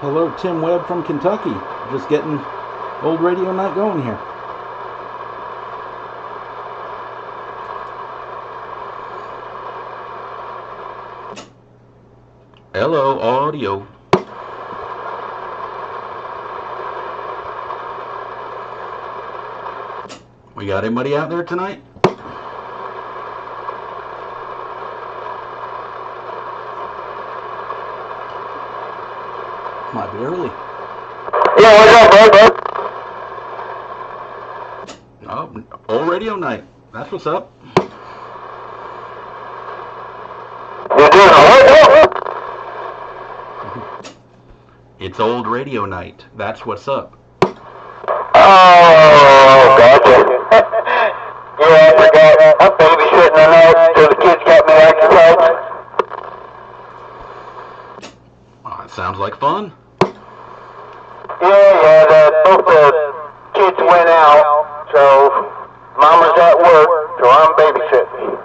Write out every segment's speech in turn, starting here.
Hello, Tim Webb from Kentucky. Just getting old radio night going here. Hello, audio. We got anybody out there tonight? Might be early. Yeah, what's up, bud? Oh, old radio night. That's what's up. You're doing what? It's old radio night. That's what's up. Oh, gotcha. Yeah, I forgot. I'm babysitting tonight, so the kids got me occupied. Oh, it sounds like fun. Yeah, both the kids went out, so Mama's at work, so I'm babysitting.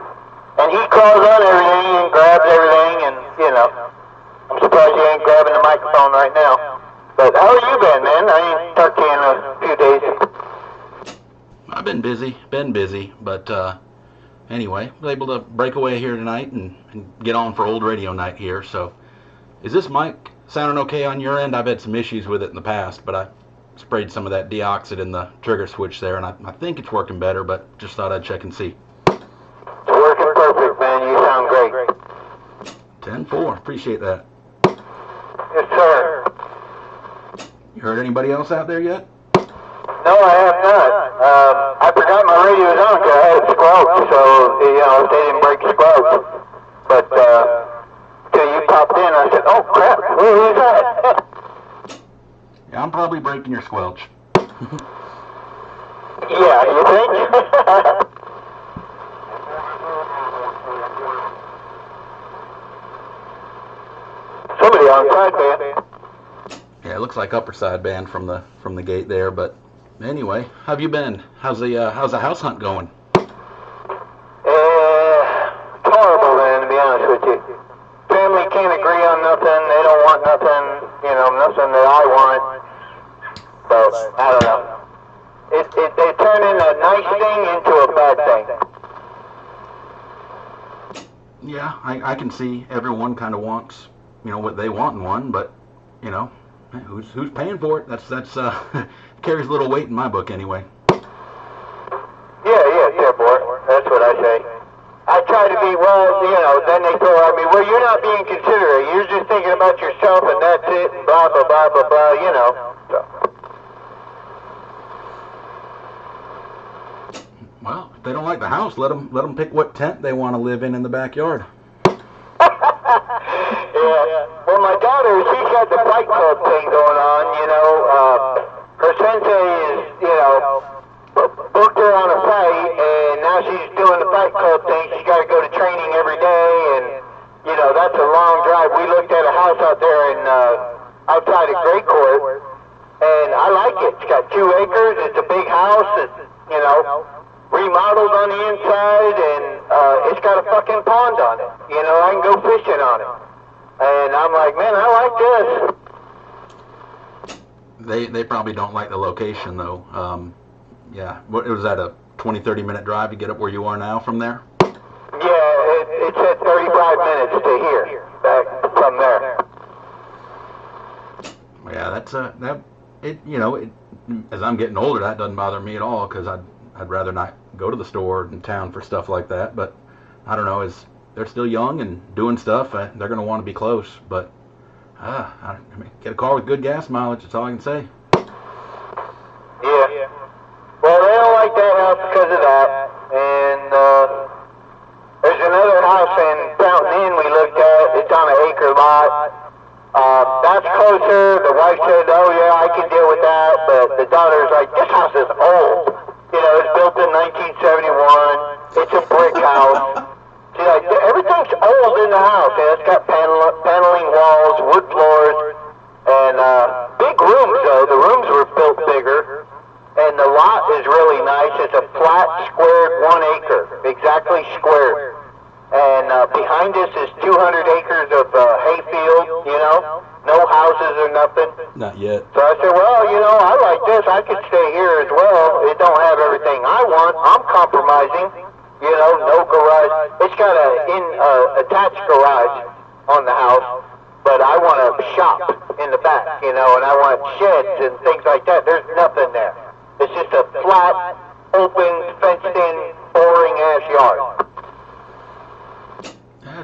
And he calls on everything and grabs everything, and, you know, I'm surprised he ain't grabbing the microphone right now. But how have you been, man? I ain't talked to you in a few days. I've been busy, but anyway, I was able to break away here tonight and get on for old radio night here. So, is this mic sounding okay on your end? I've had some issues with it in the past, but I sprayed some of that deoxit in the trigger switch there, and I think it's working better, but just thought I'd check and see. It's working perfect, man. You sound great. 10-4, appreciate that. Yes, sir. You heard anybody else out there yet? No, I have not. I forgot my radio was on because I had it squelched, so, you know, they didn't break squelch. But, till you popped in, I said, oh, crap, who is that? Yeah, I'm probably breaking your squelch. Yeah, you think? Somebody on sideband. Yeah, it looks like upper sideband from the gate there, but anyway, how have you been? How's the house hunt going? It's horrible, man, to be honest with you. Family can't agree on nothing. They don't want nothing, you know, nothing that I want. So, I don't know. They turn in a nice thing into a bad thing. Yeah, I can see everyone kind of wants, you know, what they want in one, but, you know, who's paying for it? That's carries a little weight in my book anyway. Yeah, boy. That's what I say. I try to be, well, you know, then they throw at me, well, you're not being considerate. You're just thinking about yourself and that's it, and blah, blah, blah, blah, blah, you know. So. Well, if they don't like the house, let them pick what tent they want to live in the backyard. Yeah. Well, my daughter, she's got the fight club thing going on, you know. Her sensei is, you know, booked her on a fight, and now she's doing the fight club thing. She's got to go to training every day, and, you know, that's a long drive. We looked at a house out there in, outside of Great Court, and I like it. It's got 2 acres. It's a big house. It's, you know, remodeled on the inside, and it's got a fucking pond on it. You know, I can go fishing on it. And I'm like, man, I like this. They probably don't like the location though. Yeah, what was that, a 20-30 minute drive to get up where you are now from there? Yeah, it said 35 minutes to here, back from there. Yeah, that's you know, as I'm getting older, that doesn't bother me at all because I'd rather not go to the store in town for stuff like that. But I don't know, as they're still young and doing stuff, they're going to want to be close. But I mean, get a car with good gas mileage. That's all I can say. Yeah. Well, they don't like that house because of that. And there's another house in Fountain Inn we looked at. It's on an acre lot. That's closer. The wife said, oh yeah, I can deal with that. But the daughter's like, this house is old. You know, it's built in 1971. It's a brick house. She's like, everything's old in the house. And it's got paneling walls, wood floors, and big rooms though. The rooms were built bigger. And the lot is really nice. It's a flat, squared 1 acre, exactly squared. And behind us is 200 acres of hayfield, you know. no houses or nothing. Not yet. So I said, well, you know, I like this. I could stay here as well. It don't have everything I want. I'm compromising. You know, no garage. It's got a attached garage on the house, but I want a shop in the back, you know, and I want sheds and things like that. There's nothing there. It's just a flat, open, fenced-in, boring-ass yard.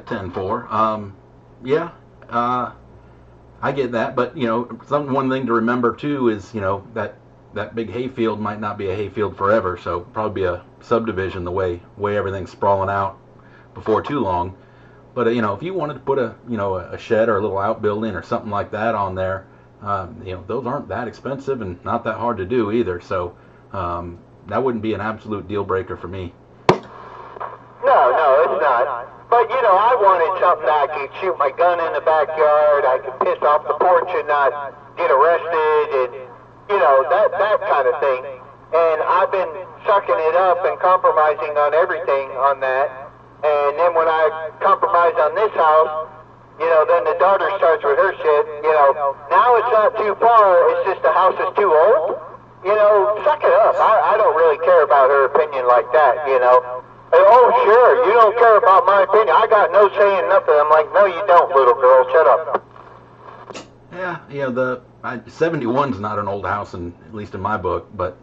10-4. Yeah. I get that, but you know, one thing to remember too is, you know, that big hayfield might not be a hayfield forever, so probably be a subdivision the way everything's sprawling out before too long. But you know, if you wanted to put a shed or a little outbuilding or something like that on there, you know, those aren't that expensive and not that hard to do either. So that wouldn't be an absolute deal breaker for me. No, it's not. But, you know, I wanted something that I could shoot my gun in the backyard, I could piss off the porch and not get arrested, and, you know, that kind of thing. And I've been sucking it up and compromising on everything on that. And then when I compromise on this house, you know, then the daughter starts with her shit, you know. Now it's not too far, it's just the house is too old. You know, suck it up. I don't really care about her opinion like that, you know. Oh, sure, you don't care about my opinion. I got no say in nothing. I'm like, no, you don't, little girl. Shut up. Yeah, the 71's not an old house, at least in my book, but,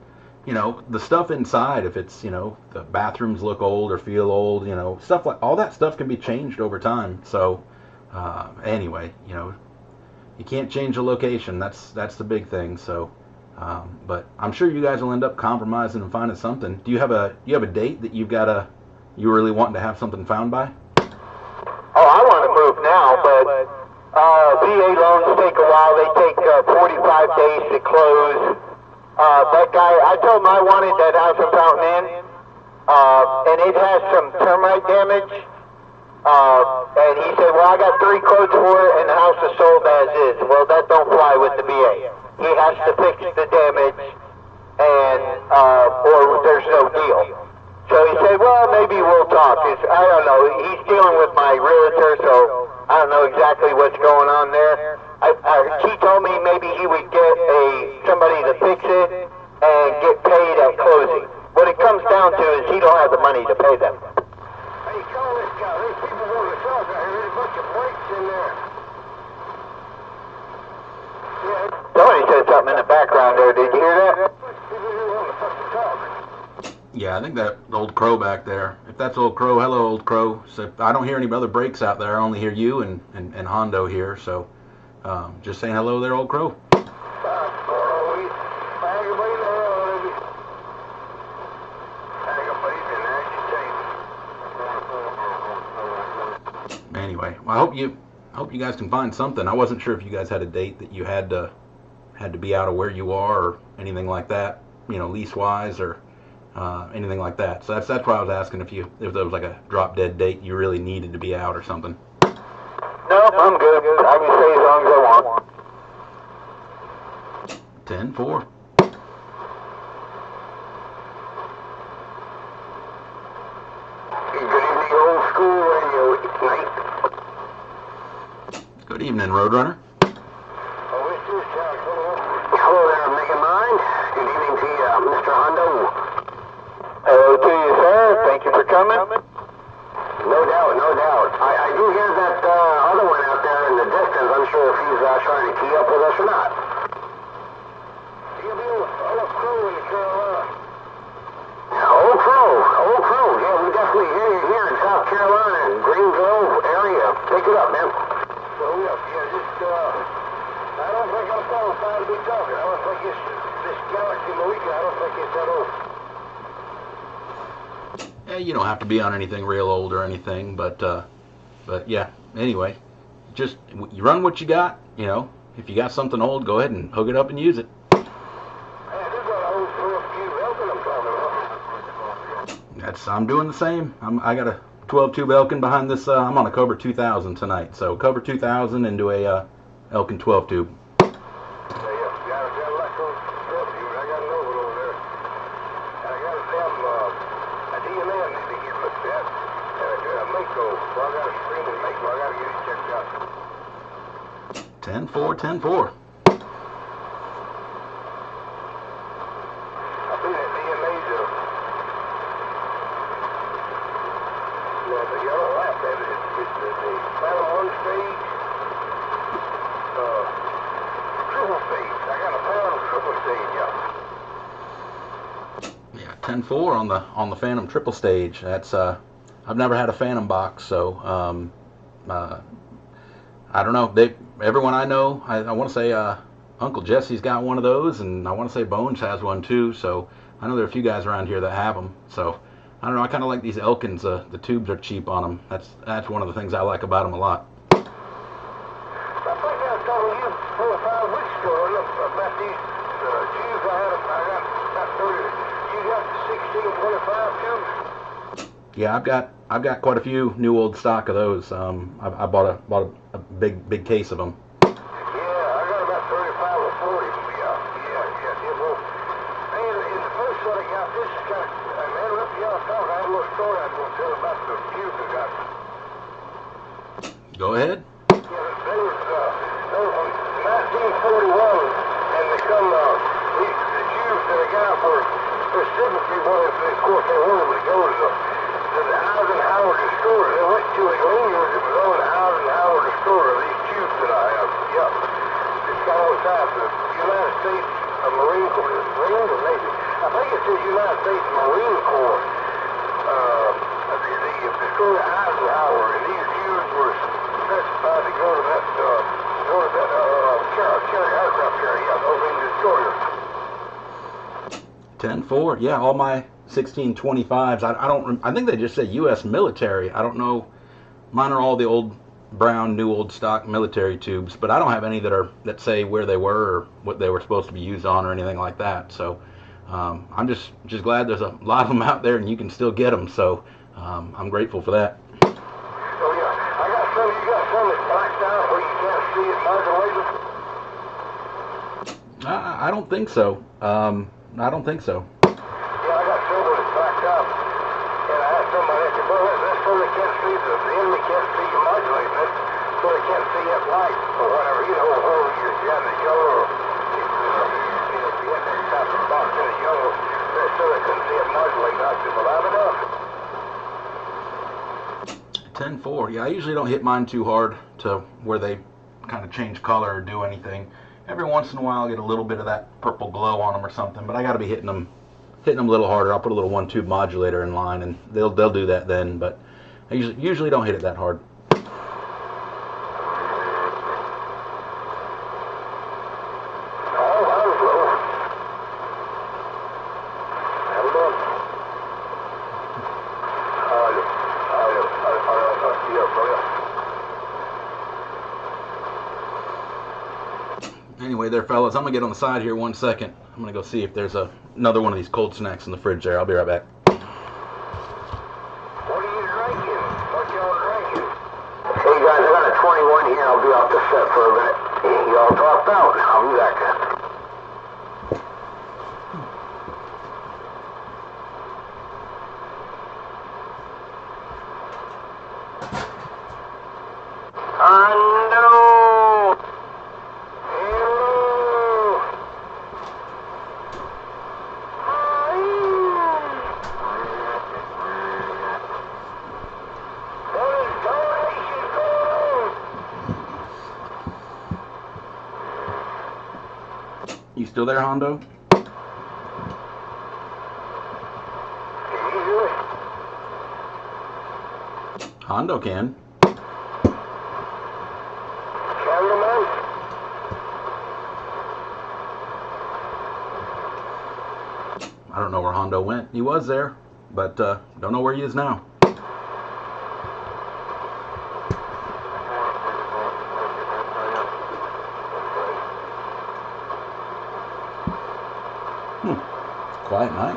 you know, the stuff inside, if it's, you know, the bathrooms look old or feel old, you know, stuff like, all that stuff can be changed over time. So, anyway, you know, you can't change the location. That's the big thing. So, but I'm sure you guys will end up compromising and finding something. Do you have a date that you really wanting to have something found by? Oh, I want to move now, but VA loans take a while. They take 45 days to close. That guy, I told him I wanted that house in Fountain Inn, and it has some termite damage. And he said, well, I got 3 quotes for it, and the house is sold as is. Well, that don't fly with the VA. He has to fix the damage, and or there's no deal. So he said, well, maybe we'll talk. I don't know. He's dealing with my realtor, so I don't know exactly what's going on there. He told me maybe he would get somebody to fix it and get paid at closing. What it comes down to is he don't have the money to pay them. Hey, call this guy. There's people going to sell out here. There's a bunch of breaks in there. Somebody said something in the background there. Did you hear that? People here want to fucking talk. Yeah, I think that old crow back there. If that's old crow, hello, old crow. So I don't hear any other breaks out there. I only hear you and Hondo here. So just saying hello there, old crow. Anyway, well, I hope you guys can find something. I wasn't sure if you guys had a date that you had to be out of where you are or anything like that, you know, lease wise or anything like that. So that's why I was asking if there was like a drop dead date you really needed to be out or something. No, I'm good. I can stay as long as I want. 10-4. Good evening, old school radio night. Good evening, Roadrunner. Hello there, Megamind. Good evening to you, Mr. Hondo. Hello to you, sir. Thank you for coming. No doubt, no doubt. I do hear that other one out there in the distance. I'm sure if he's trying to key up with us or not. He'll be old Crow in the Carolina. Old Crow. Yeah, we definitely hear you here in South Carolina, Greenville area. Pick it up, man. So, yeah, just, I don't think I'm qualified to be talking. I don't think it's this Galaxy Moika. I don't think it's that old. Yeah, you don't have to be on anything real old or anything, but yeah. Anyway, just you run what you got. You know, if you got something old, go ahead and hook it up and use it. Hey, I just got an old Elkin I'm talking about. I'm doing the same. I got a 12-tube Elkin behind this. I'm on a Cobra 2000 tonight, so Cobra 2000 into a Elkin 12-tube. 10-4, 10-4. Yeah, 10-4 on the Phantom triple stage. That's I've never had a Phantom box, so I don't know. Everyone I know, I want to say Uncle Jesse's got one of those, and I want to say Bones has one too. So I know there are a few guys around here that have them. So I don't know. I kind of like these Elkins. The tubes are cheap on them. That's one of the things I like about them a lot. I think I was talking to you 4 or 5 weeks ago about these tubes. I got about 30. You got the 1625 tubes? Yeah, I've got quite a few new old stock of those. I bought a big case of them. Yeah, I got about 35 or 40 of them. Yeah. Well, man, in the first one I got, this is kind of, man, look, y'all talk. I had a little story I was going to tell about the tubes I got. Go ahead. Yeah, they were from 1941, and they come, the tubes that I got were specifically wanted, of course, they wanted to go to the Eisenhower destroyer. They went to a lineage that was on the Eisenhower destroyer, these tubes that I have. Yep. It's got all the time. The United States Marine Corps, Marine or Navy? I think it says United States Marine Corps. The destroyer Eisenhower, and these tubes were specified to go to that aircraft carrier, over in the destroyer. 10-4. Yeah, all my 1625s. I think they just say U.S. military. I don't know. Mine are all the old brown, new old stock military tubes, but I don't have any that say where they were or what they were supposed to be used on or anything like that. So I'm just glad there's a lot of them out there and you can still get them. So I'm grateful for that. Oh yeah, I got some. You got some that's blacked out where you can't see it marking later? I don't think so. I don't think so. Yeah, I got some that's blacked out, and I asked somebody, I said, well, that's so they can't see the enemy can't see you modulating it, so they can't see that light or whatever. You know, or you're in the jungle, or if you had that type of box in the jungle, so they couldn't see it modulating. I said, well, I've enough. 10-4. Yeah, I usually don't hit mine too hard to where they kind of change color or do anything. Every once in a while, I'll get a little bit of that purple glow on them or something, but I got to be hitting them a little harder. I'll put a little 1-tube modulator in line, and they'll do that then. But I usually don't hit it that hard. Anyway, there, fellas, I'm gonna get on the side here 1 second. I'm gonna go see if there's another one of these cold snacks in the fridge there. I'll be right back. What are you drinking? What y'all drinking? Hey guys, I got a 21 here. I'll be off the set for a minute. Y'all dropped out. I'll be back. You still there, Hondo? Hondo can. I don't know where Hondo went. He was there, but don't know where he is now. Quiet night.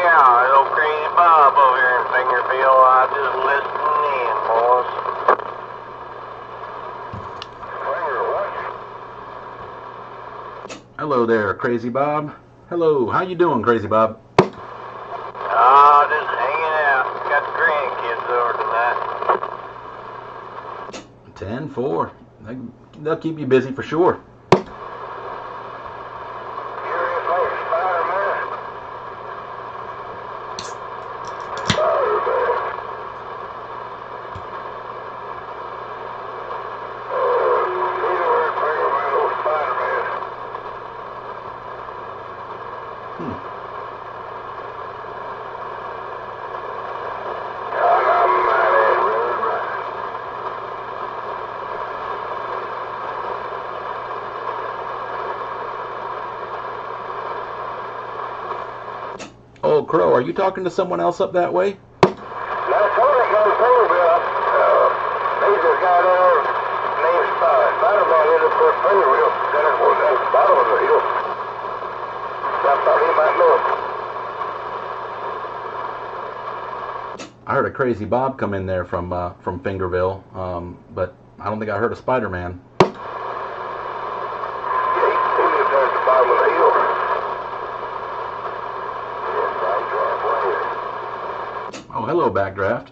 Yeah, old Crazy Bob over here in Fingerville. I just listening in, boys. Hello there, Crazy Bob. Hello, how you doing, Crazy Bob? Just hanging out. Got the grandkids over tonight. 10-4. They'll keep you busy for sure. Oh, Crow, are you talking to someone else up that way? That's only got a Cobra. There's a guy there named Spider-Man in the first finger wheel. Then it was at the bottom of the hill. I thought he might know. I heard a crazy Bob come in there from Fingerville, but I don't think I heard a Spider-Man. Yeah, he lives there at the bottom of the hill. Oh, hello, Backdraft.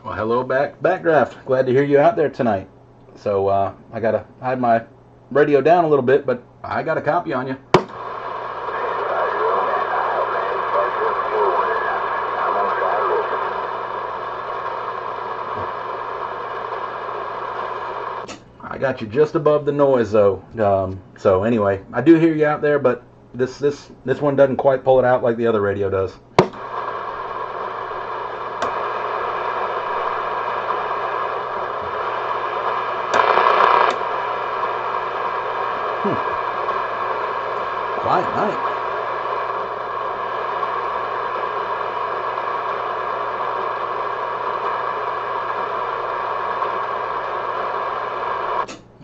Well, hello, Backdraft. Glad to hear you out there tonight. So, I gotta hide my radio down a little bit, but I got a copy on you. I got you just above the noise, though. So anyway, I do hear you out there, but this one doesn't quite pull it out like the other radio does. Quiet night.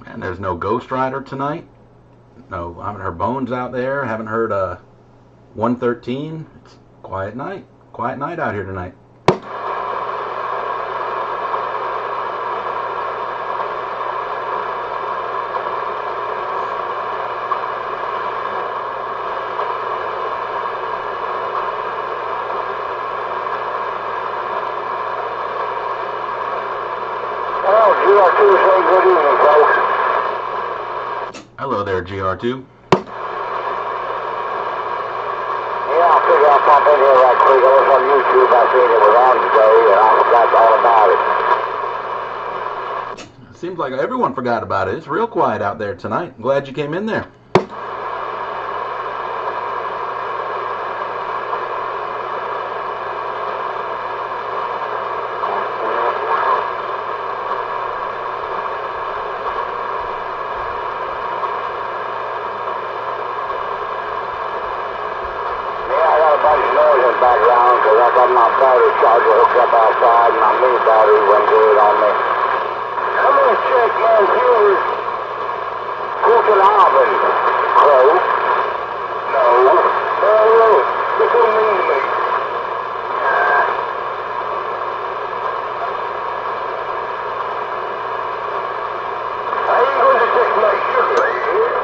And there's no Ghost Rider tonight. No, I haven't heard Bones out there. Haven't heard 113. It's quiet night. Quiet night out here tonight. Well, GR2 saying good evening, folks. Hello there, GR2. Yeah, I figured I'd pop in here right quick. I was on YouTube. I seen it was on today, and I forgot all about it. Seems like everyone forgot about it. It's real quiet out there tonight. I'm glad you came in there. Background, because I got my battery charger hooked up outside and my mini battery went good on me. I'm going to check my viewers. Cooking oven, Crow. No. No. This don't mean to me. I ain't going to check my sugar here.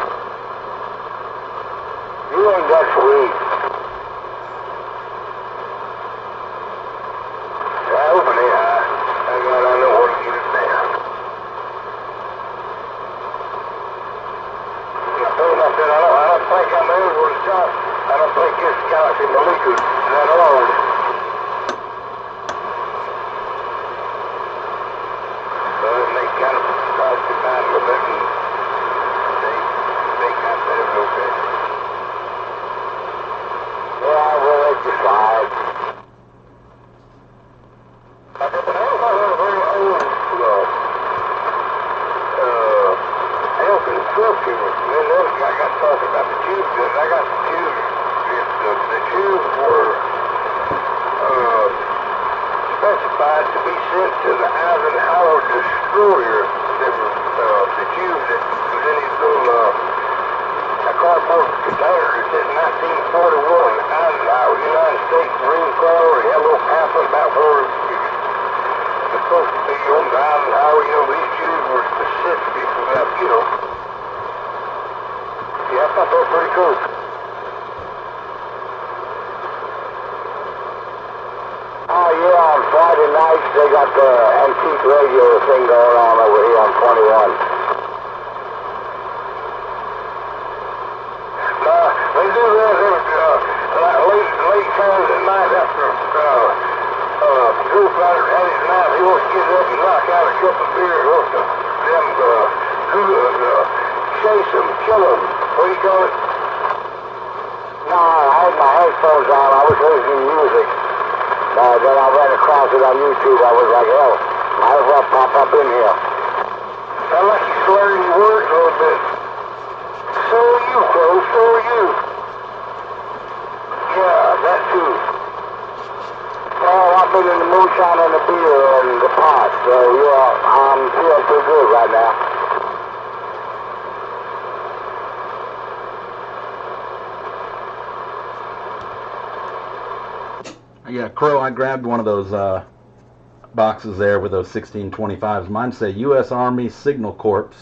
You ain't that sweet. I don't think this galaxy molecules that old. So they kind of tried to find a little bit and they kind of said it was okay. Yeah, we'll let you slide. I had a very old Elkin truck here, and then this guy got talking about the tubes, and I got the tubes. The tubes were specified to be sent to the Eisenhower destroyer. There were the tubes that was in these little cardboard containers. It said 1941 Eisenhower, United States Marine Corps. It had a little pamphlet about where it was supposed to be on the Eisenhower. You know, these tubes were specifically for that, you know. Yeah, I thought that was pretty cool. they got the antique radio thing going on over here on 21. They do that late times at night after Drew Fighter had his knife. He wants to get up and knock out a cup of beer. He wants to chase them, kill them. What do you call it? No, I had my headphones on. I was listening to music. Then I ran across it on YouTube. I was like, hell, might as well pop up in here. Sound like you're slurring your words a little bit. So are you, Crow. So are you. Yeah, that too. Oh, I've been in the moonshine and the beer and the pot, so yeah, I'm feeling pretty good right now. Yeah, Crow, I grabbed one of those boxes there with those 1625s. Mine say U.S. Army Signal Corps,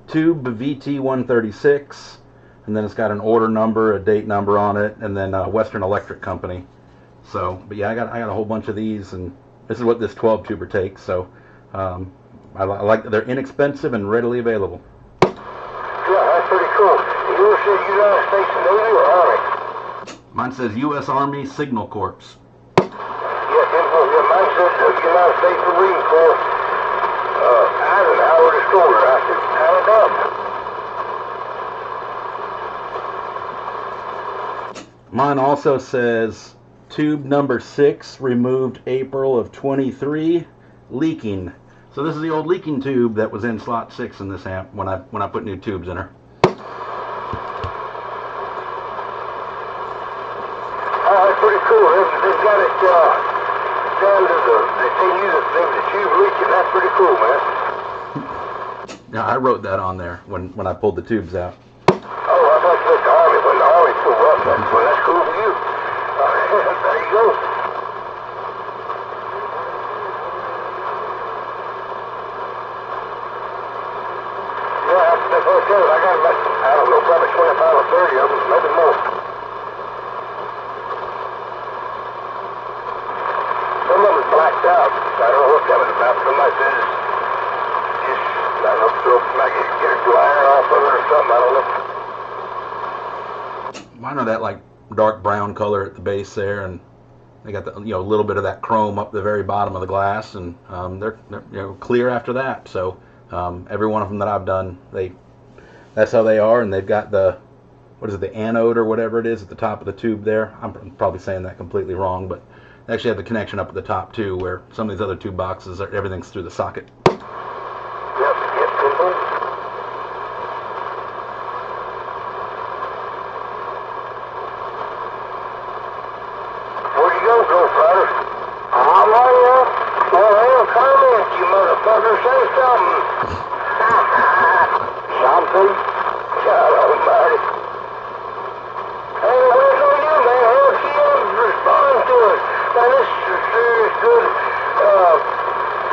tube VT-136, and then it's got an order number, a date number on it, and then Western Electric Company. So, but yeah, I got a whole bunch of these, and this is what this 12 tuber takes. So, I like that they're inexpensive and readily available. Yeah, that's pretty cool. You said United States Navy or Army? Mine says U.S. Army Signal Corps. Yeah, mine says United States Marine Corps. Eisenhower destroyer. I said, panadapter. Mine also says tube number 6 removed April of 23, leaking. So this is the old leaking tube that was in slot 6 in this amp when I put new tubes in her. That's pretty cool. They've got it down to they use it, the tube leaking. That's pretty cool, man. Yeah, I wrote that on there when I pulled the tubes out. Oh, I thought you said the Army. When the Army pulled up, well, that's cool for you. There you go. Yeah, that's what I tell you. I got about, I don't know, probably 25 or 30 of them, maybe more. Some of them blacked out. I don't know what that was about. Somebody says just, I don't know, so might get a glare off of it or something. I don't know. Mine are that like dark brown color at the base there, and they got the a little bit of that chrome up the very bottom of the glass, and they're clear after that. So every one of them that I've done, that's how they are, and they've got the the anode or whatever it is at the top of the tube there. I'm probably saying that completely wrong, but they actually have the connection up at the top too, where some of these other tube boxes everything's through the socket. Yep, simple. Where'd you go, Ghost Rider? I'm right here. Well, hell, comment, you motherfucker. Say something. Something? God almighty. Hey, where's on you, man? Hell, she ain't responding to us. Now, this is serious, good,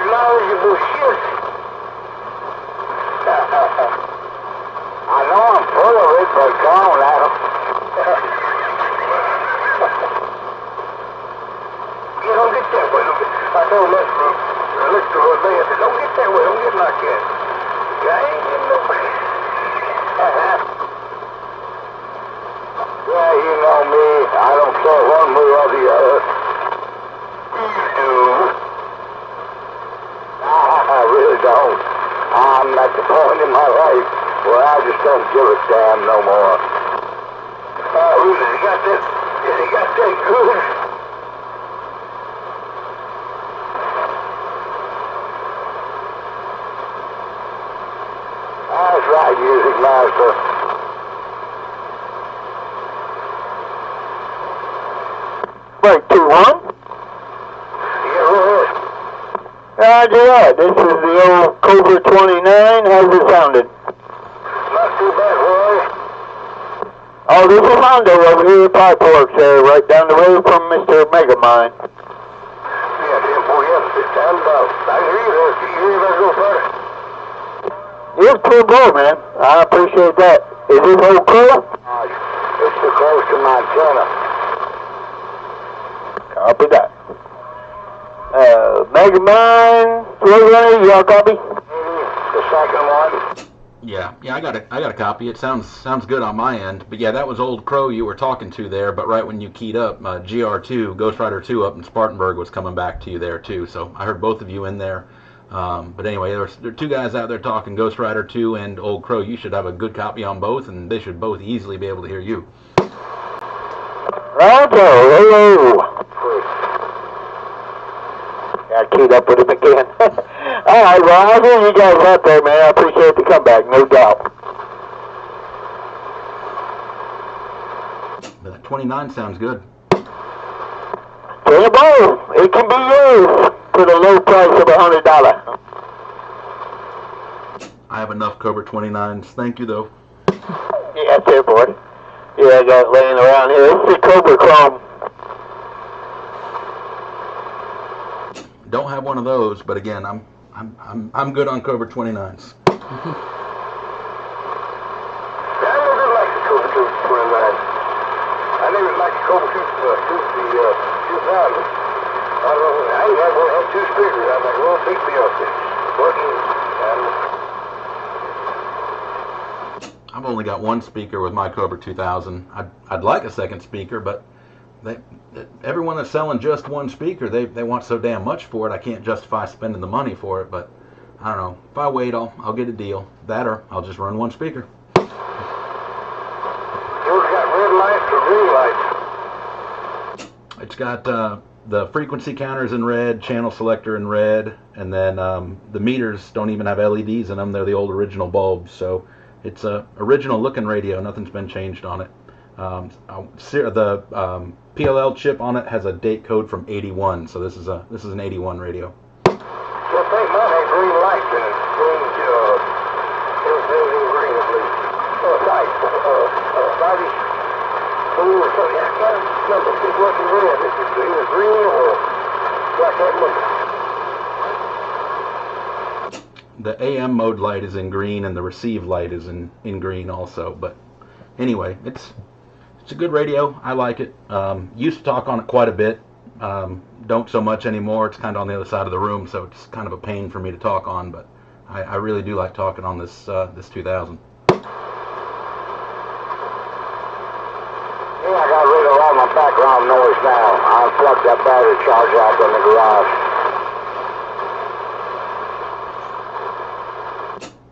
knowledgeable shit. I know I'm full of it, but come on, Adam. You don't get that way. I told that Electro one day, I said, don't get that way, don't get like that. I ain't getting no way. Yeah, you know me. I don't care one way or the other. You do. I really don't. I'm at the point in my life where I just don't give a damn no more. Really, they got that good. That's right, Music Master. Break 2-1. Yeah, go ahead. Roger that. This is the old Cobra 29. How's it sounded? Not too bad, boy. Oh, this is Hondo over here at Pipeworks there, right down the road from Mr. Megamind. Yeah, damn boy, yeah, it's down about. I can hear you there. Can you hear me better go further? It's pretty good, man. I appreciate that. Is this old cool? It's too close to my antenna. Copy that. Megamind, Frugal, you all copy? The second one. Yeah, I got a copy. It sounds good on my end. But yeah, that was Old Crow you were talking to there. But right when you keyed up, GR2, Ghost Rider 2 up in Spartanburg was coming back to you there too. So I heard both of you in there. But anyway, there are two guys out there talking, Ghost Rider 2 and Old Crow. You should have a good copy on both, and they should both easily be able to hear you. Hello. I keyed up with him again. All right, well, I'll hear you guys out there, man. I appreciate the comeback, no doubt. But that 29 sounds good. Tell you both, it can be yours for the low price of $100. I have enough Cobra 29s. Thank you, though. Yeah, that's it, boy. Yeah, I got it laying around here. This is Cobra Chrome. Don't have one of those, but again, I'm good on Cobra 29s. I never liked the Cobra 29. I never liked the Cobra 2000. I don't know, I had one had two speakers. I was like, well, take me off this. I've only got one speaker with my Cobra 2000. I'd like a second speaker, but everyone that's selling just one speaker, they want so damn much for it, I can't justify spending the money for it. But I don't know. If I wait, I'll get a deal. That or I'll just run one speaker. Yours got red lights or green lights? It's got the frequency counters in red, channel selector in red, and then the meters don't even have LEDs in them. They're the old original bulbs. So it's a original looking radio. Nothing's been changed on it. The PLL chip on it has a date code from '81, so this is an '81 radio. I think mine had green lights in it. Everything green at least. Lights. Lighty blue or something. I can't remember if it wasn't red. It was either green or black and blue. The AM mode light is in green, and the receive light is in green also. But anyway, it's a good radio. I like it. Used to talk on it quite a bit. Don't so much anymore. It's kind of on the other side of the room, so it's kind of a pain for me to talk on. But I really do like talking on this 2000. Yeah, I got rid of all my background noise now. I unplugged that battery charger out in the garage.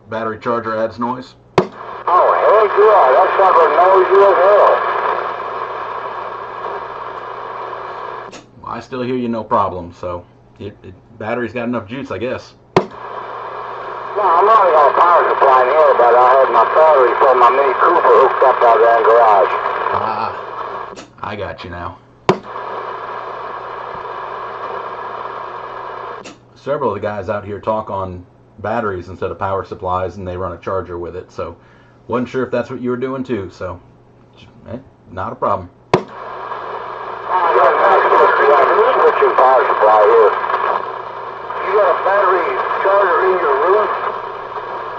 Battery charger adds noise? Oh, heck yeah. That sucker noisy as hell. I still hear you no problem, so battery's got enough juice, I guess. No, I'm running on a power supply in here, but I had my battery from my Mini Cooper hooked up out there in the garage. Ah, I got you now. Several of the guys out here talk on batteries instead of power supplies, and they run a charger with it, so wasn't sure if that's what you were doing too, so not a problem. Switching power supply here. You got a battery charger in your room?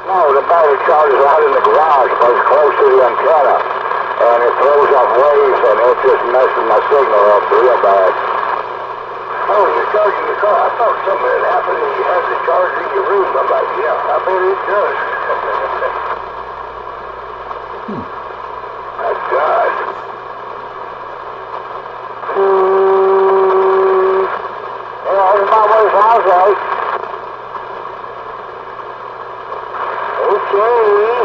No, the battery charger's out in the garage, but it's close to the antenna. And it throws off waves, and it's just messing my signal up real bad. Oh, you're charging the car. I thought something had happened and you had the charger in your room. I'm like, yeah, I bet it does. That's God. Yeah, it's about what it sounds like. Okay.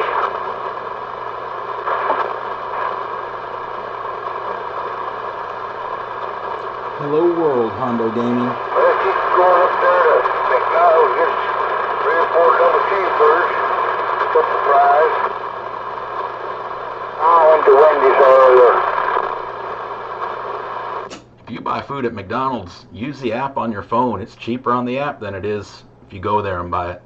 Hello world, Hondo Gaming. Let's keep going up there to McDonald's, get 3 or 4 double cheeseburgers, a couple fries. I went to Wendy's earlier. If you buy food at McDonald's, use the app on your phone. It's cheaper on the app than it is if you go there and buy it.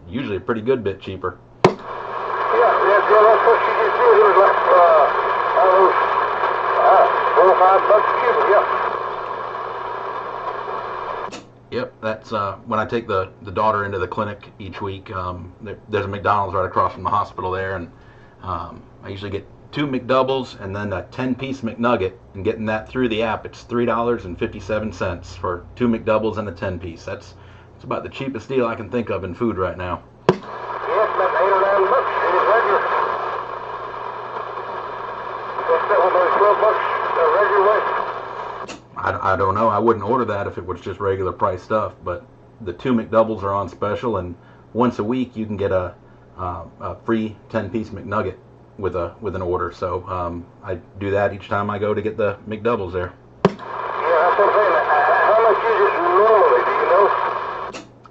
Usually a pretty good bit cheaper. Yeah, that's what she just did. It was like, $4 or $5 cheaper, yeah. Yep, that's when I take the daughter into the clinic each week. There's a McDonald's right across from the hospital there, and I usually get 2 McDoubles and then a 10-piece McNugget, and getting that through the app, it's $3.57 for 2 McDoubles and a 10-piece. That's about the cheapest deal I can think of in food right now. Yes, about 8 or 9 bucks. It is regular. What's that one? Those 12 bucks regular way? I don't know. I wouldn't order that if it was just regular price stuff, but the 2 McDoubles are on special, and once a week you can get a free 10-piece McNugget with an order. So I do that each time I go to get the McDoubles there. Yeah, that's what I'm saying. How much is it normally? Do you know?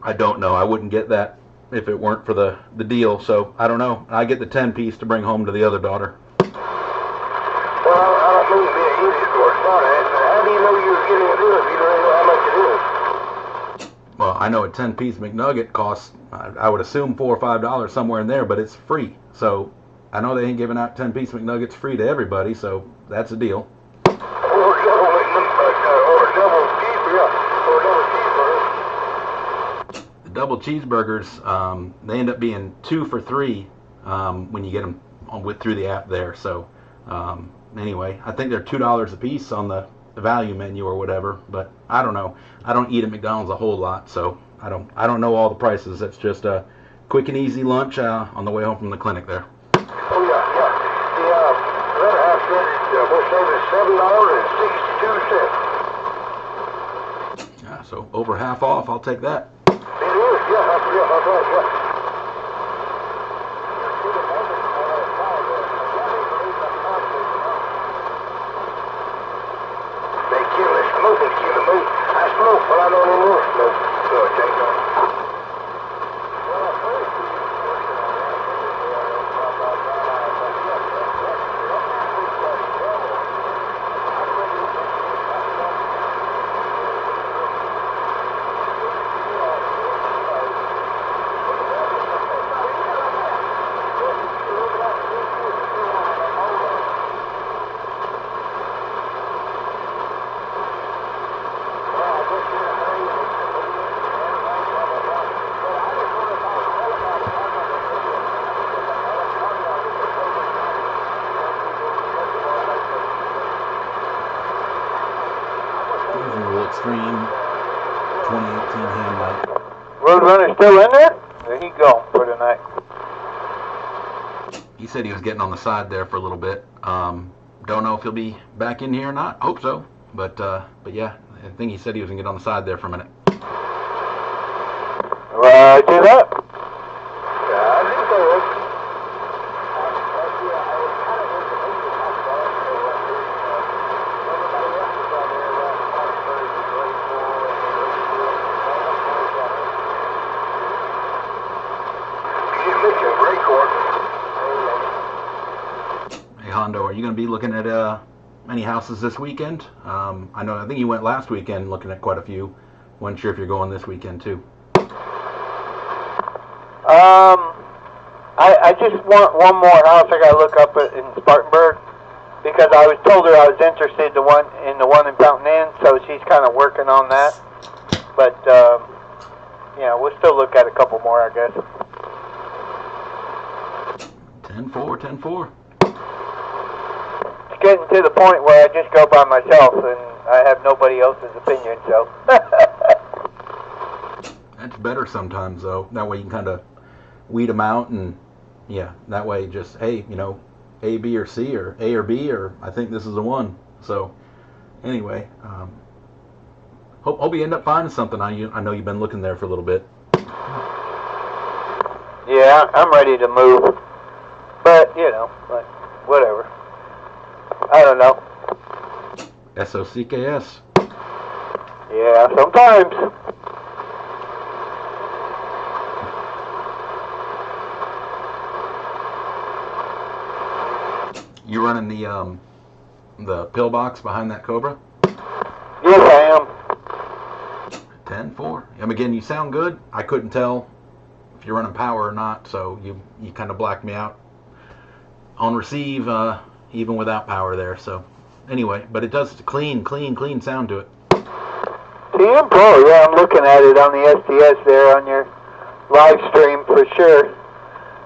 I don't know. I wouldn't get that if it weren't for the deal. So I don't know. I get the 10-piece to bring home to the other daughter. Well, I don't mean to be an easy score. It's not. How do you know you're getting a deal if you don't know how much it is? Well, I know a 10-piece McNugget costs, I would assume $4 or $5 somewhere in there, but it's free. So I know they ain't giving out 10-piece McNuggets free to everybody, so that's a deal. Or double cheeseburger. The double cheeseburgers, they end up being 2 for $3 when you get them through the app there. So anyway, I think they're $2 a piece on the value menu or whatever, but I don't know. I don't eat at McDonald's a whole lot, so I don't know all the prices. It's just a quick and easy lunch on the way home from the clinic there. Oh yeah. The other half said we're saving $7.62. Yeah, so over half off. I'll take that. It is, yeah, that's right, yeah. They kill me, smoking killing me. I smoke, but I don't anymore smoke. So it takes on. Extreme 2018 hand mic. Roadrunner still in there? There he go for tonight. He said he was getting on the side there for a little bit. Don't know if he'll be back in here or not. Hope so. But yeah, I think he said he was gonna get on the side there for a minute. Roger that. Yeah, I think so. Hey Hondo, are you going to be looking at any houses this weekend? I think you went last weekend looking at quite a few. Wasn't sure if you're going this weekend too. I just want one more house I got to look up in Spartanburg because I was told her I was interested in the one in Fountain Inn, so she's kind of working on that. But yeah, we'll still look at a couple more, I guess. 10-4, 10-4. It's getting to the point where I just go by myself and I have nobody else's opinion, so. That's better sometimes, though. That way you can kind of weed them out, and yeah, that way just, hey, you know, A, B, or C, or A or B, or I think this is the one. So anyway, hope you end up finding something. I know you've been looking there for a little bit. Yeah, I'm ready to move. But, you know, like, whatever. I don't know. SOCKS. Yeah, sometimes. You running the pillbox behind that Cobra? Yes, I am. 10-4. Again, you sound good. I couldn't tell if you're running power or not, so you kind of blacked me out on receive, even without power there. So anyway, but it does clean sound to it. TM Pro, yeah, I'm looking at it on the SDS there on your live stream for sure.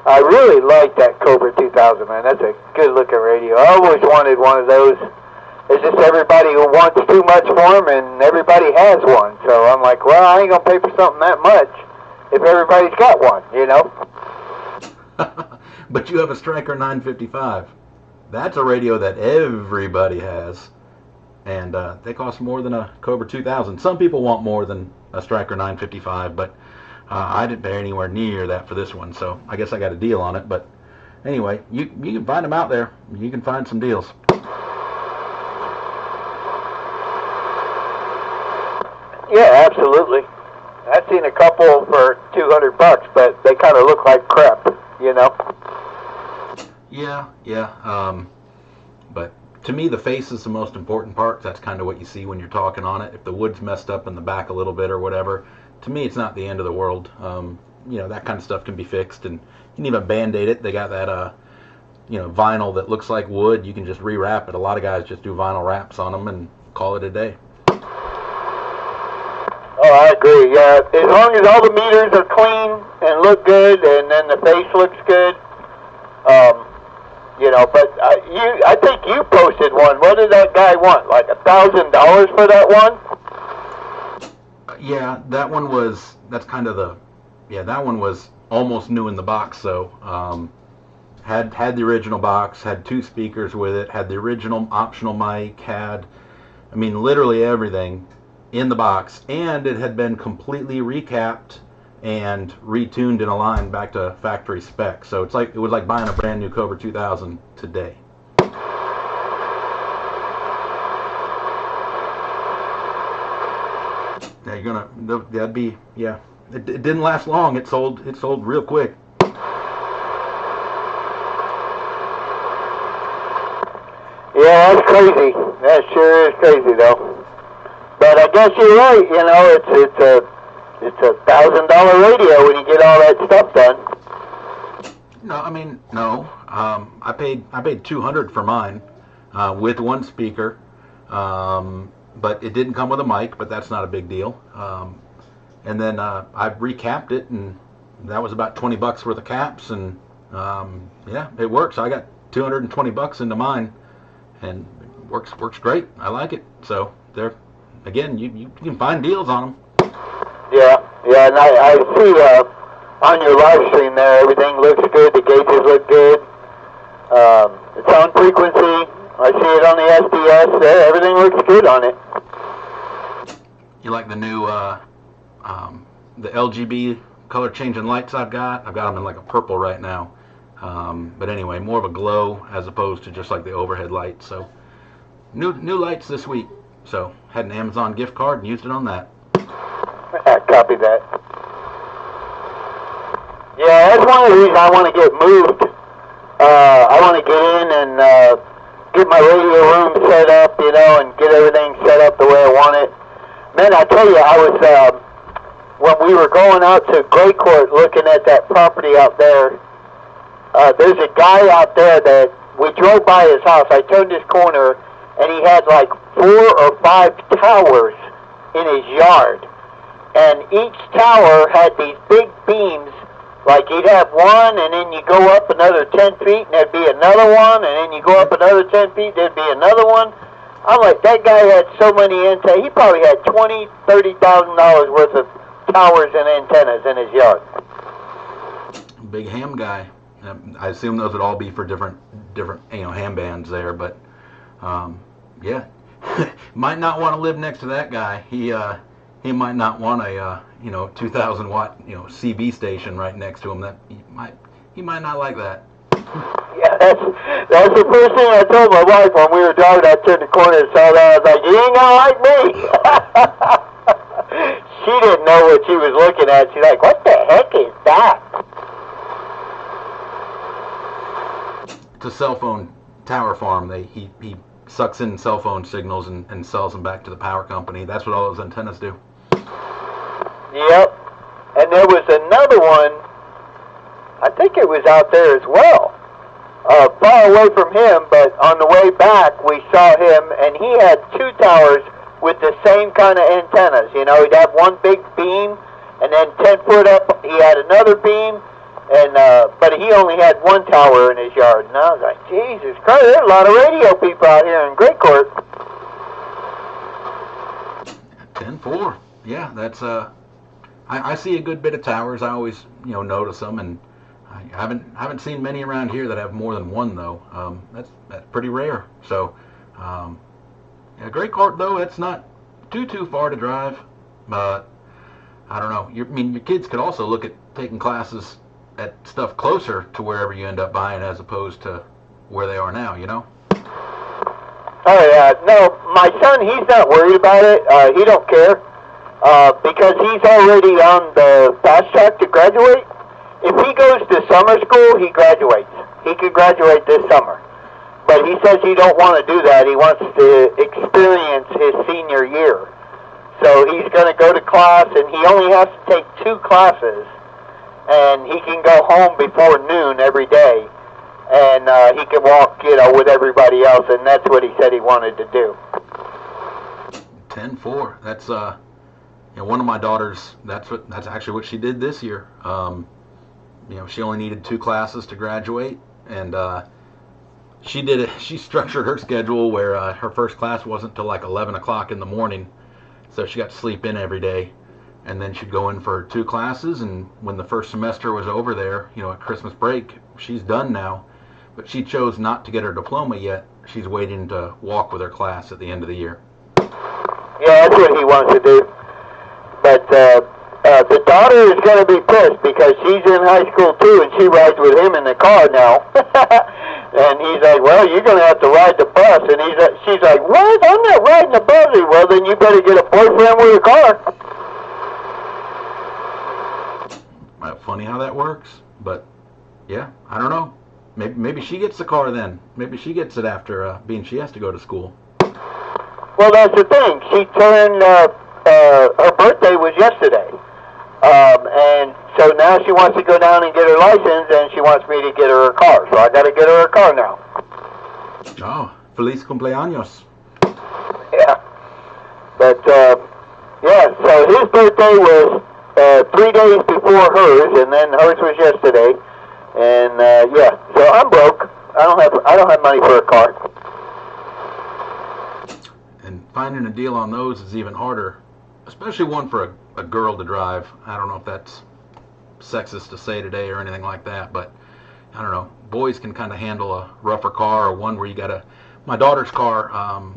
I really like that Cobra 2000, man. That's a good-looking radio. I always wanted one of those. It's just everybody who wants too much for them, and everybody has one. So I'm like, well, I ain't going to pay for something that much if everybody's got one, you know? But you have a Striker 955. That's a radio that everybody has. And they cost more than a Cobra 2000. Some people want more than a Striker 955, but I didn't pay anywhere near that for this one. So I guess I got a deal on it. But anyway, you can find them out there. You can find some deals. Yeah, absolutely. I've seen a couple for $200, but they kind of look like crap, you know? Yeah. But to me, the face is the most important part. That's kind of what you see when you're talking on it. If the wood's messed up in the back a little bit or whatever, to me, it's not the end of the world. You know, that kind of stuff can be fixed, and you can even Band-Aid it. They got that, you know, vinyl that looks like wood. You can just rewrap it. A lot of guys just do vinyl wraps on them and call it a day. Oh, I agree. Yeah, as long as all the meters are clean and look good, and then the face looks good, you know. But I think you posted one. What did that guy want? Like $1,000 for that one? Yeah, that one was. That's kind of the. Yeah, that one was almost new in the box. So had the original box, had 2 speakers with it, had the original optional mic, had, I mean, literally everything in the box, and it had been completely recapped and retuned and aligned back to factory spec. So it was like buying a brand new Cobra 2000 today. Yeah, that'd be, yeah. It didn't last long. It sold real quick. Yeah, that's crazy. That sure is crazy, though. But I guess you're right. You know, it's a $1,000 radio when you get all that stuff done. No, I mean, no. I paid $200 for mine with 1 speaker, but it didn't come with a mic. But that's not a big deal. And then I recapped it, and that was about $20 worth of caps, and yeah, it works. I got $220 into mine, and it works great. I like it. So there, again, you can find deals on them. Yeah, and I see on your live stream there, everything looks good. The gauges look good. It's on frequency. I see it on the SDS. Everything looks good on it. You like the new the LGB color changing lights I've got? I've got them in like a purple right now. But anyway, more of a glow as opposed to just like the overhead lights. So new lights this week. So had an Amazon gift card and used it on that. Copy that. Yeah, that's one of the reasons I want to get moved. I want to get in and get my radio room set up, you know, and get everything set up the way I want it. Man, I tell you, I was, when we were going out to Gray Court looking at that property out there, there's a guy out there that we drove by his house. I turned his corner, and he had like 4 or 5 towers in his yard. And each tower had these big beams, like you'd have one, and then you go up another 10 feet, and there'd be another one, and then you go up another 10 feet, there'd be another one. I'm like, that guy had so many antennas. He probably had $20,000, $30,000 worth of towers and antennas in his yard. Big ham guy. I assume those would all be for different ham bands there, but yeah, might not want to live next to that guy. He might not want a 2,000 watt CB station right next to him. That he might not like that. Yeah, that's the first thing I told my wife when we were driving. I turned the corner and saw that. I was like, "You ain't gonna like me." She didn't know what she was looking at. She's like, "What the heck is that?" It's a cell phone tower farm. He sucks in cell phone signals and sells them back to the power company. That's what all those antennas do. Yep. And there was another one, I think it was out there as well, far away from him, but on the way back we saw him, and he had 2 towers with the same kind of antennas. He'd have one big beam, and then 10 foot up he had another beam, And but he only had one tower in his yard, and I was like, Jesus Christ, there's a lot of radio people out here in Great Court. 10-4. Yeah, that's I see a good bit of towers. I always notice them, and I haven't seen many around here that have more than one though. That's pretty rare. So yeah, Great Court though, it's not too far to drive, but I don't know. I mean, your kids could also look at taking classes at stuff closer to wherever you end up buying as opposed to where they are now, Oh yeah, no, my son, he's not worried about it. He don't care because he's already on the fast track to graduate. If he goes to summer school, he graduates. He could graduate this summer. But he says he don't want to do that. He wants to experience his senior year. So he's going to go to class, and he only has to take 2 classes, and he can go home before noon every day, and he can walk, with everybody else, and that's what he said he wanted to do. 10-4. That's one of my daughters. That's actually what she did this year. She only needed 2 classes to graduate, and she structured her schedule where her first class wasn't till like 11 o'clock in the morning, so she got to sleep in every day, and then she'd go in for 2 classes, and when the first semester was over there, at Christmas break, she's done now, but she chose not to get her diploma yet. She's waiting to walk with her class at the end of the year. Yeah, that's what he wants to do. But the daughter is going to be pissed because she's in high school too, and she rides with him in the car now. And he's like, well, you're going to have to ride the bus. And she's like, what? I'm not riding the bus. Well, then you better get a boyfriend with a car. Funny how that works, but yeah, I don't know. Maybe she gets the car then. Maybe she gets it after being she has to go to school. Well, that's the thing. She turned, her birthday was yesterday. And so now she wants to go down and get her license, and she wants me to get her a car. So I got to get her a car now. Oh, feliz cumpleaños. Yeah. But, yeah, so his birthday was 3 days before hers, and then hers was yesterday. And, yeah, so I'm broke. I don't have money for a car. And finding a deal on those is even harder, especially one for a girl to drive. I don't know if that's sexist to say today or anything like that, but I don't know. Boys can kind of handle a rougher car, or one where you gotta. My daughter's car,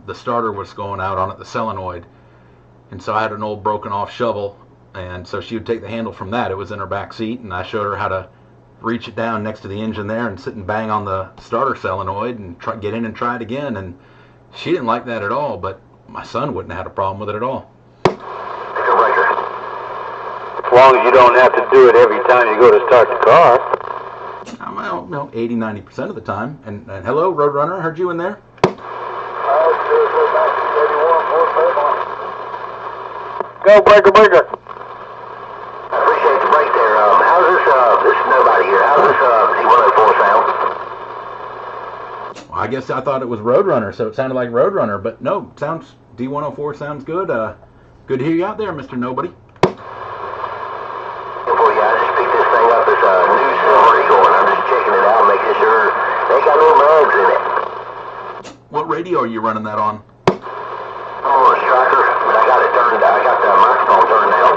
the starter was going out on it, the solenoid, and so I had an old broken off shovel, and so she would take the handle from that. It was in her back seat, and I showed her how to reach it down next to the engine there and sit and bang on the starter solenoid and get in and try it again. And she didn't like that at all, but my son wouldn't have had a problem with it at all. As long as you don't have to do it every time you go to start the car. Well, 80-90% of the time. And hello, Roadrunner, I heard you in there. Go, breaker. I appreciate the break there. How's this is nobody here. How's this D104 sound? Well, I guess I thought it was Roadrunner, so it sounded like Roadrunner, but no, D104 sounds good. Good to hear you out there, Mr. Nobody. Before you, I just picked this thing up. It's a new Silver Eagle, and I'm just checking it out, making sure they got no bugs in it. What radio are you running that on? Oh, a striker, but I got it turned down. I got the microphone turned down.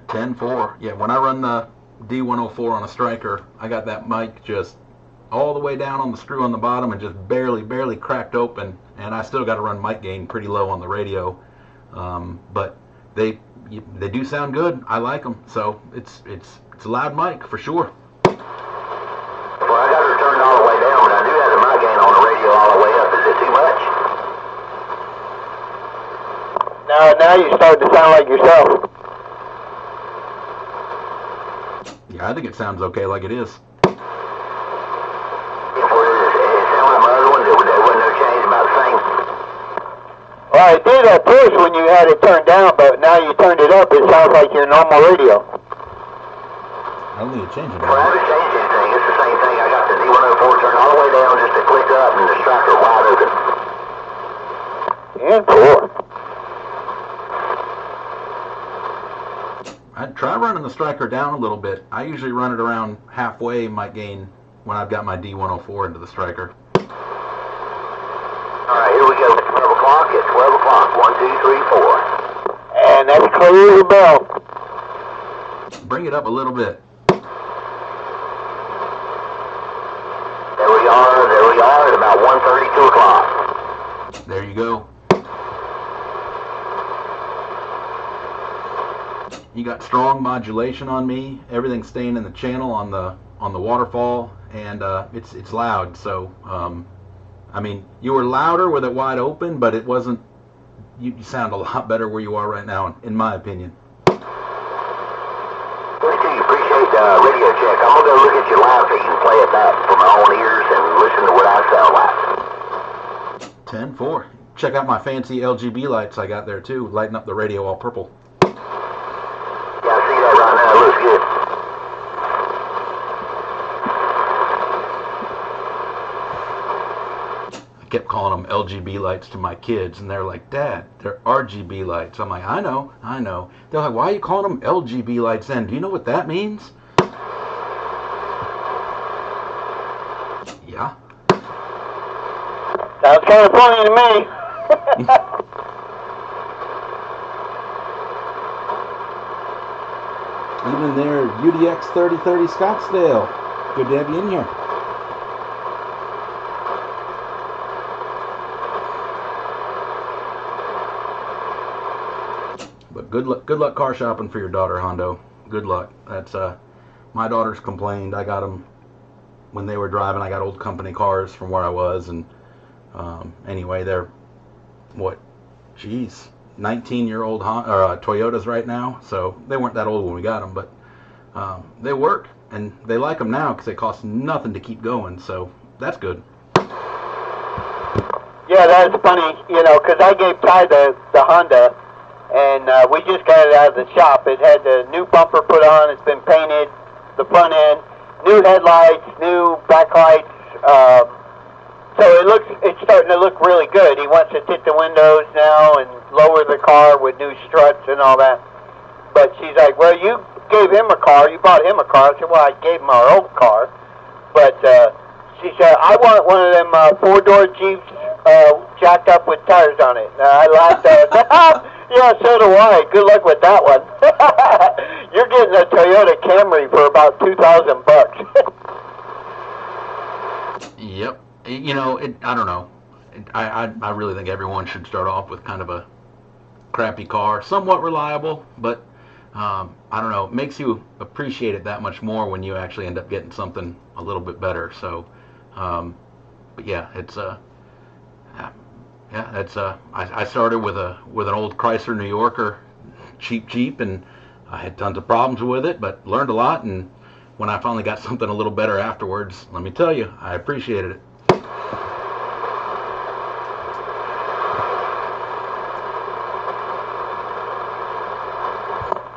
10-4. Yeah, when I run the D104 on a striker, I got that mic just all the way down on the screw on the bottom and just barely cracked open, and I still got to run mic gain pretty low on the radio. But they do sound good. I like them, so it's a loud mic for sure. Well, I got her turned all the way down, but I do have the mic gain on the radio all the way up. Is it too much? Now you start to sound like yourself. Yeah, I think it sounds okay like it is. It sounded like my other one. There wasn't no change, about the same. Well, it did at first when you had it turned down, but now you turned it up, it sounds like your normal radio. I don't need to change it. Well, I haven't changed anything. It's the same thing. I got the D104 turned all the way down just to click up, and the striker wide open. And 4. try running the striker down a little bit. I usually run it around halfway my gain when I've got my D104 into the striker. Alright, here we go. It's 12 o'clock. It's 12 o'clock. 1, 2, 3, 4. And that's clear as a bell. Bring it up a little bit. There we are at about 1:30, 2 o'clock. There you go. You got strong modulation on me. Everything's staying in the channel on the waterfall, and it's loud. So I mean, you were louder with it wide open, but it wasn't. You sound a lot better where you are right now, in my opinion. Appreciate the radio check. I'm gonna go look at your live feed and play it back for my own ears and listen to what I sound like. 10-4. Check out my fancy LGB lights I got there too, lighting up the radio all purple. Yeah, I see that right now. It looks good. I kept calling them LGB lights to my kids, and they're like, "Dad, they're RGB lights." I'm like, I know. They're like, "Why are you calling them LGB lights then? Do you know what that means?" Yeah. Sounds kind of funny to me. Even there, UDX 3030 Scottsdale. Good to have you in here. But good luck car shopping for your daughter, Hondo. Good luck. That's my daughters complained. I got them when they were driving. I got old company cars from where I was, and anyway, they're what? Geez, 19-year-old Toyotas right now. So they weren't that old when we got them, but they work and they like them now because they cost nothing to keep going. So that's good. Yeah, that's funny, you know, because I gave Ty the Honda, and we just got it out of the shop. It had the new bumper put on. It's been painted, the front end, new headlights, new backlights. So it's starting to look really good. He wants to tint the windows now and lower the car with new struts and all that. But she's like, "Well, you gave him a car. You bought him a car." I said, "Well, I gave him our old car." But she said, "I want one of them four-door Jeeps jacked up with tires on it." I laughed at it. Yeah, so do I. Good luck with that one. You're getting a Toyota Camry for about $2,000. Yep. You know, I don't know. I really think everyone should start off with kind of a crappy car, somewhat reliable, but I don't know. It makes you appreciate it that much more when you actually end up getting something a little bit better. So, but yeah, it's I started with an old Chrysler New Yorker, cheap Jeep, and I had tons of problems with it, but learned a lot. And when I finally got something a little better afterwards, let me tell you, I appreciated it.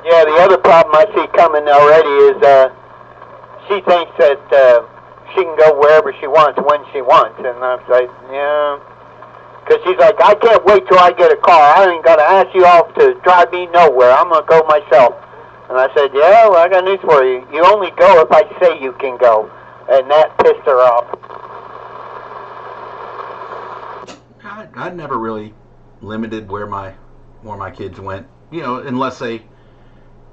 Yeah, the other problem I see coming already is she thinks that she can go wherever she wants when she wants, and I'm like, yeah. Because she's like, "I can't wait till I get a car. I ain't got to ask you all to drive me nowhere. I'm going to go myself." And I said, "Yeah, well, I got news for you. You only go if I say you can go." And that pissed her off. I never really limited where my kids went, you know, unless they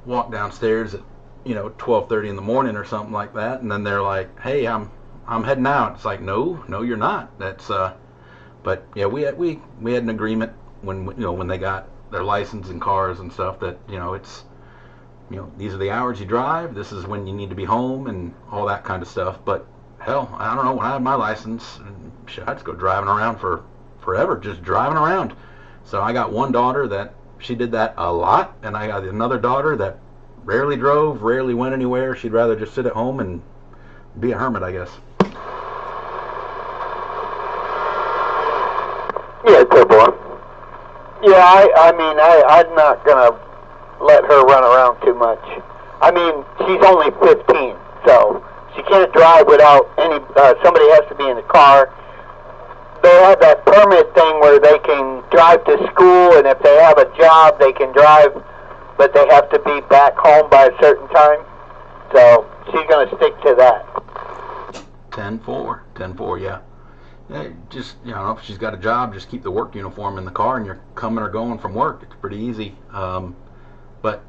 walk downstairs at 12:30 in the morning or something like that, and then they're like, "Hey, I'm heading out." It's like, no, you're not. That's but yeah, we had an agreement when they got their license and cars and stuff that it's these are the hours you drive, this is when you need to be home and all that kind of stuff. But hell, I don't know, when I had my license, I'd just go driving around for forever, just driving around. So I got one daughter that she did that a lot, and I got another daughter that rarely drove, rarely went anywhere. She'd rather just sit at home and be a hermit, I guess. Yeah, good boy. Yeah, I mean, I'm not going to let her run around too much. I mean, she's only 15, so she can't drive without somebody has to be in the car. They have that permit thing where they can drive to school, and if they have a job, they can drive but they have to be back home by a certain time. So she's going to stick to that. 10-4, 10-4, yeah. Yeah, just, you know, if she's got a job, just keep the work uniform in the car and you're coming or going from work. It's pretty easy. But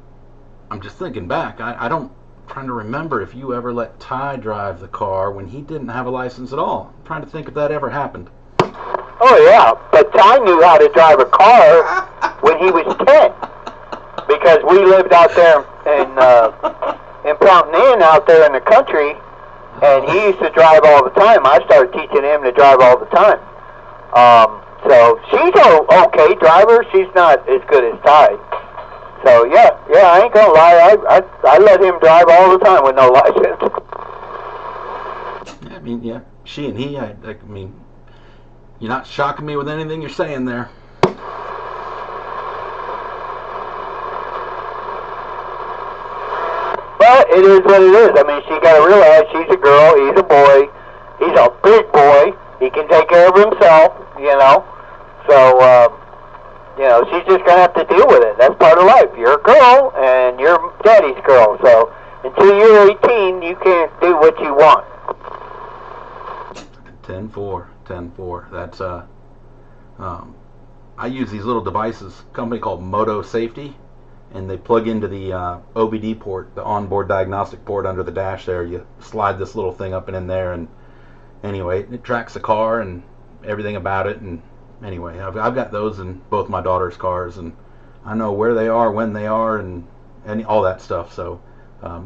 I'm just thinking back. I'm trying to remember if you ever let Ty drive the car when he didn't have a license at all. I'm trying to think if that ever happened. Oh, yeah. But Ty knew how to drive a car when he was 10. Because we lived out there in Fountain Inn out there in the country. And he used to drive all the time. I started teaching him to drive all the time. So she's an okay driver. She's not as good as Ty. So yeah, I ain't gonna lie. I let him drive all the time with no license. Yeah, I mean, yeah, she and he. I mean, you're not shocking me with anything you're saying there. But it is what it is. I mean, she got to realize she's a girl, he's a boy, he's a big boy, he can take care of himself, you know. So, you know, she's just going to have to deal with it. That's part of life. You're a girl, and you're daddy's girl. So until you're 18, you can't do what you want. 10-4, 10-4. That's, I use these little devices, a company called Moto Safety. And they plug into the OBD port, the onboard diagnostic port under the dash there. You slide this little thing up and in there, and anyway, it tracks the car and everything about it. And anyway, I've got those in both my daughter's cars, and I know where they are, when they are, and all that stuff. So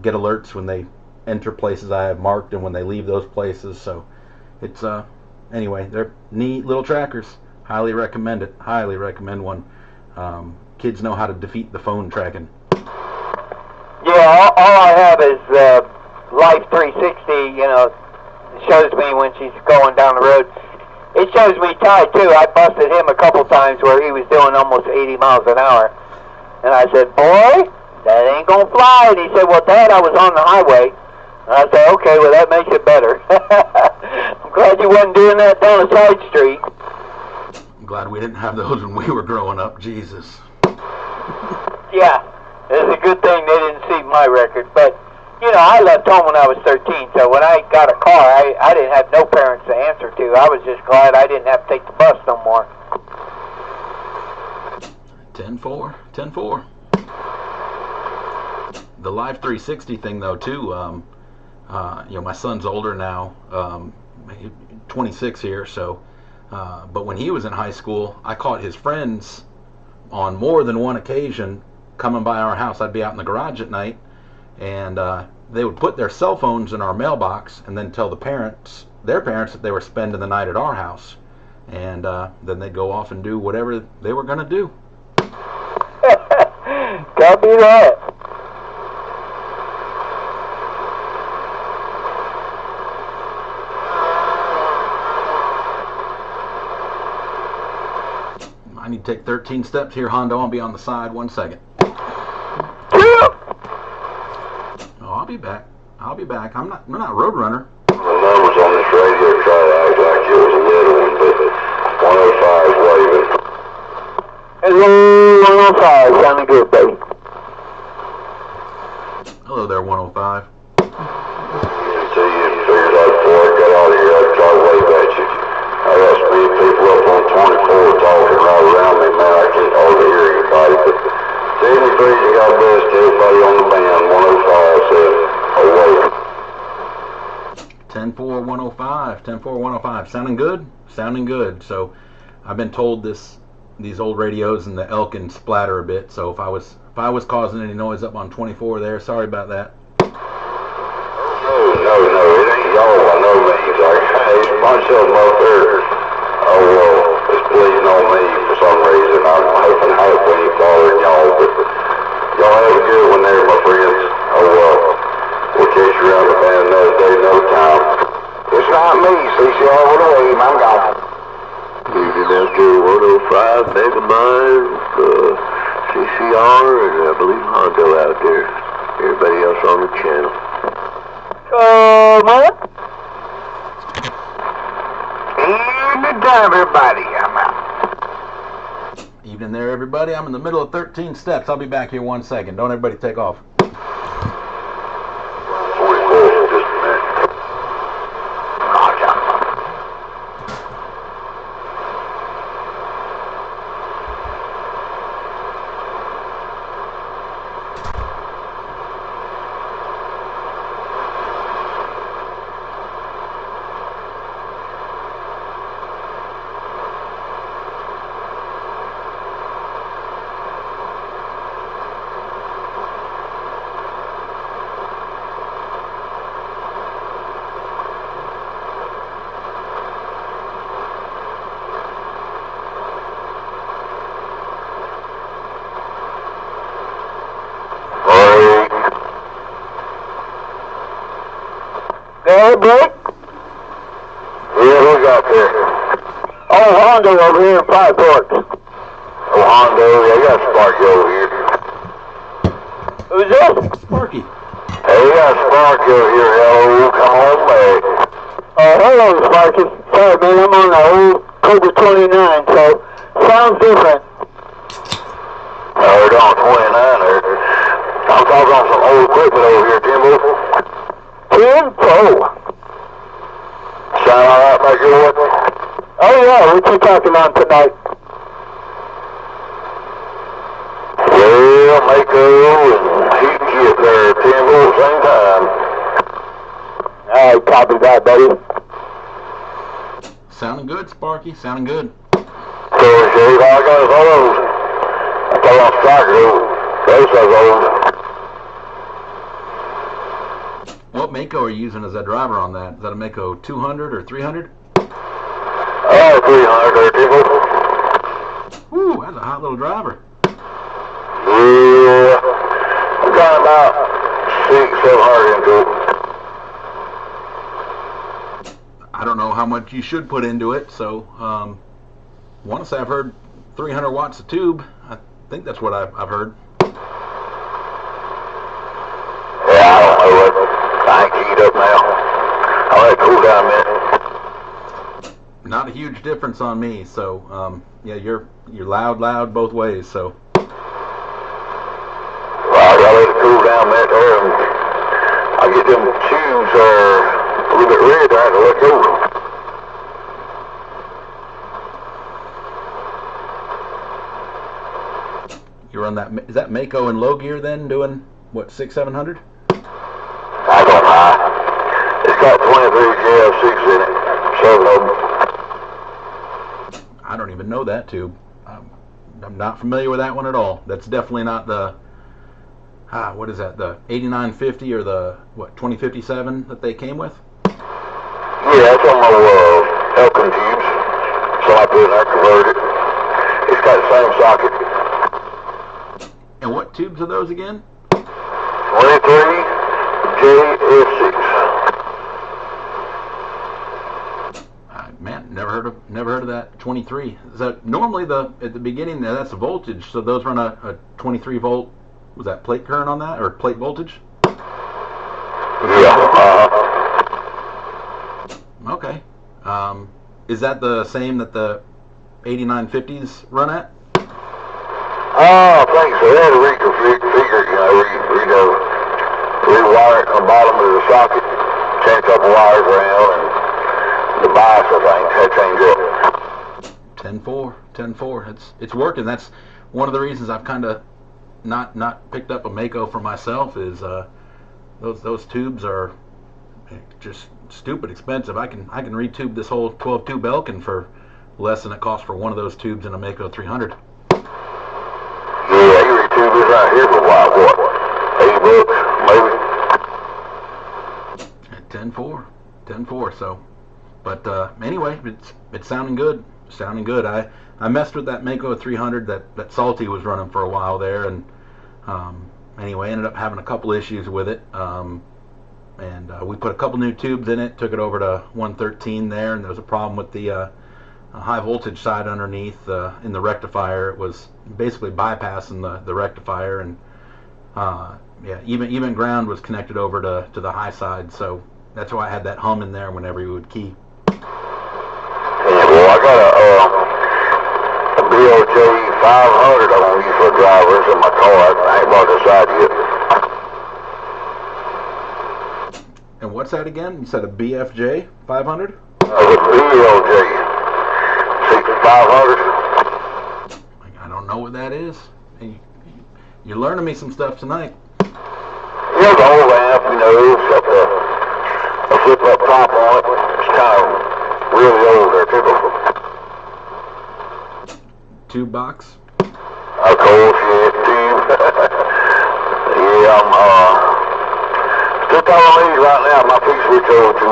get alerts when they enter places I have marked and when they leave those places. So it's anyway, they're neat little trackers. Highly recommend it. Highly recommend one. Kids know how to defeat the phone tracking. Yeah, all I have is Life 360, you know, shows me when she's going down the road. It shows me Ty, too. I busted him a couple times where he was doing almost 80 miles an hour. And I said, boy, that ain't going to fly. And he said, well, Dad, I was on the highway. And I said, okay, well, that makes it better. I'm glad you wasn't doing that down a side street. I'm glad we didn't have those when we were growing up. Jesus. Yeah, it's a good thing they didn't see my record. But, you know, I left home when I was 13, so when I got a car, I didn't have no parents to answer to. I was just glad I didn't have to take the bus no more. 10-4, 10-4. The Live 360 thing, though, too, you know, my son's older now, 26 here, so, but when he was in high school, I caught his friends on more than one occasion coming by our house. I'd be out in the garage at night, and they would put their cell phones in our mailbox and then tell their parents that they were spending the night at our house, and then they'd go off and do whatever they were going to do. Copy that. I need to take 13 steps here, Hondo. I'll be on the side 1 second. Oh, I'll be back. I'll be back. I'm not road runner. The numbers on this radio try to act like it was a little one, but 105 is waving. Hello, 105. Sounding good, baby. Hello there, 105. Until you figured out before I got out of here, I'd try to wave at you. I got some people up on 24 talking right around me, man. I can't hardly hear anybody, but 73, you got best to everybody on the band. 105 said, away. 10-4, 105. 10-4, 105. Sounding good? Sounding good. So I've been told these old radios and the Elkin splatter a bit. So if I was causing any noise up on 24 there, sorry about that. No, it ain't y'all by no means. There's a bunch of them up there. Oh, well, it's bleeding on me for some reason. I'm hoping I ain't bothering y'all, but y'all have a good one there, my friends. Oh, well, we'll catch you around the band another day, another time. It's not me, CCR with a wave. I'm gone. Leaving after 105, Megamind, CCR, and I believe Hondo out there. Everybody else on the channel. Man. Evening time, everybody. I'm out. Evening in there, everybody. I'm in the middle of 13 steps. I'll be back here 1 second. Don't everybody take off. 44, just a minute. Hey, Blake? Yeah, who's out there? Oh, Hondo over here in Five Forks. Oh, Hondo, yeah, I got Sparky over here. Who's this? Sparky. Hey, we got Sparky over here. Hello, come on back. Oh, hello, Sparky. Sorry, man, I'm on the old Cobra 29, so sounds different. No, we're on 29 there. I'm talking on some old equipment over here, Timbo. Info. Sound alright back here with me? Oh, yeah, what you talking on tonight? Well, Mako and heat and shit there, Timbo, at the same time. Alright, copy that, buddy. Sounding good, Sparky. Sounding good. So, Shave, all I got is all those. I thought on Striker, those are those. What Mako are you using as a driver on that? Is that a Mako 200 or 300? Oh, 300 there, Timbo. Woo, that's a hot little driver. Yeah, I'm got about 600-700 into it. I don't know how much you should put into it, so want to say I've heard 300 watts a tube. I think that's what I've heard. Yeah, I don't know what. I ain't keyed up now. I'll let it cool down a minute. Not a huge difference on me, so yeah, you're loud both ways, so. Well, I gotta let it cool down a minute there, and I'll get them tubes a little bit red there to let go. You're on that, is that Mako in low gear then, doing, what, 600-700? I don't know. It's got 23 JL6 in it, 7 of them. I don't even know that tube. I'm not familiar with that one at all. That's definitely not the, what is that, the 8950 or the, what, 2057 that they came with? Yeah, that's on my Elkin tubes. So I put in there, converted it. It's got the same socket. And what tubes are those again? 23 JS6. Man, never heard of that 23. Is that normally at the beginning that's the voltage? So those run a 23 volt. Was that plate current on that or plate voltage? Yeah. Okay. Is that the same that the 8950s run at? I think so. They had to reconfigure, rewire it on the bottom of the socket, change a couple wires around, and the bias, I think, had changed up. 10-4. It's working. That's one of the reasons I've kind of not picked up a Mako for myself is those tubes are just stupid expensive. I can retube this whole 12 tube Elkin for less than it costs for one of those tubes in a Mako 300. Yeah, you retube this right here for what? $80 maybe. 10-4. So, but anyway, it's sounding good. I messed with that Mako 300 that Salty was running for a while there, and anyway, ended up having a couple issues with it. And we put a couple new tubes in it, took it over to 113 there, and there was a problem with the high voltage side underneath in the rectifier. It was basically bypassing the rectifier, and yeah, even ground was connected over to the high side, so that's why I had that hum in there whenever you would key. Yeah, well, I got a BOJ 500 I want to use for drivers in my car. I ain't bought this out yet. And what's that again? You said a BFJ 500? A BLJ 6500. I don't know what that is. You're learning me some stuff tonight. Yeah, the whole amp, you know, it's got a flip-up top on it. It's kind of really old there, typical. Tube box? Of course, yeah, tube. Yeah, I'm still calling these right now. My feet switch over to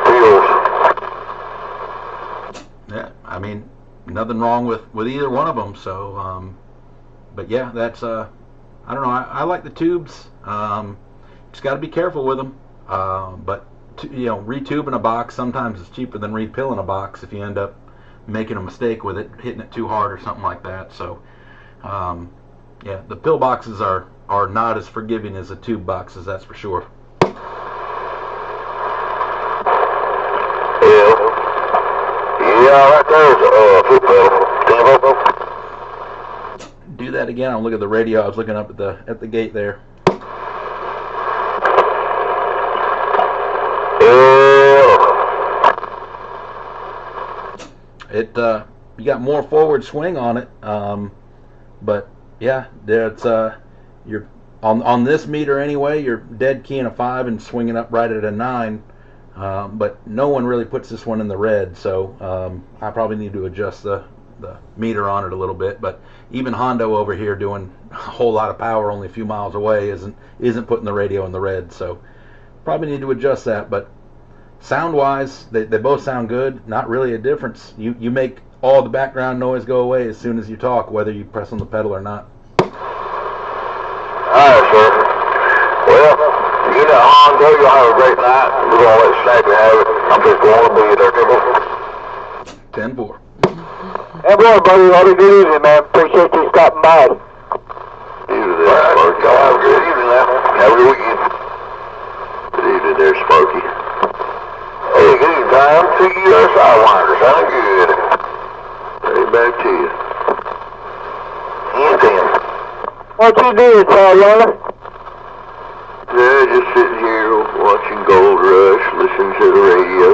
pills. Yeah, I mean, nothing wrong with either one of them. So, but yeah, that's I don't know. I like the tubes. Just got to be careful with them. But you know, retubing a box sometimes is cheaper than repilling a box if you end up making a mistake with it, hitting it too hard or something like that. So, yeah, the pill boxes are not as forgiving as the tube boxes, that's for sure. Yeah, right there's a flip pedal. Do that again. I'll look at the radio. I was looking up at the gate there. It you got more forward swing on it, but yeah, it's you're on this meter anyway. You're dead keying a 5 and swinging up right at a 9. But no one really puts this one in the red, so I probably need to adjust the meter on it a little bit. But even Hondo over here doing a whole lot of power only a few miles away isn't putting the radio in the red, so probably need to adjust that. But sound wise, they both sound good. Not really a difference. You make all the background noise go away as soon as you talk, whether you press on the pedal or not. Alright, sir. Well, you know, Hondo, you'll have a great night. We're going to let Snappy have it. I'm just going to be there, people. 10-4. Hey, boy, buddy, have a good evening, man. Appreciate you stopping by. You there, Sparky. Y'all have a good evening now. Have a good weekend. Good evening there, Sparky. Hey, good evening, Tom. See you there, Sidewinder. Sounding good. Hey, back to you. And Tim. What you doing, Sidewinder? Yeah, just sitting here watching Gold Rush, listening to the radio.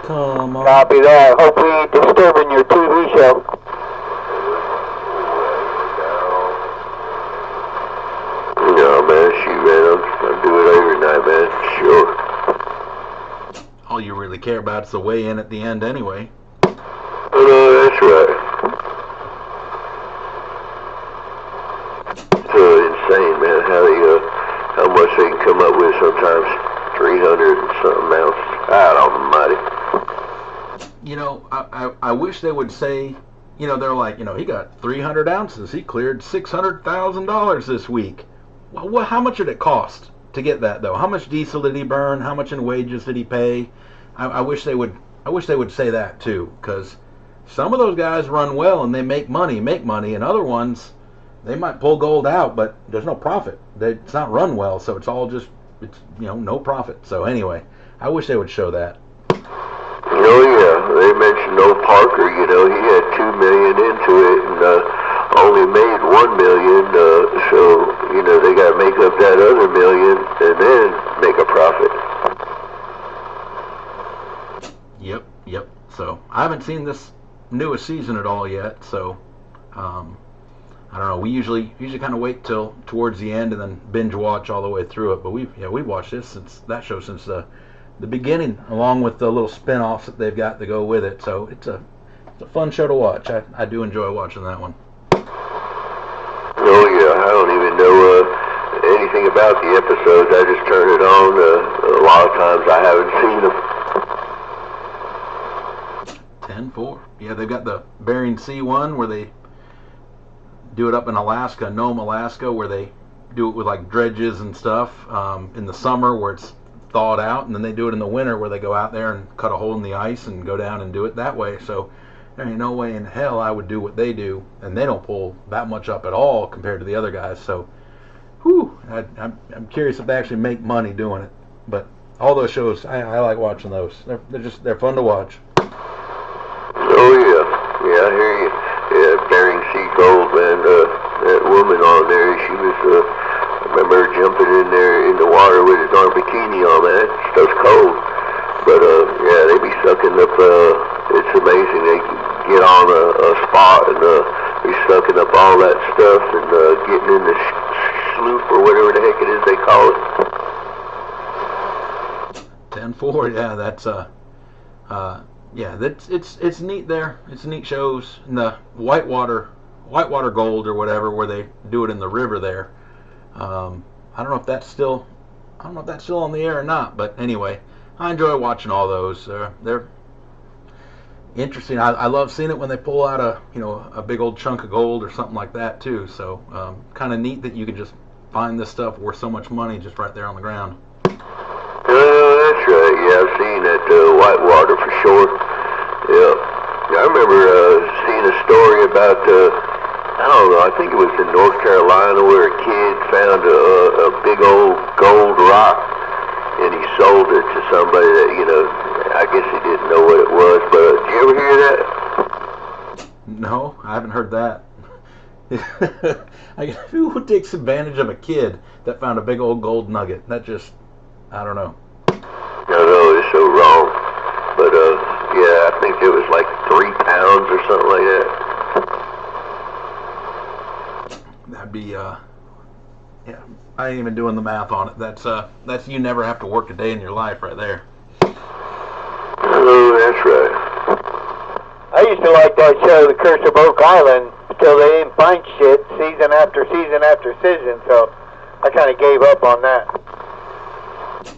Come on. Copy that. Hope we ain't disturbing your TV show. No, man, shoot, man, I'll do it every night, man, sure. All you really care about is the weigh in at the end anyway. That's right. It's insane, man, how much they can come up with sometimes. 300 and something ounces. God almighty. You know, I wish they would say, you know, they're like, you know, he got 300 ounces. He cleared $600,000 this week. Well, how much did it cost to get that, though? How much diesel did he burn? How much in wages did he pay? I wish they would say that too, because some of those guys run well and they make money, and other ones, they might pull gold out, but there's no profit. It's not run well, so it's all just, it's, you know, no profit. So anyway, I wish they would show that. Oh yeah, they mentioned old Parker, you know, he had $2 million into it and only made $1 million, so, you know, they got to make up that other $1 million and then make a profit. Yep. So I haven't seen this newest season at all yet, so I don't know. We usually kind of wait till towards the end and then binge watch all the way through it. But we've watched this since the beginning, along with the little spin-offs that they've got to go with it. So it's a fun show to watch. I do enjoy watching that one. Oh yeah, I don't even know anything about the episodes. I just turn it on. A lot of times I haven't seen them. 10-4. Yeah, they've got the Bering Sea one where they do it up in Alaska, Nome, Alaska, where they do it with like dredges and stuff in the summer where it's thawed out, and then they do it in the winter where they go out there and cut a hole in the ice and go down and do it that way. So there ain't no way in hell I would do what they do, and they don't pull that much up at all compared to the other guys. So, whew, I'm curious if they actually make money doing it. But all those shows, I like watching those. They're fun to watch. Oh yeah, I hear you. Yeah, Bering Sea I remember jumping in there in the water with his arm bikini on, man. Stuff's cold. But, yeah, they be sucking up, it's amazing. They get on a spot and be sucking up all that stuff and getting in the sloop or whatever the heck it is they call it. 10-4, yeah, that's yeah, it's neat there. It's neat shows in the whitewater gold or whatever, where they do it in the river there. I don't know if that's still on the air or not, but anyway, I enjoy watching all those. They're interesting. I love seeing it when they pull out a big old chunk of gold or something like that too. So kind of neat that you can just find this stuff worth so much money just right there on the ground. That's right. Yeah, I've seen that whitewater for sure. Yeah, I remember seeing a story about I don't know. I think it was in North Carolina where a kid found a big old gold rock and he sold it to somebody that I guess he didn't know what it was. But did you ever hear that? No, I haven't heard that. Who takes advantage of a kid that found a big old gold nugget? That just, I don't know. No, it's so wrong. But yeah, I think it was like 3 pounds or something like that. That'd be yeah. I ain't even doing the math on it. That's you never have to work a day in your life right there. Oh, that's right. I used to like that show, The Curse of Oak Island, until they didn't find shit season after season after season, so I kind of gave up on that.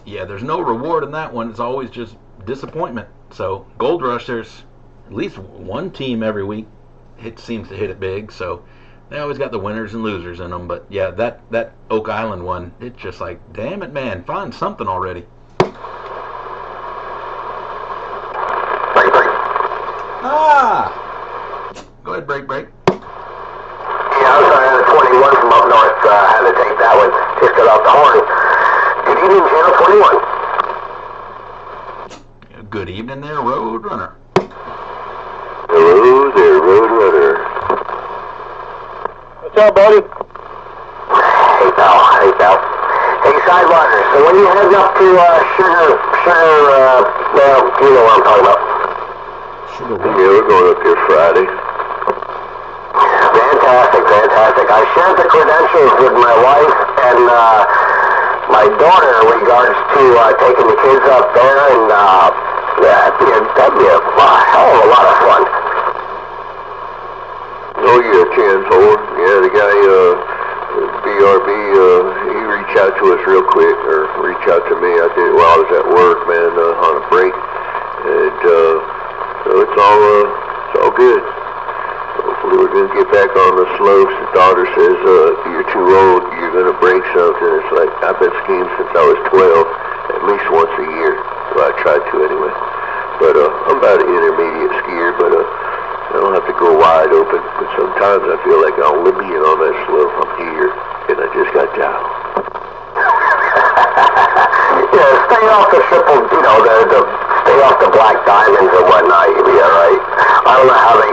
Yeah, there's no reward in that one. It's always just disappointment. So Gold Rush, there's at least one team every week seems to hit it big, so they always got the winners and losers in them. But yeah, that Oak Island one, it's just like, damn it, man, find something already. Go ahead, break. Yeah, I was on the 21 from up north. Had to take that one. Just got off the horn. Good evening, Channel 21. Good evening there, Road Runner. Hello there, Road Runner. What's up, buddy? Hey, pal. Hey, Sidewinder. So when you head up to Sugar, well, you know what I'm talking about. Yeah, we're going up here Friday. Fantastic. I shared the credentials with my wife and my daughter in regards to taking the kids up there, and that'd be a hell of a lot of fun. Oh yeah, 10-4. Yeah, the guy, BRB, he reached out to us real quick, or reached out to me. I did while I was at work, man, on a break, and so it's all good. Hopefully we're going to get back on the slopes. The daughter says, you're too old, you're going to break something. It's like, I've been skiing since I was 12, at least once a year. Well, I tried to anyway. But I'm about an intermediate skier, but I don't have to go wide open. But sometimes I feel like I'm being on that slope. I'm here, and I just got down. Yeah, stay off the triple, stay off the black diamonds and whatnot, you'll be alright. I don't know how they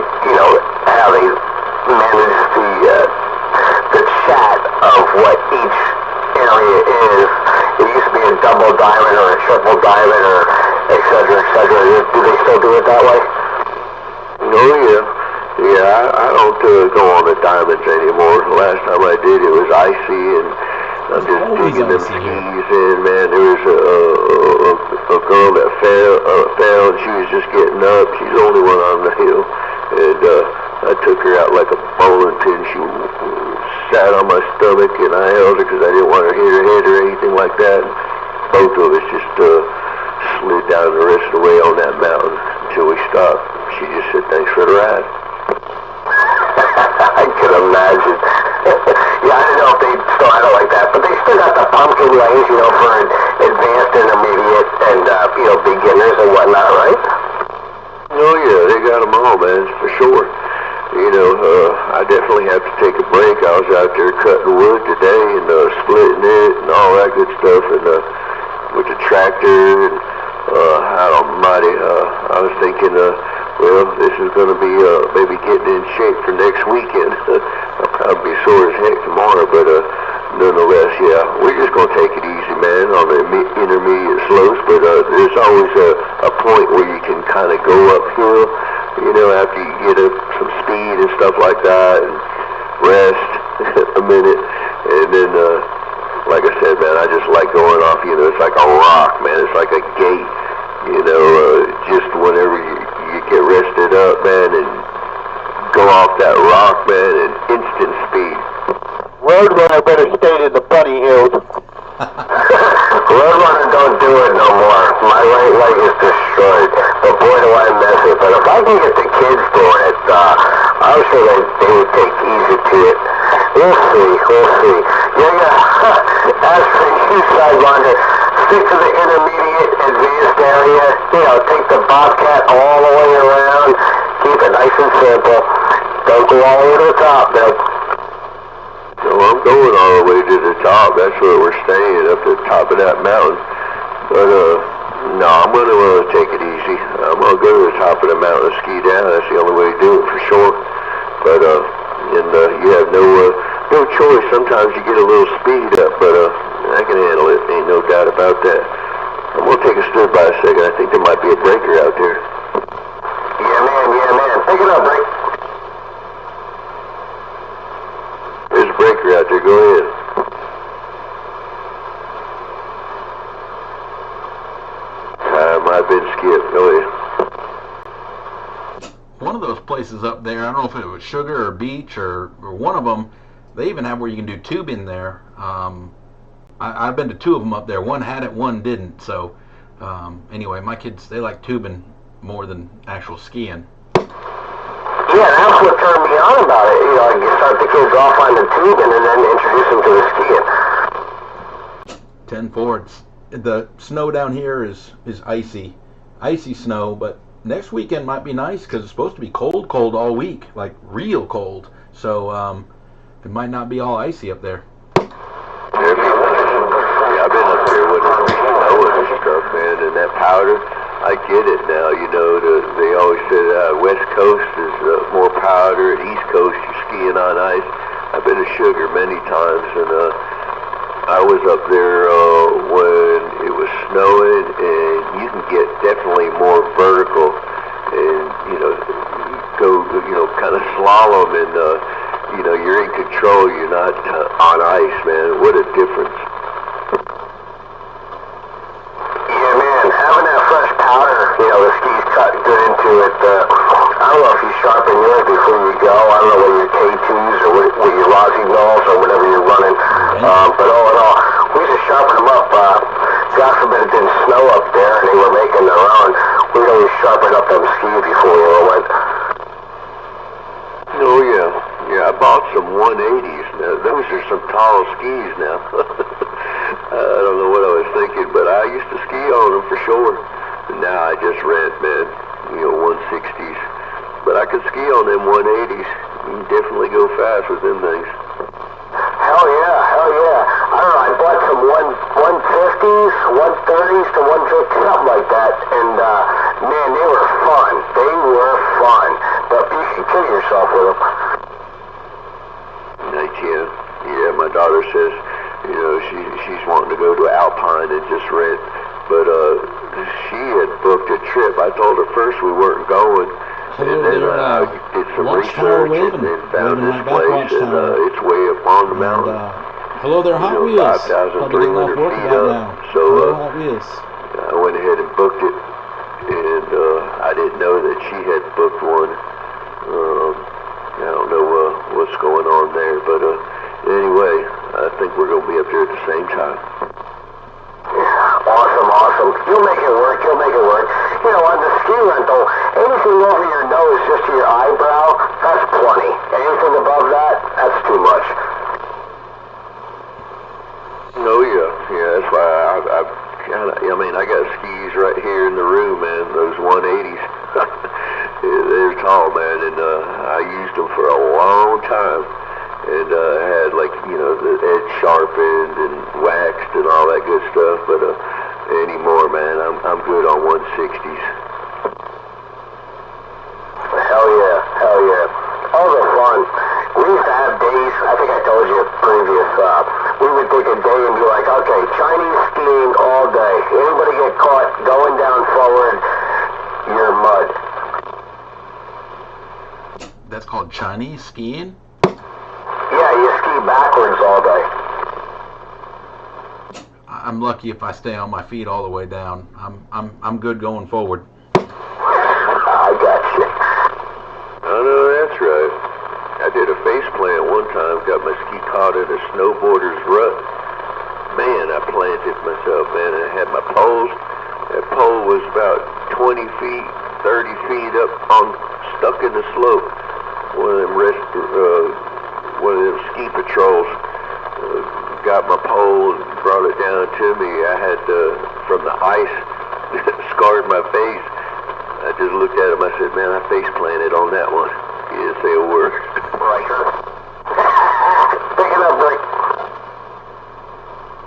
manage the chat of what each area is. It used to be a double diamond or a triple diamond or et cetera, et cetera. Do they still do it that way? Oh yeah. Yeah, I don't go on the diamonds anymore. The last time I did, it was icy, and I'm just digging them skis in, man. There was a girl that fell, and she was just getting up. She's the only one on the hill, and I took her out like a bowling pin. She sat on my stomach, and I held her because I didn't want her to hit her head or anything like that. Both of us just slid down the rest of the way on that mountain until we stopped. She just said, "Thanks for the ride." I can imagine. Yeah, I don't know if they still had it like that, but they still got the pumpkin lanes, for advanced, intermediate, and, beginners and whatnot, right? Oh yeah, they got them all, man, for sure. I definitely have to take a break. I was out there cutting wood today and splitting it and all that good stuff, and with the tractor, and I was thinking, well, this is going to be maybe getting in shape for next weekend. I'll probably be sore as heck tomorrow, but nonetheless, yeah, we're just going to take it easy, man, on the intermediate slopes, but there's always a point where you can kind of go uphill, you know, after you get up some speed and stuff like that, and rest a minute, and then, like I said, man, I just like going off, you know, it's like a rock, man, it's like a gate, you know, just whenever you get rested up, man, and go off that rock, man, and instant speed. Roadrunner better stay to the bunny hills. Roadrunner don't do it no more. My right leg is destroyed. But boy, do I miss it. But if I can get the kids doing it, I'm sure they would take easy to it. We'll see. Yeah. As for you, Sidewinder, stick to the intermediate advanced area. You know, take the Bobcat all the way around. Keep it nice and simple. Don't go all the way to the top, man. So I'm going all the way to the top. That's where we're staying, up at the top of that mountain. But, no, I'm going to take it easy. I'm going to go to the top of the mountain and ski down. That's the only way to do it, for sure. But, you have no choice. Sometimes you get a little speed up, but, I can handle it. Ain't no doubt about that. I'm going to take a stood by a second. I think there might be a breaker out there. Yeah, man. Pick it up, Rick. There's a breaker out there. Go ahead. Might have been skipped. Go ahead. One of those places up there, I don't know if it was Sugar or Beach or one of them, they even have where you can do tubing there. I've been to two of them up there. One had it, one didn't. So anyway, my kids, they like tubing more than actual skiing. Yeah, that's what turned me on about it. You know, you start the kids off on the tubing and then introduce them to the skiing. 10-4. The snow down here is icy snow, but next weekend might be nice because it's supposed to be cold all week, like real cold. So it might not be all icy up there. Yeah, I've been up there with the snow and stuff, man, and that powder. I get it now, you know, they always say West Coast is more powder, and East Coast you're skiing on ice. I've been to Sugar many times, and I was up there when it was snowing, and you can get definitely more vertical, and, you know, go, you know, kind of slalom, and, you know, you're in control, you're not on ice, man. What a difference. You know, the skis cut good into it. I don't know if you sharpen yours before you go. I don't know whether your K2s or what your Rossignols or whatever you're running. But all in all, we used to sharpen them up. God forbid it didn't snow up there and they were making their own. We'd always sharpen up them skis before we all went. Oh, yeah. Yeah, I bought some 180s. Now, those are some tall skis now. I don't know what I was thinking, but I used to ski on them for sure. Now I just rent, man, you know, 160s. But I could ski on them 180s. You can definitely go fast with them things. Hell yeah. I don't know, I bought some 150s, 130s to 150, something like that. And, man, they were fun. But you should kill yourself with them. I can. Yeah, my daughter says, you know, she's wanting to go to Alpine and just rent. But she had booked a trip. I told her first we weren't going. Hello and then there, did some Watchtower research waving. and then found Waving this right back, place. And Watchtower. it's way up on the mountain. And, hello there, Hot You know, Wheels. Probably getting off 5,300 work feet about up. now. So Hello, Hot Wheels. I went ahead and booked it. And I didn't know that she had booked one. I don't know what's going on there. But anyway, I think we're going to be up there at the same time. Awesome. You'll make it work. You know, on the ski rental, anything over your nose, just to your eyebrow, that's plenty. Anything above that, that's too much. Oh, yeah, that's why I got skis right here in the room, man, those 180s. They're tall, man, and I used them for a long time. And had, like, you know, the edge sharpened and waxed and all that good stuff, but anymore, man, I'm good on 160s. Hell yeah. All the fun. We used to have days, I think I told you previous, we get caught going down forward, you're mud. That's called Chinese skiing? Yeah, you ski backwards all day. I'm lucky if I stay on my feet all the way down. I'm good going forward. I got you. I know that's right. I did a face plant one time, got my ski caught in a snowboarder's rut. Man, I planted myself, man, and I had my poles. That pole was about 20 feet, 30 feet up stuck in the slope. One of them ski patrols got my pole and brought it down to me. I had, from the ice, scarred my face. I just looked at him, I said, man, I face planted on that one. He didn't say a word. Breaker. Pick it up, Rick.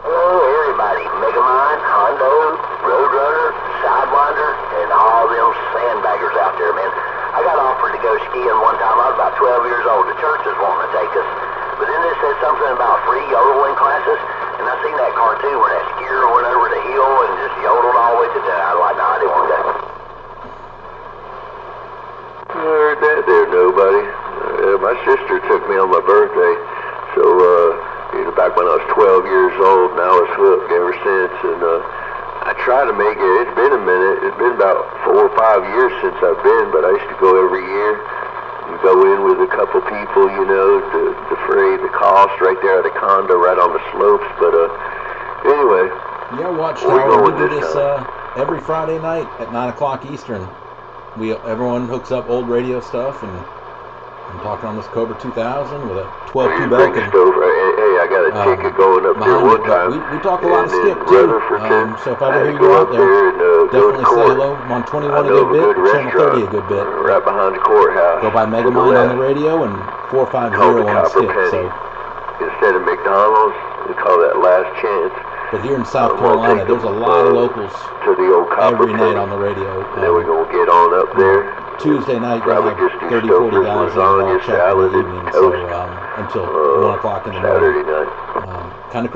Hello, everybody. Megamind, Hondo, Roadrunner, Sidewinder, and all them sandbaggers out there, man. I got offered to go skiing one time. I was about 12 years old. The church was wanting to take us. But then they said something about free yodeling classes, and I seen that cartoon where that skier went over the hill and just yodeled all the way to death. I was like, no, I didn't want to go. I heard that there, nobody. My sister took me on my birthday, so, back when I was 12 years old, and I was hooked ever since, and, I try to make it. It's been a minute. It's been about 4 or 5 years since I've been, but I used to go every year. You go in with a couple people, to defray the cost right there at the condo, right on the slopes. But anyway. Yeah, Watchtower. We do this every Friday night at 9 o'clock Eastern. Everyone hooks up old radio stuff, and I'm talking on this Cobra 2000 with a 12-2 Elkin. Hey, I got a ticket going up there one time. We talk a lot of skip too. So if I ever hear you out there, definitely say hello. I'm on 21 a good bit, channel 30 a good bit. Right behind the courthouse. Go by Megamind on the radio and 450 on the skip. So instead of McDonald's, we call that Last Chance. But here in South Carolina, there's a lot of locals to the old every night on the radio. And then we're going to get on up there. Tuesday night, they have 30, 40 guys in all check in the evening, so until 1 o'clock in the morning. Saturday night. Kind of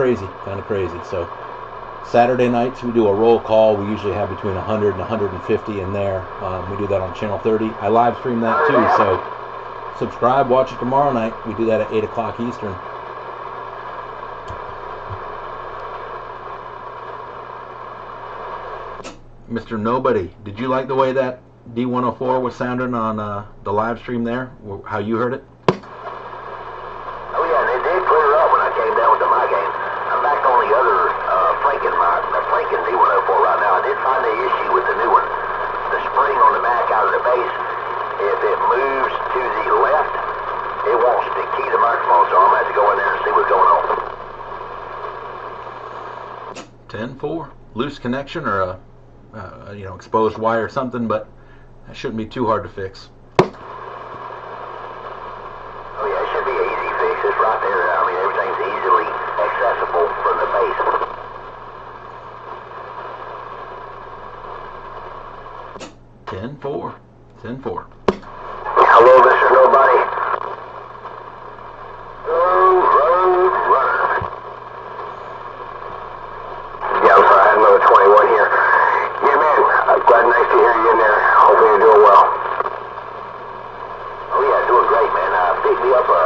crazy. So Saturday nights, we do a roll call. We usually have between 100 and 150 in there. We do that on channel 30. I live stream that too, so subscribe, watch it tomorrow night. We do that at 8 o'clock Eastern. Mr. Nobody, did you like the way that D104 was sounding on the live stream there? How you heard it? Oh yeah, and it did clear up when I came down with the mic game. I'm back on the other Franken mic, the Franken D104 right now. I did find the issue with the new one. The spring on the back out of the base, if it moves to the left, it won't key the microphone, so I'm going to have to go in there and see what's going on. 10-4. Loose connection or a exposed wire or something, but that shouldn't be too hard to fix. Oh yeah, it should be an easy fix. It's right there. I mean, everything's easily accessible from the base. 10-4. 10-4. Hello, Mr. Nobody. Roadrunner. Yeah, I'm sorry, I had another 21 here. Yeah, man, glad nice to hear you in there. Hopefully you're doing well. Oh yeah, doing great, man. Picked me up a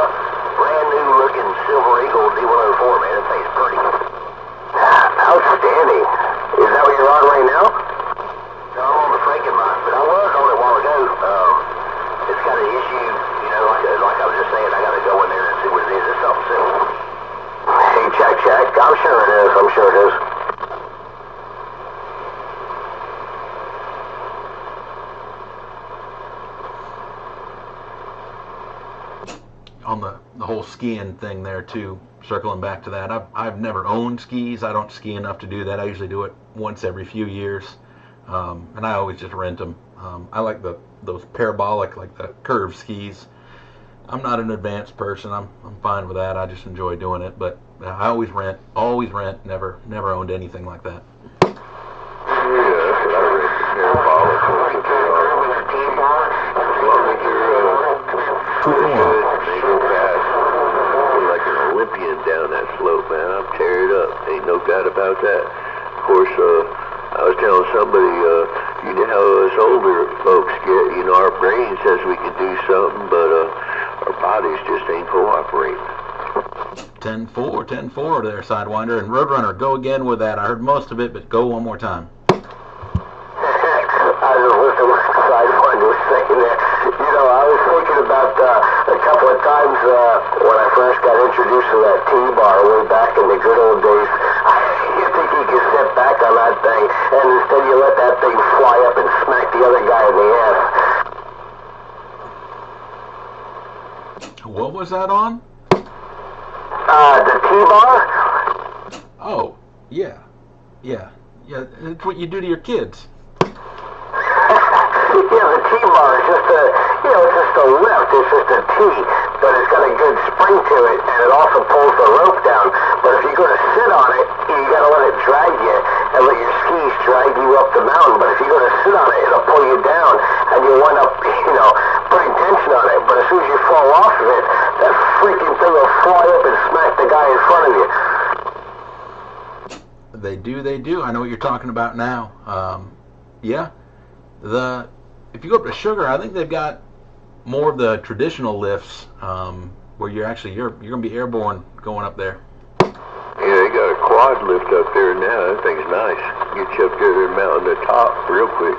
brand new looking Silver Eagle D104, man. That thing's pretty. Outstanding. Is that what you're on right now? No, I'm on the Franken mic, but I was on it a while ago. It's got an issue, like I was just saying, I gotta go in there and see what it is. It's something simple. Hey, check. I'm sure it is. On the whole skiing thing there too, circling back to that, I've never owned skis. I don't ski enough to do that. I usually do it once every few years, and I always just rent them. I like those parabolic, like the curved skis. I'm not an advanced person. I'm fine with that. I just enjoy doing it, but I always rent. Never owned anything like that. Yeah, that's what I read. Parabolic. As long as you're they go fast. I'm like an Olympian down that slope, man. I'm teared up. Ain't no doubt about that. Of course, I was telling somebody, you know how us older folks get, you know, our brain says we can do something, but our bodies just ain't cooperating. 10-4, 10-4 there, Sidewinder. And Roadrunner, go again with that. I heard most of it, but go one more time. I was listening to what Sidewinder was saying there. You know, I was thinking about a couple of times when I first got introduced to that T-bar way back in the good old days. You think you could sit back on that thing, and instead you let that thing fly up and smack the other guy in the ass. What was that on? The T-bar? Oh, yeah. Yeah. Yeah, it's what you do to your kids. Yeah, the T-bar is just a, you know, it's just a lift. It's just a T, but it's got a good spring to it, and it also pulls the rope down. But if you're going to sit on it, you got to let it drag you and let your skis drag you up the mountain. But if you're going to sit on it, it'll pull you down, and you'll wind up, you know, putting tension on it. But as soon as you fall off of it, that freaking thing will fly up and smack the guy in front of you. They do. I know what you're talking about now. Yeah. If you go up to Sugar, I think they've got more of the traditional lifts where you're going to be airborne going up there. Yeah, they got a quad lift up there now. That thing's nice. Get you up there to the mountain, the top, real quick.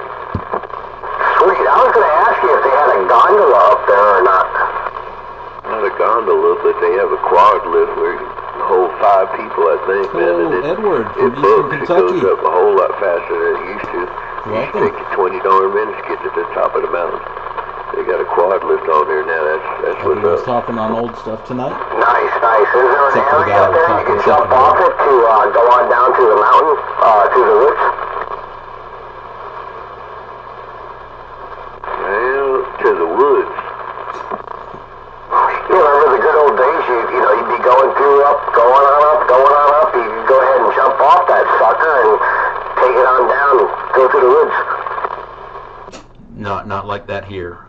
Sweet. I was going to ask you if they had a gondola up there or not. Not a gondola, but they have a quad lift where you can hold 5 people, I think, man. Oh, And Edward from it Eastern books. Kentucky. It goes up a whole lot faster than it used to. It used to Welcome. take you 20 minutes to get to the top of the mountain. They got a quad lift on there now. That's what's Edward was up. talking on old stuff tonight. Nice, nice. Is there an Except for the area guy up we're there you talking can jump second off about. it to go on down to the mountain, to the woods? Well, to the woods. You remember the good old days, you know, you'd be going through going on up, you could go ahead and jump off that sucker and take it on down and go through the woods. Not like that here.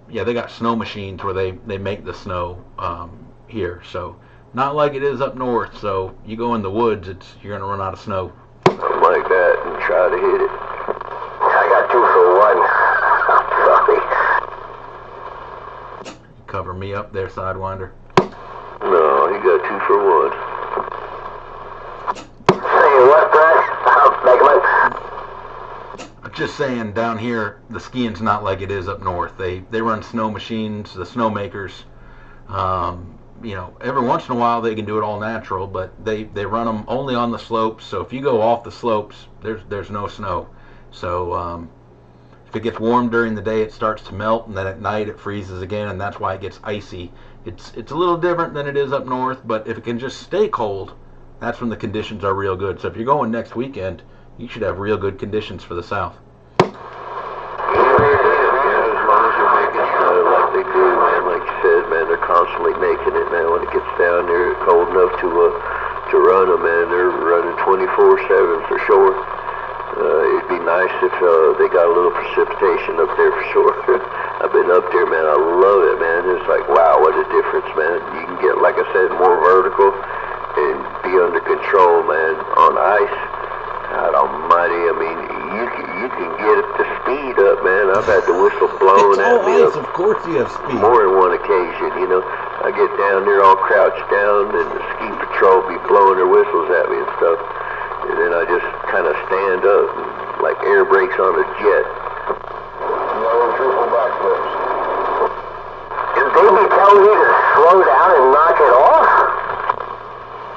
Yeah, they got snow machines where they make the snow here. So not like it is up north. So you go in the woods, you're gonna run out of snow. Something like that and try to hit it. I got 2 for 1. Sorry. Cover me up there, Sidewinder. No, he got 2 for 1. Saying what, Brad? Megaman? I'm just saying, down here the skiing's not like it is up north. They run snow machines, the snowmakers. You know, every once in a while they can do it all natural, but they run them only on the slopes. So if you go off the slopes, there's no snow. So if it gets warm during the day, it starts to melt, and then at night it freezes again, and that's why it gets icy. It's a little different than it is up north, but if it can just stay cold, that's when the conditions are real good. So if you're going next weekend, you should have real good conditions for the south. Yeah, as long as they're making snow like they do, man. Like you said, man, they're constantly making it, man. When it gets down there cold enough to run them, man, they're running 24/7 for sure. It'd be nice if they got a little precipitation up there for sure. I've been up there, man. I love it, man. It's like, wow, what a difference, man. You can get, like I said, more vertical and be under control, man, on ice. God almighty, I mean, you can get it to speed up, man. I've had the whistle blown at me Ice, of course you have speed. more than one occasion, you know. I get down there all crouched down, and the ski patrol be blowing their whistles at me and stuff. And then I just kind of stand up, and, like air brakes on a jet. No triple backflips. Did they be telling you to slow down and knock it off?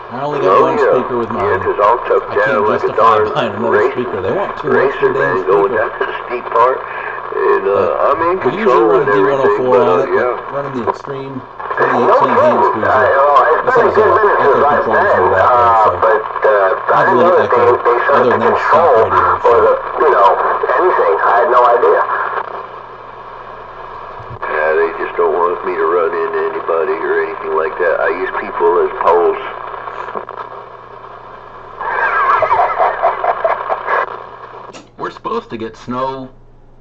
I only got one speaker with mine. Yeah, because I'll tuck I down can't like a justify darn buying another speaker. They want too much racer, for a damn man, going speaker. down to the steep part. And I'm in We usually control run and a everything, D104 but on it, yeah. but running the Extreme No 2018 hand kidding. squeezer. It's This been a has good a minute echo since I've controls been, in the back there, so but I Has a didn't know little that echo, they served other the than stock control radio, for so. the, you know, anything. I had no idea. Yeah, they just don't want me to run into anybody or anything like that. I use people as poles. We're supposed to get snow.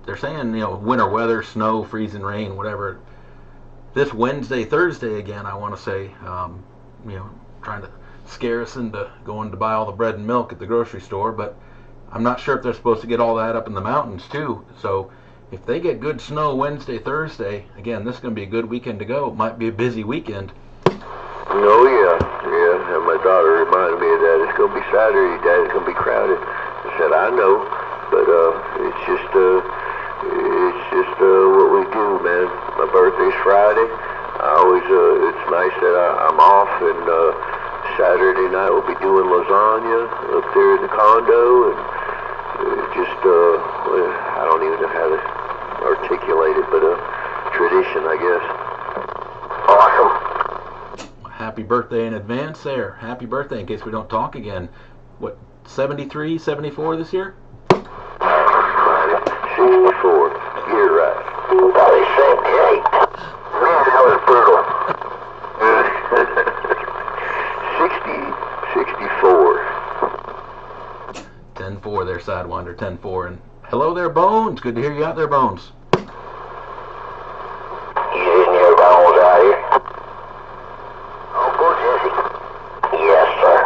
They're saying, you know, winter weather, snow, freezing rain, whatever. This Wednesday, Thursday again, I want to say, you know, trying to scare us into going to buy all the bread and milk at the grocery store. But I'm not sure if they're supposed to get all that up in the mountains too. So if they get good snow Wednesday, Thursday, again, this is going to be a good weekend to go. It might be a busy weekend. Oh, yeah. And my daughter reminded me of that. It's going to be Saturday, Dad. It's going to be crowded. I said, I know, but it's just what we do, man. My birthday's Friday. It's nice that I'm off, and Saturday night we'll be doing lasagna up there in the condo, and I don't even know how to articulate it, but a tradition, I guess. Awesome. Happy birthday in advance there. Happy birthday in case we don't talk again. What, 73, 74 this year? 64. You're right. Probably 78. Man, that was brutal. 64. 10-4 there, Sidewinder, 10-4. And hello there, Bones. Good to hear you out there, Bones. You didn't hear Bones out here? Uncle Jesse? Yes, sir.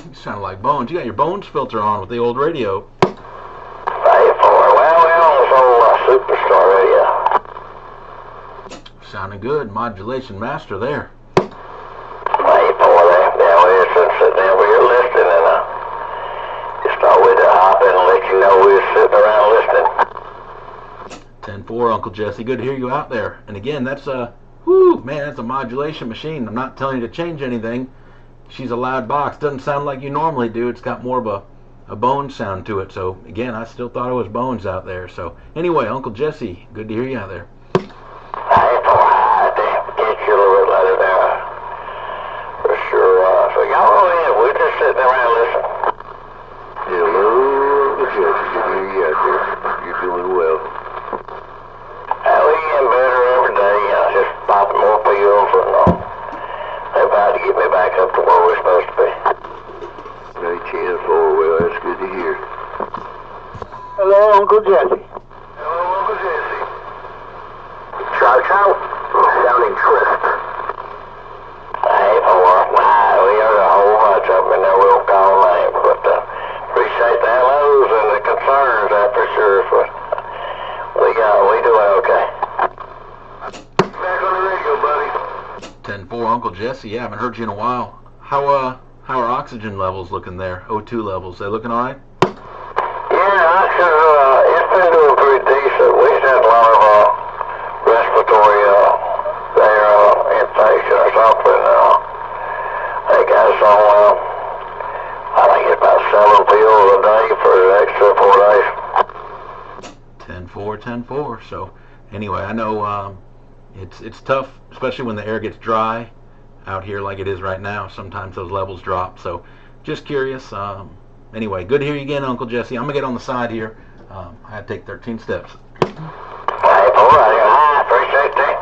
You sound like Bones. You got your Bones filter on with the old radio. Well, we're on this old Superstar radio. Sounding good. Modulation master there. Hey, boy, now we're sitting there, we were listening, and just thought we'd hop in and let you know we were sitting around listening. 10-4, Uncle Jesse. Good to hear you out there. And again, that's a, whoo, man, that's a modulation machine. I'm not telling you to change anything. She's a loud box. Doesn't sound like you normally do. It's got more of a bone sound to it. So, again, I still thought it was Bones out there. So, anyway, Uncle Jesse, good to hear you out there. Hey, boy, I get you a little bit later there. For sure. So, y'all go in. We're just sitting around listening. Hello, Uncle Jesse. Good to hear you out there. You're doing well. We getting better every day. Just popping more pills, and they're about to get me back up to where we're supposed to be. 10-4. Well, that's good to hear. Hello, Uncle Jesse. Hello, Uncle Jesse. Chow chow. Sounding crisp. Hey, boy. We heard a whole bunch of them in there. We won't call names, but appreciate the hellos and the concerns, that's for sure. But we doing okay. Back on the radio, buddy. 10-4, Uncle Jesse. Yeah, I haven't heard you in a while. How are oxygen levels looking there? O2 levels, they looking all right? Yeah, it's been doing pretty decent. We just had a lot of respiratory infection or something. They got us on, I think it's about 7 pills a day for the next 4 days. 10-4. So anyway, I know it's tough, especially when the air gets dry out here like it is right now. Sometimes those levels drop. So just curious. Anyway, good to hear you again, Uncle Jesse. I'm gonna get on the side here. I had to take 13 steps. Hey, boy, I appreciate that.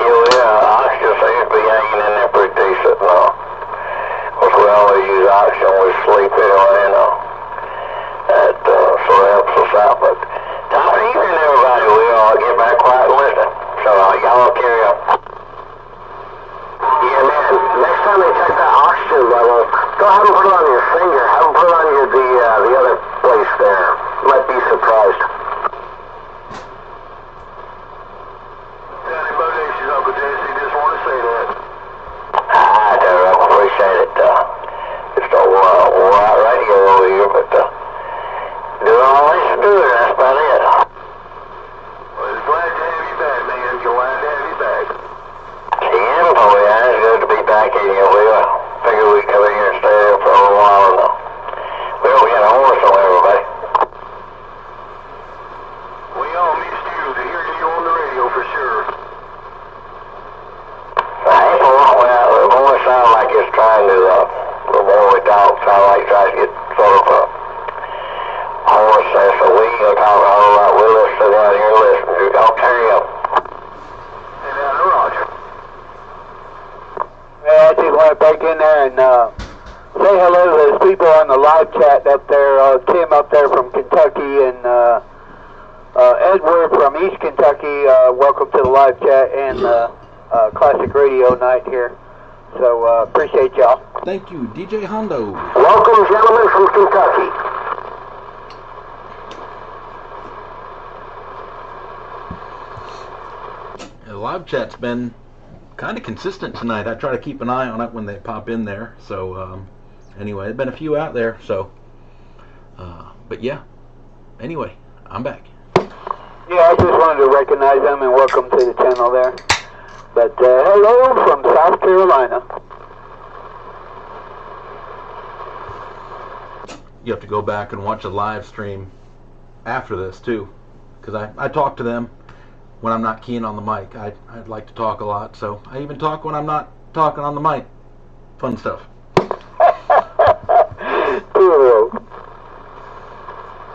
Oxygen seems to be hanging in there pretty decent. Of course, we always use oxygen when we sleep anyway, that sort of helps us out. But top of the evening, everybody. We all get back quiet and listen. So y'all carry on. Yeah, man. Next time they check that oxygen level, go have them put it on your finger. Have them put it on the other place there. You might be surprised. Any motivations, Uncle Jesse? Just want to say that. I do. I appreciate it. Just a wore out radio over here, but doing all I should do. That's about it. Well, glad to have you back, man. Glad to have you back. Yeah, boy, it's good to be back in here. We figured we'd come in here and stay there for a little while. We got a horse on everybody. We all missed you to hear you on the radio for sure. Hey, well, the voice sounds like it's trying to, the more we talk, sounds like it's trying to get sort of a horse there, so we ain't gonna talk a whole lot. We'll just sit down here and listen. You're gonna carry up. And down to Roger. Yeah, I just want to break in there and say hello to those people on the live chat up there. Tim up there from Kentucky and Edward from East Kentucky. Welcome to the live chat and Classic Radio night here. So appreciate y'all. Thank you, DJ Hondo. Welcome, gentlemen from Kentucky. The live chat's been kind of consistent tonight. I try to keep an eye on it when they pop in there. So anyway, there's been a few out there. So, but yeah. Anyway, I'm back. Yeah, I just wanted to recognize them and welcome to the channel there. But hello from South Carolina. You have to go back and watch a live stream after this too, because I talk to them when I'm not keying on the mic. I'd like to talk a lot, so I even talk when I'm not talking on the mic. Fun stuff. Cool.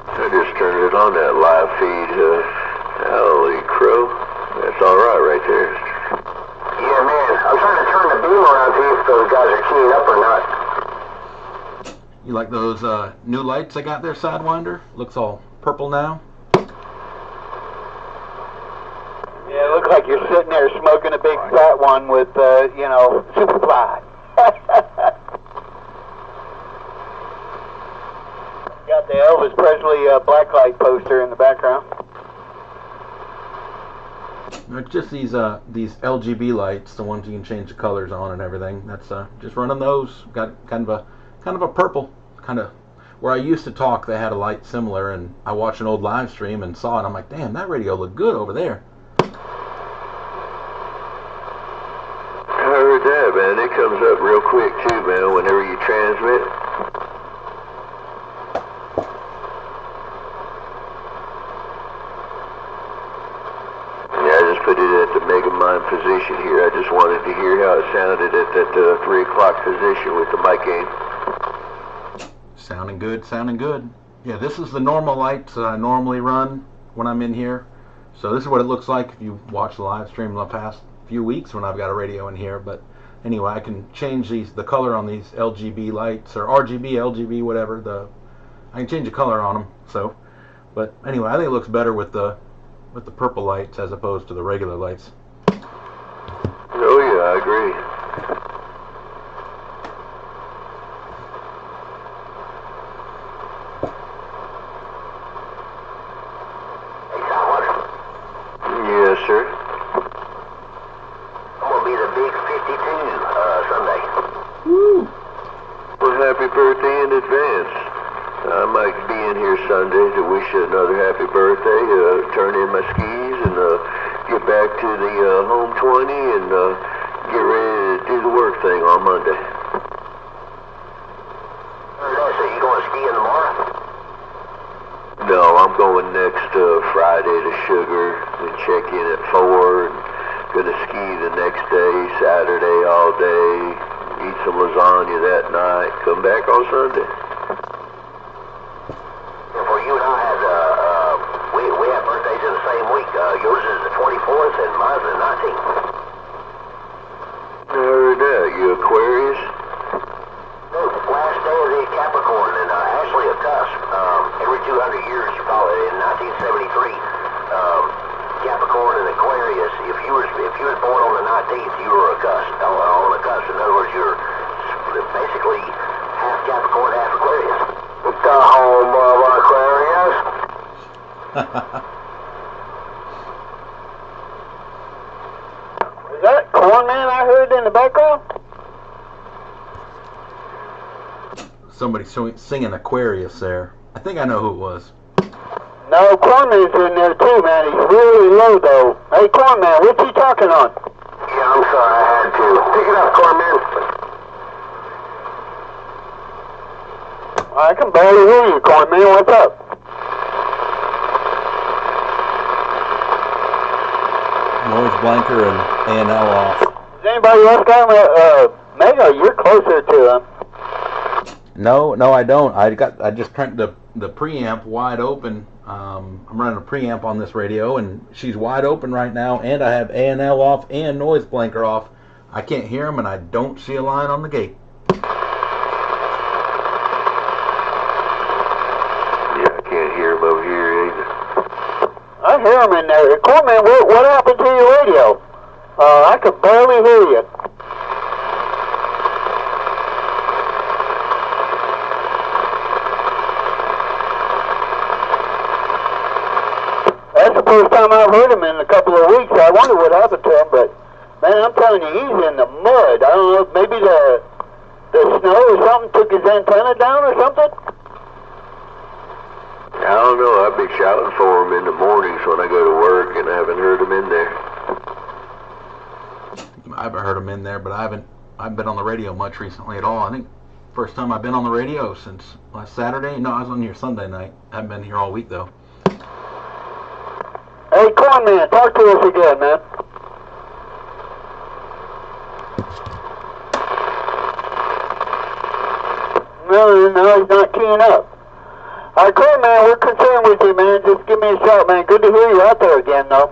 I just turned it on, that live feed. Holy crow. That's alright right there. Yeah, man. I'm trying to turn the beam around to see if those guys are keying up or not. You like those new lights I got there, Sidewinder? Looks all purple now. Yeah, it looks like you're sitting there smoking a big fat one with, you know, Superfly. Got the Elvis Presley blacklight poster in the background. It's just these LGB lights, the ones you can change the colors on and everything. That's just running those. Got kind of a purple, kind of where I used to talk. They had a light similar, and I watched an old live stream and saw it. I'm like, damn, that radio looked good over there. I heard that, man. It comes up real quick too, man, whenever you transmit. Put it at the Megamind position here. I just wanted to hear how it sounded at that 3 o'clock position with the mic aim. Sounding good, sounding good. Yeah, this is the normal lights that I normally run when I'm in here. So this is what it looks like if you watch the live stream the past few weeks when I've got a radio in here. But anyway, I can change the color on these LGB lights, or RGB, LGB, whatever. I can change the color on them. So, but anyway, I think it looks better with the purple lights as opposed to the regular lights. Oh yeah, I agree. Yes, sir. I'm gonna be the big 52 Sunday. Woo! Well, happy birthday in advance. I might be in here Sunday to wish you another happy birthday, turn in my skis, and get back to the home 20 and get ready to do the work thing on Monday. So you going skiing tomorrow? No, I'm going next Friday to Sugar and check in at 4 and gonna ski the next day, Saturday all day, eat some lasagna that night, come back on Sunday. You and I had, we have birthdays in the same week. Yours is the 24th and mine's the 19th. I heard that. You Aquarius? No, last day of the Capricorn and actually a cusp. Every 200 years, you call it in 1973. Capricorn and Aquarius. If you was born on the 19th, you were a cusp. On a cusp, in other words, you're basically half Capricorn, half Aquarius. The home of Aquarius. Is that Corn Man I heard in the background? Somebody singing Aquarius there. I think I know who it was. No, Corn Man's in there too, man. He's really low though. Hey, Corn Man, what's he talking on? Yeah, I'm sorry, I had to. Pick it up, Corn Man. I can barely hear you, Corn Man. What's up? Noise blanker and A&L off. Does anybody else got Mega? You're closer to him. No, I don't. I just cranked the preamp wide open. I'm running a preamp on this radio, and she's wide open right now, and I have A&L off and noise blanker off. I can't hear them, and I don't see a line on the gate. Over here either. I hear him in there. Corn Man, what happened to your radio? I could barely hear you. the first time I've heard him in a couple of weeks. I wonder what happened to him, but man, I'm telling you, he's in the mud. I don't know, maybe the snow or something took his antenna down or something? I don't know. I've been shouting for him in the mornings when I go to work, and I haven't heard him in there. I haven't heard him in there, but I haven't been on the radio much recently at all. I think first time I've been on the radio since last Saturday. No, I was on here Sunday night. I haven't been here all week though. Hey, Corn Man, talk to us again, man. No, he's not keying up. All right, Corn Man, we're concerned with you, man. Just give me a shout, man. Good to hear you out there again, though.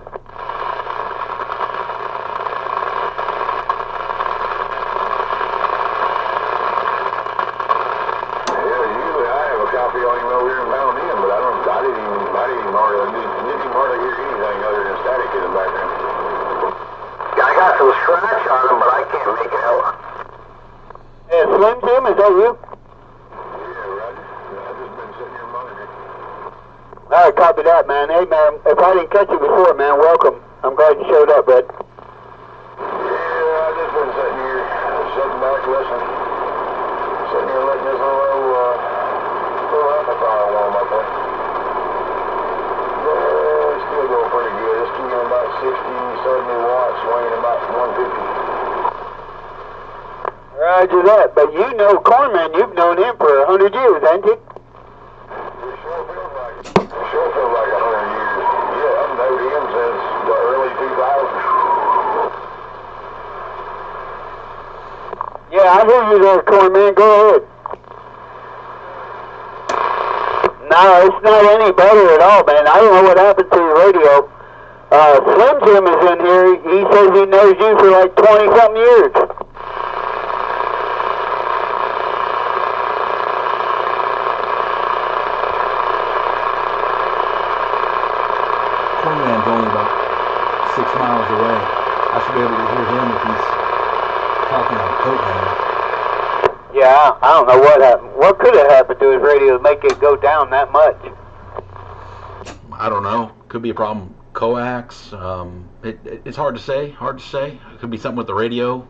Scratch on him, but I can't make it out. Yeah, Slim Jim, is that you? Yeah, Roger. I've just been sitting here monitoring. All right, copy that, man. Hey, man, if I didn't catch you before, man, welcome. I'm glad you showed up, bud. Yeah, I've just been sitting here, sitting back, listening. Sitting here letting this little amplifier warm up there. It's still going pretty good. It's giving about 60, 70 watts, weighing about 150. Roger that. But you know Cornman, you've known him for 100 years, haven't you? It sure feels like it. It sure feels like 100 years. Yeah, I've known him since the early 2000s. Yeah, I hear you there, Cornman. Go ahead. No, it's not any better at all, man. I don't know what happened to your radio. Slim Jim is in here. He says he knows you for like 20-something years. Cornman's only about 6 miles away. I should be able to hear him if he's talking on coat hanger. Yeah, I don't know what happened. What could have happened to his radio to make it go down that much? I don't know. Could be a problem. Coax. It's hard to say. It could be something with the radio.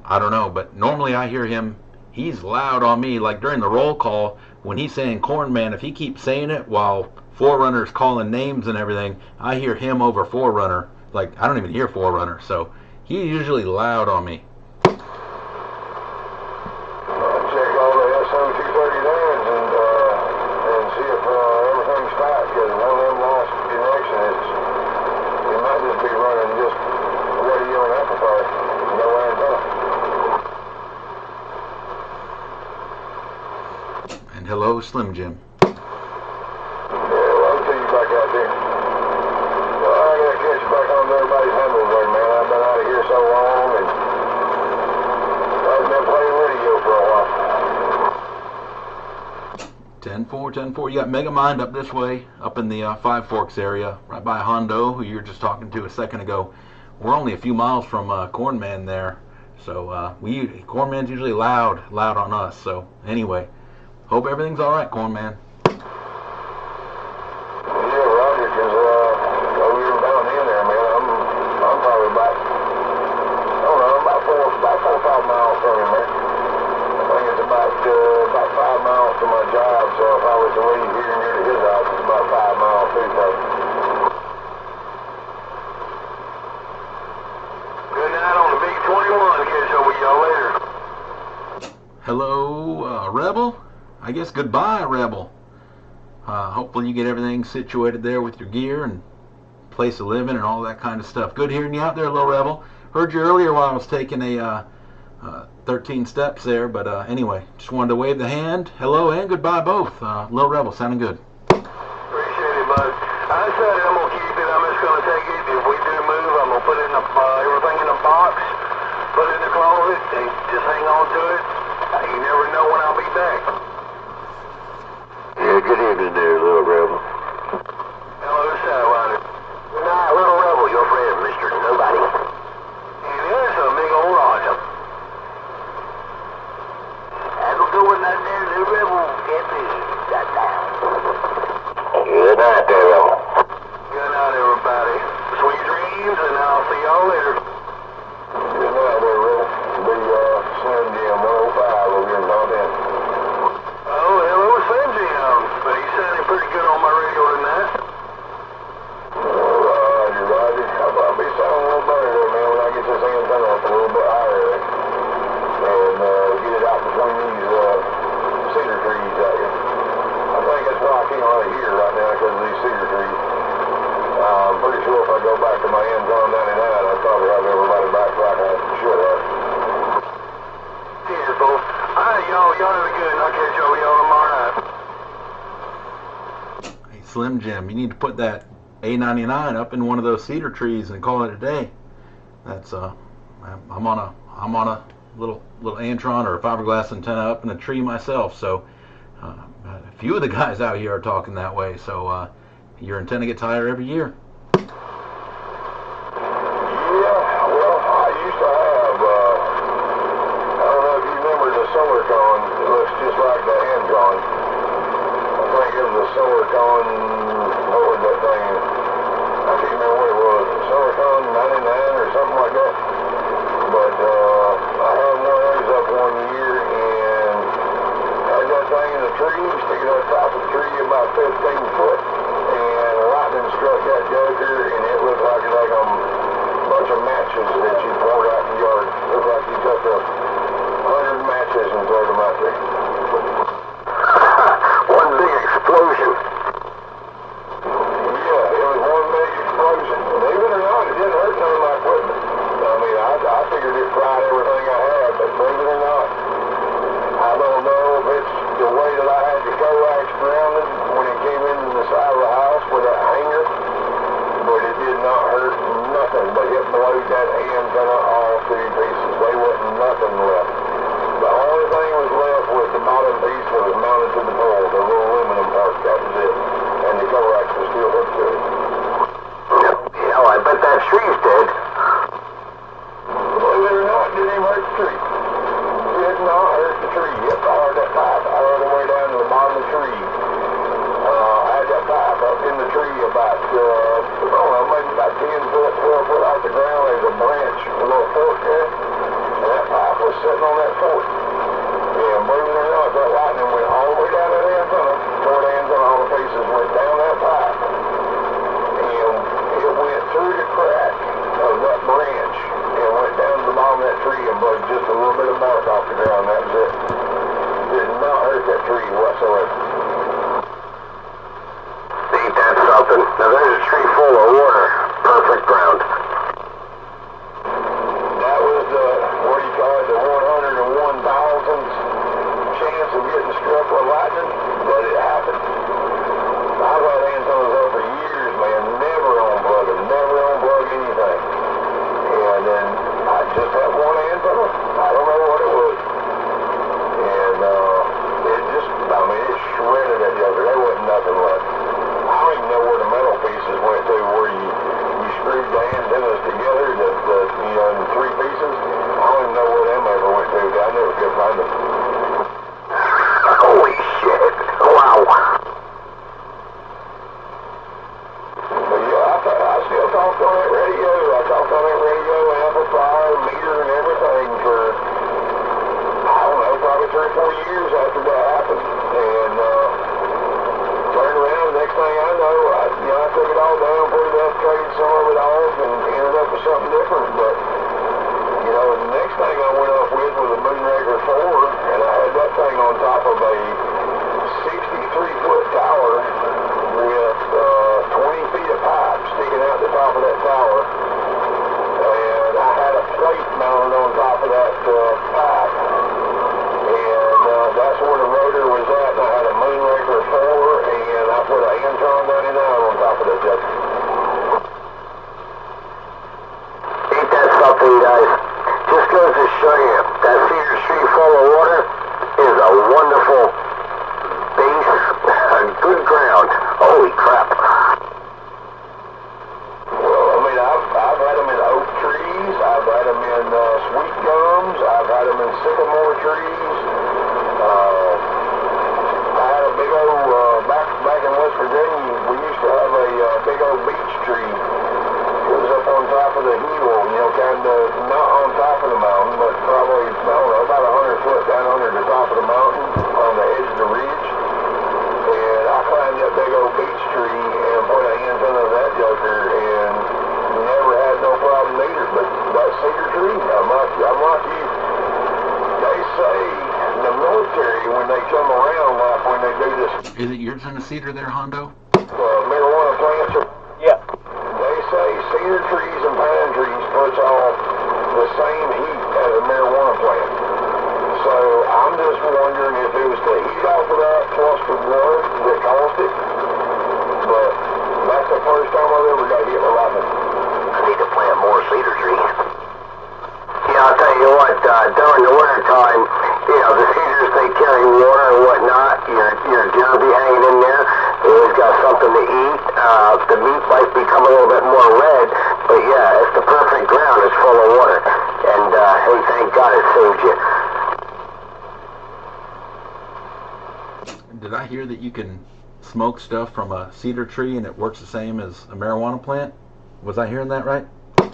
I don't know. But normally I hear him. He's loud on me. Like during the roll call, when he's saying Cornman, if he keeps saying it while Forerunner's calling names and everything, I hear him over Forerunner. Like I don't even hear Forerunner. So he's usually loud on me. Hello, Slim Jim. Yeah, well, I'll see you back out there. Well, I gotta catch you back on everybody's handles there, man. I've been out of here so long, and I've been playing radio for a while. 10-4. You got Megamind up this way, up in the Five Forks area, right by Hondo, who you were just talking to a second ago. We're only a few miles from Cornman there, so Cornman's usually loud on us. So anyway. Hope everything's all right, Cornman. Yeah, Roger, because over here down in there, man, I'm probably about, I don't know, about 4 or 5 miles from him, man. I think it's about 5 miles to my job, so if I was to leave here and go to his house, it's about 5 miles too, probably. Good night on the Big 21. Catch up with y'all later. Hello, Rebel? I guess goodbye, Rebel. Hopefully you get everything situated there with your gear and place of living and all that kind of stuff. Good hearing you out there, little Rebel. Heard you earlier while I was taking a 13 steps there, but anyway, just wanted to wave the hand. Hello and goodbye both. Little Rebel, sounding good. Appreciate it, bud. I said I'm going to keep it. I'm just going to take it. If we do move, I'm going to put everything in a box, put it in the closet, and just hang on to it. You never know when I'll be back. Yeah, good evening there, little Rebel. Hello, Sidewinder. Good night, little Rebel, your friend, Mr. Nobody. And there's a big old Roger. Have a good one out there, little Rebel. Get busy. Shut down. Good night there, Rebel. Good night, everybody. Slim Jim. You need to put that A99 up in one of those cedar trees and call it a day. That's I'm on a little Antron or a fiberglass antenna up in a tree myself. So a few of the guys out here are talking that way. So your antenna gets higher every year. Silicon, what was that thing? I can't remember what it was. Silicon 99 or something like that. But I had one of those up one year and had that thing in the tree, sticking on top of the tree about 15 foot. And lightning struck that joker and it looked like a bunch of matches that you poured out in the yard. It looked like you took 100 matches and threw them out there. One big explosion. Yeah, it was one big explosion. Believe it or not, it didn't hurt none of my equipment. I mean, I figured it fried everything I had, but believe it or not, I don't know if it's the way that I had the coax grounded when it came into the side of the house with that hanger, but it did not hurt nothing, but it blowed that antenna all to pieces. There wasn't nothing left. The only thing was left was the bottom piece that was mounted to the pole, the little aluminum part, that was it. And the coax was still hooked to it. Hell, I bet that tree's dead. Believe it or not, it didn't even hurt the tree. Did not hurt the tree. It fired that pipe all the way down to the bottom of the tree. I had that pipe up in the tree about, I don't know, maybe about 10 foot, 12 foot off the ground. There's a branch, a little fork there. And that pipe was sitting on that fork. And believe it or not, that lightning went all the way down that antenna, tore the antenna, all the pieces went down that pipe. And it went through the crack of that branch and went down to the bottom of that tree and blew just a little bit of bark off the ground. That was it. Did not hurt that tree whatsoever. Ain't that something? Now there's a tree full of water. Perfect ground. That was the, what do you call it, the 101,000th chance of getting struck with lightning, but it happened. I've had antennas up for years, man, never unplug them, never unplug anything. And then I just had one antenna, I don't know what it was. And it just, I mean, it shredded that joker. There wasn't nothing left. I don't even know where the metal pieces went to, where you screwed the antennas together, in 3 pieces. I don't even know where them ever went to. I never could find them. Holy shit! Wow! But yeah, I still talked on that radio. I talked on that radio, amplifier, meter, and everything for, I don't know, probably 3 or 4 years after that happened. And turned around, next thing I know, I took it all down, put it up, traded some of it off, and ended up with something different. But the next thing I went up with was a Moonraker 4, and I had that thing on top of a 63-foot tower with 20 feet of pipe sticking out the top of that tower. And I had a plate mounted on top of that pipe. And that's where the rotor was at, and I had a Moonraker 4, and I put an Antron 99 on top of that joker. Ain't that something, guys? Just goes to show you that cedar tree full of water is a wonderful base, a good ground. Holy crap. Well, I mean, I've had them in oak trees, I've had them in sweet gums, I've had them in sycamore trees. I had a big old, back in West Virginia, we used to have a big old beech tree. It was up on top of the hill, kind of not on top of the mountain, but probably, I don't know, about 100 foot down under the top of the mountain on the edge of the ridge. And I climbed that big old beech tree and put an antenna of that joker and never had no problem either. But that cedar tree, I'm like you. They say the military, when they come around, like when they do this. Is it yours in the cedar there, Hondo? Marijuana plants. Yeah. They say cedar trees and pine trees puts off the same heat as a marijuana plant. So I'm just wondering if it was the heat off of that plus the wood that caused it. But wintertime, you know, the cedars, they carry water and whatnot. Your deer will be hanging in there. They always got something to eat. The meat might become a little bit more red, but yeah, it's the perfect ground. It's full of water. And, hey, thank God it saved you. Did I hear that you can smoke stuff from a cedar tree and it works the same as a marijuana plant? Was I hearing that right? No.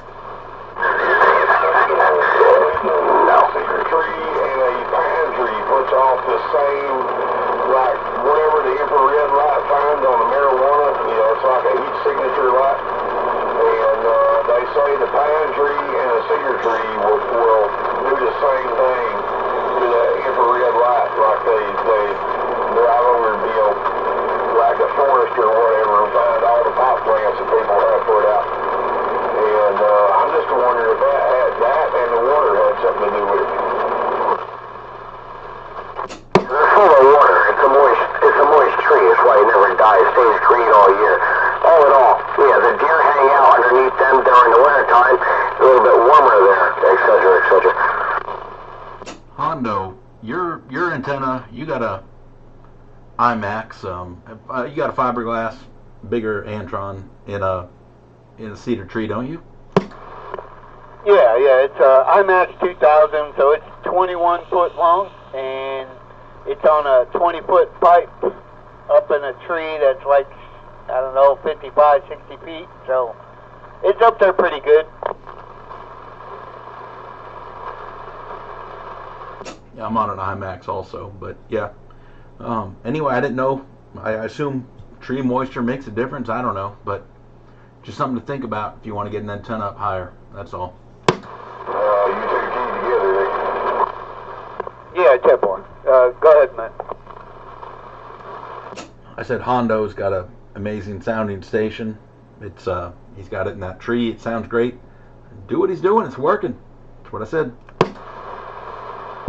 Cedar tree and a pine tree puts off the same, like, whatever the infrared light finds on the marijuana, you know, it's like a heat signature light. And they say the pine tree and a cedar tree will do the same thing to the infrared light, like they drive over, you know, like a forest or whatever, and find all the pot plants that people have put out. And I'm just wondering if that and the water had something to do with it. They're full of water. It's a moist tree. That's why it never dies. It stays green all year. All in all, yeah, the deer hang out underneath them during the wintertime. A little bit warmer there, etc., etc. Hondo, your antenna, you got a Imax, you got a fiberglass, bigger Antron in a cedar tree, don't you? Yeah, it's Imax 2000, so it's 21 foot long, and it's on a 20-foot pipe up in a tree that's like, I don't know, 55, 60 feet, so it's up there pretty good. Yeah, I'm on an Imax also, but yeah. Anyway, I didn't know. I assume tree moisture makes a difference. I don't know, but just something to think about if you want to get an antenna up higher. That's all. You two keep together, Rick. Yeah, 10-4. Go ahead, man. I said Hondo's got a amazing sounding station. It's he's got it in that tree. It sounds great. Do what he's doing. It's working. That's what I said.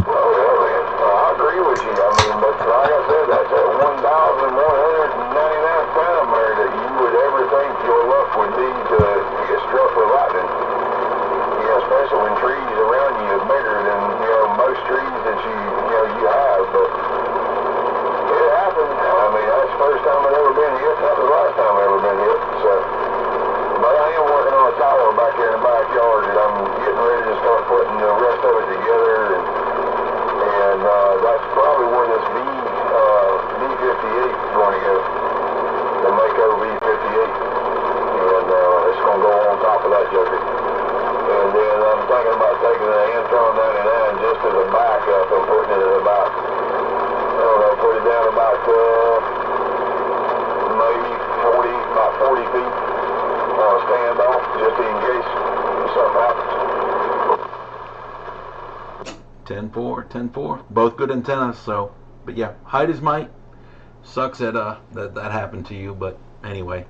Well, yeah, man, I agree with you. I mean, but like I said, that's at 1,199th time there that you would ever think your luck would be to get struck with lightning. You know, especially when trees around you is bigger than, you know, most trees that you have. But it happened. I mean, that's the first time I've ever been hit. That was the last time I've ever been hit. So, but I am working on a tower back here in the backyard, and I'm getting ready to start putting the rest of it together. And that's probably where this B58 is going to go. The Mako B58. And it's going to go on top of that joker. And then I'm thinking about taking the Antron 99 just as a backup and putting it at about, I don't know, put it down about maybe 40 feet on a standoff just in case something happens. 10-4, 10-4. Both good antennas, so, but yeah, height is might. Sucks that that happened to you, but anyway,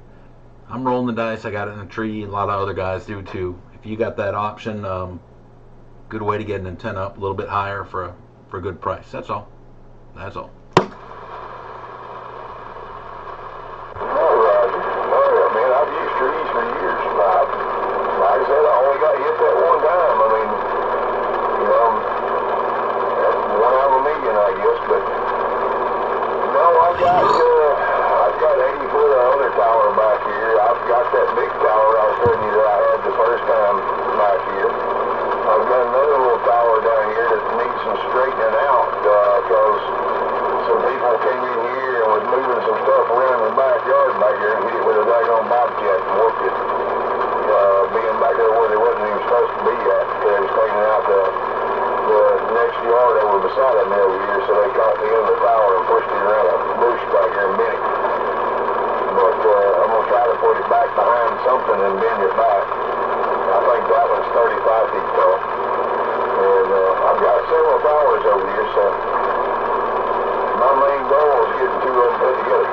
I'm rolling the dice. I got it in a tree. A lot of other guys do too. If you got that option, good way to get an antenna up a little bit higher for a good price. That's all. That's all. Man, I've used trees for years. Like I said, I only got hit that one time. I mean, you know, that's one out of a million, I guess. But no, I've got 80 foot of other tower back here. I've got that big tower I was telling you that I had the first time back here. I've got another little tower down here that needs some straightening out because some people came in here and was moving some stuff around in the backyard back here and hit it with a daggone bobcat and worked it, being back there where they wasn't even supposed to be at. They was cleaning out the next yard over beside me over here, so they caught the end of the tower and pushed it around a bush back here and bent it. But I'm going to try to put it back behind something and bend it back. I think that one's 35 feet tall. And I've got several towers over here, so my main goal is getting two of them put together.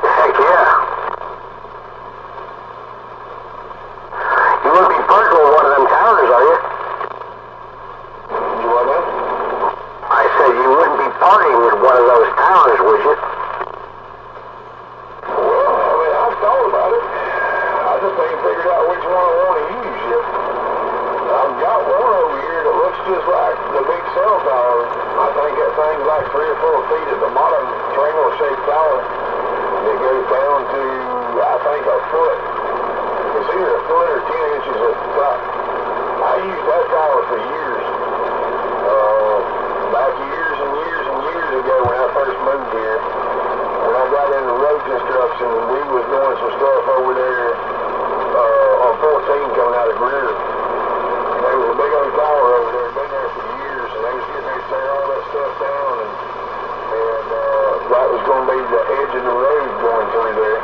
Heck yeah. You wouldn't be parking with one of them towers, are you? You want that? I said you wouldn't be parking with one of those towers, would you? Well, I mean, I've thought about it. I just ain't figured out which one I want to use yet. I've got one over here that looks just like 3 or 4 feet at the bottom, triangle-shaped tower that goes down to, I think, a foot. It's either a foot or 10 inches at the top. I used that tower for years. Back years and years and years ago when I first moved here, when I got into road construction, we was doing some stuff over there on 14 coming out of Greer. There was a big old tower over there, been there for years, and they was getting ready to tear all that stuff down, and that was going to be the edge of the road going through there.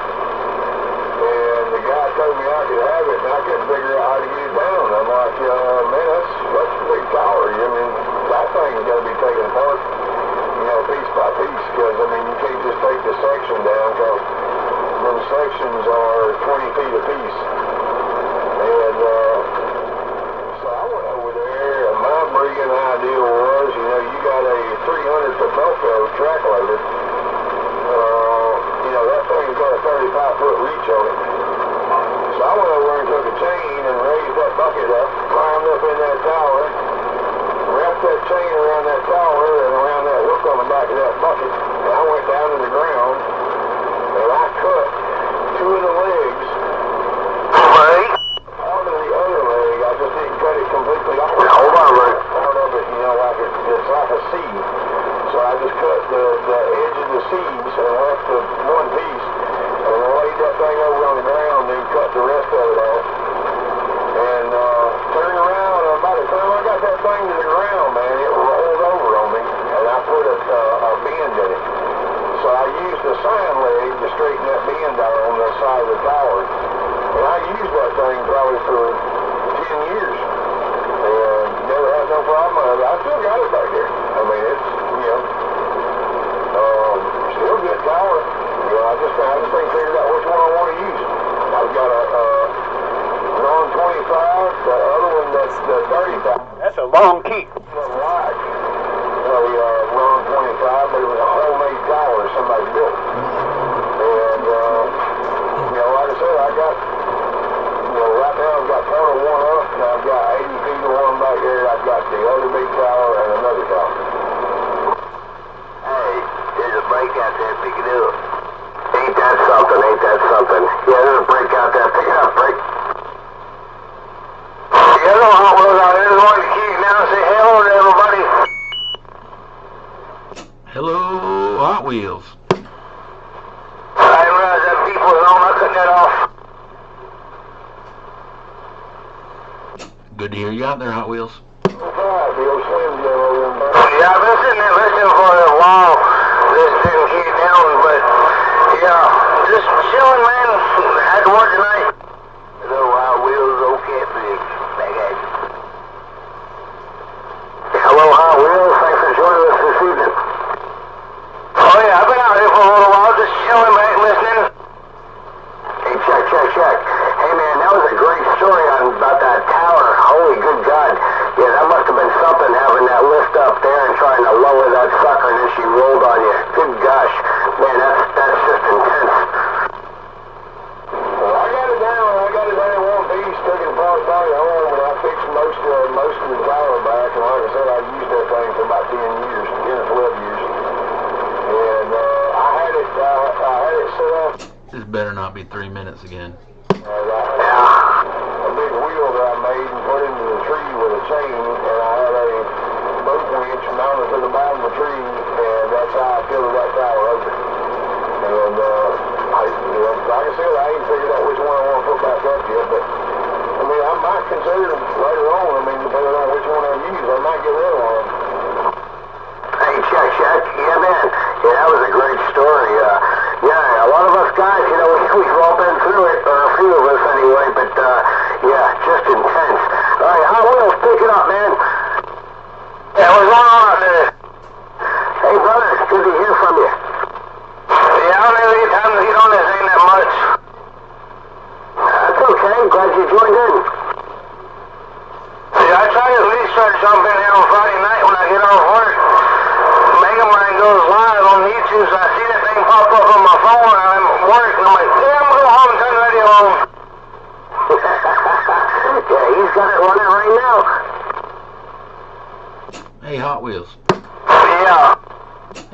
And the guy told me I could have it, and I couldn't figure out how to get it down. I'm like, man, that's a big tower. I mean, that thing's got to be taken apart, you know, piece by piece, because, I mean, you can't just take the section down, because them sections are 20 feet apiece. And so I went over there, and my brilliant idea was, you know, you got a 300-foot Velcro track loader. You know, that thing's got a 35-foot reach on it. So I went over and took a chain and raised that bucket up, climbed up in that tower, wrapped that chain around that tower and around that hook on the back of that bucket, and I went down to the ground, and I cut 2 of the legs. Right. Part of the other leg, I just didn't cut it completely off. Hold on, right. Part of it, you know, it's like a C. So I just cut the edge of the C's and left the one piece, and laid that thing over on the ground and cut the rest of it off. And turned around, and by the time I got that thing to the ground, man, it rolled over on me, and I put a bend in it. So I used the sign leg to straighten that bend out on the side of the tower. And I used that thing probably for 10 years. And never had no problem with it. I still got it back there. I mean, it's, you know, still a good tower. You know, I just ain't figured out which one I want to use. I've got a Ron 25, the other one that's the 35. That's a long keep. Like Ron 25, but it was a homemade tower somebody built. And, you know, like I said, I got, you know, right now I've got part of one up, and I've got 80 feet of one back there. I've got the other big tower and another tower. Hey, there's a break out there, pick it up. Ain't that something, ain't that something. Yeah, there's a break out there, pick it up, break. The other Hot Wheels out there is wanting to keep now and say hello to everybody. Hello, Hot Wheels. I didn't realize that beep was on, I cut that off. Good to hear you out there, Hot Wheels. Yeah, I've been sitting there listening for a while. This didn't keep down, but yeah, just chilling, man. Had to work tonight. Hello, Hot Wheels, okay, big. Back at you. Hello, Hot Wheels. Thanks for joining us this evening. Oh yeah, I've been out here for a little while, just chilling back, listening. Hey, check. Hey man, that was a great story about that tower. Holy good God. Yeah, that must have been something having that lift up there and trying to lower that sucker and then she rolled on you. Good gosh. Man, that's just intense. Well, I got it down in one piece, took it apart, brought it home, and I fixed most of the tower back, and like I said, I used that thing for about 10 years, 10 or 12 years. And I had it set up. This better not be 3 minutes again. A big wheel that I made and put into the tree with a chain, and I had a boat winch mounted to the bottom of the tree, and that's how I filled that tower over. And like I said, I ain't figured out which one I want to put back up yet, but I mean, I might consider them later on. I mean, depending on which one I use, I might get rid of one. Hey, check. Yeah, man. Yeah, that was a great story. Yeah, a lot of us guys, you know, we've all been through it, or a few of us anyway, but, yeah, just intense. All right, Hot Wheels, pick it up, man. Yeah, what's going on out there? Hey, brother, good to hear from you. Yeah, I don't really get time to get on this, ain't that much. That's okay, glad you joined in. Yeah, I try to at least try to jump in here on Friday night when I get off work. Megamind goes live on YouTube, so I see that thing pop up on my phone and I'm at work, and I'm like, yeah, I'm going to go home and turn the radio on. Yeah, he's got it running right now. Hey, Hot Wheels. Yeah.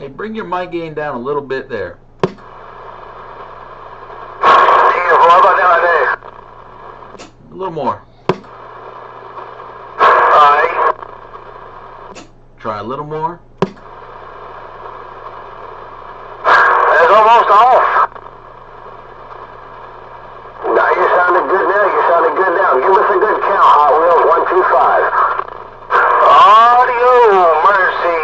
Hey, bring your mic gain down a little bit there. What about down there? A little more. Alright. Try a little more. That's almost off. Now you sounded good now. You sounded good now. Give us a good count, Hot Wheels. 1, 2, 5. Audio mercy.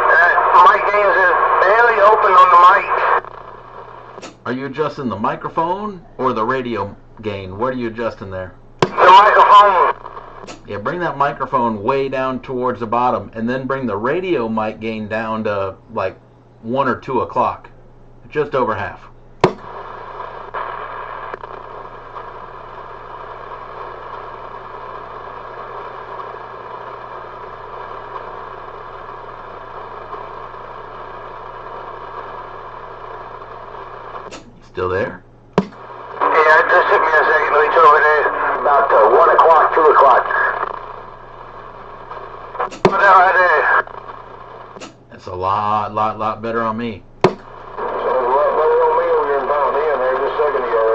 That mic gains is barely open on the mic. Are you adjusting the microphone or the radio gain? What are you adjusting there? The microphone. Yeah, bring that microphone way down towards the bottom, and then bring the radio mic gain down to like 1 or 2 o'clock. Just over half. Still there? Yeah, it just took me a second to reach over there. About 1 o'clock, 2 o'clock. Put that right there. That's a lot better on me. Sounds a lot better on me over here in Mountain Inn there just a second ago.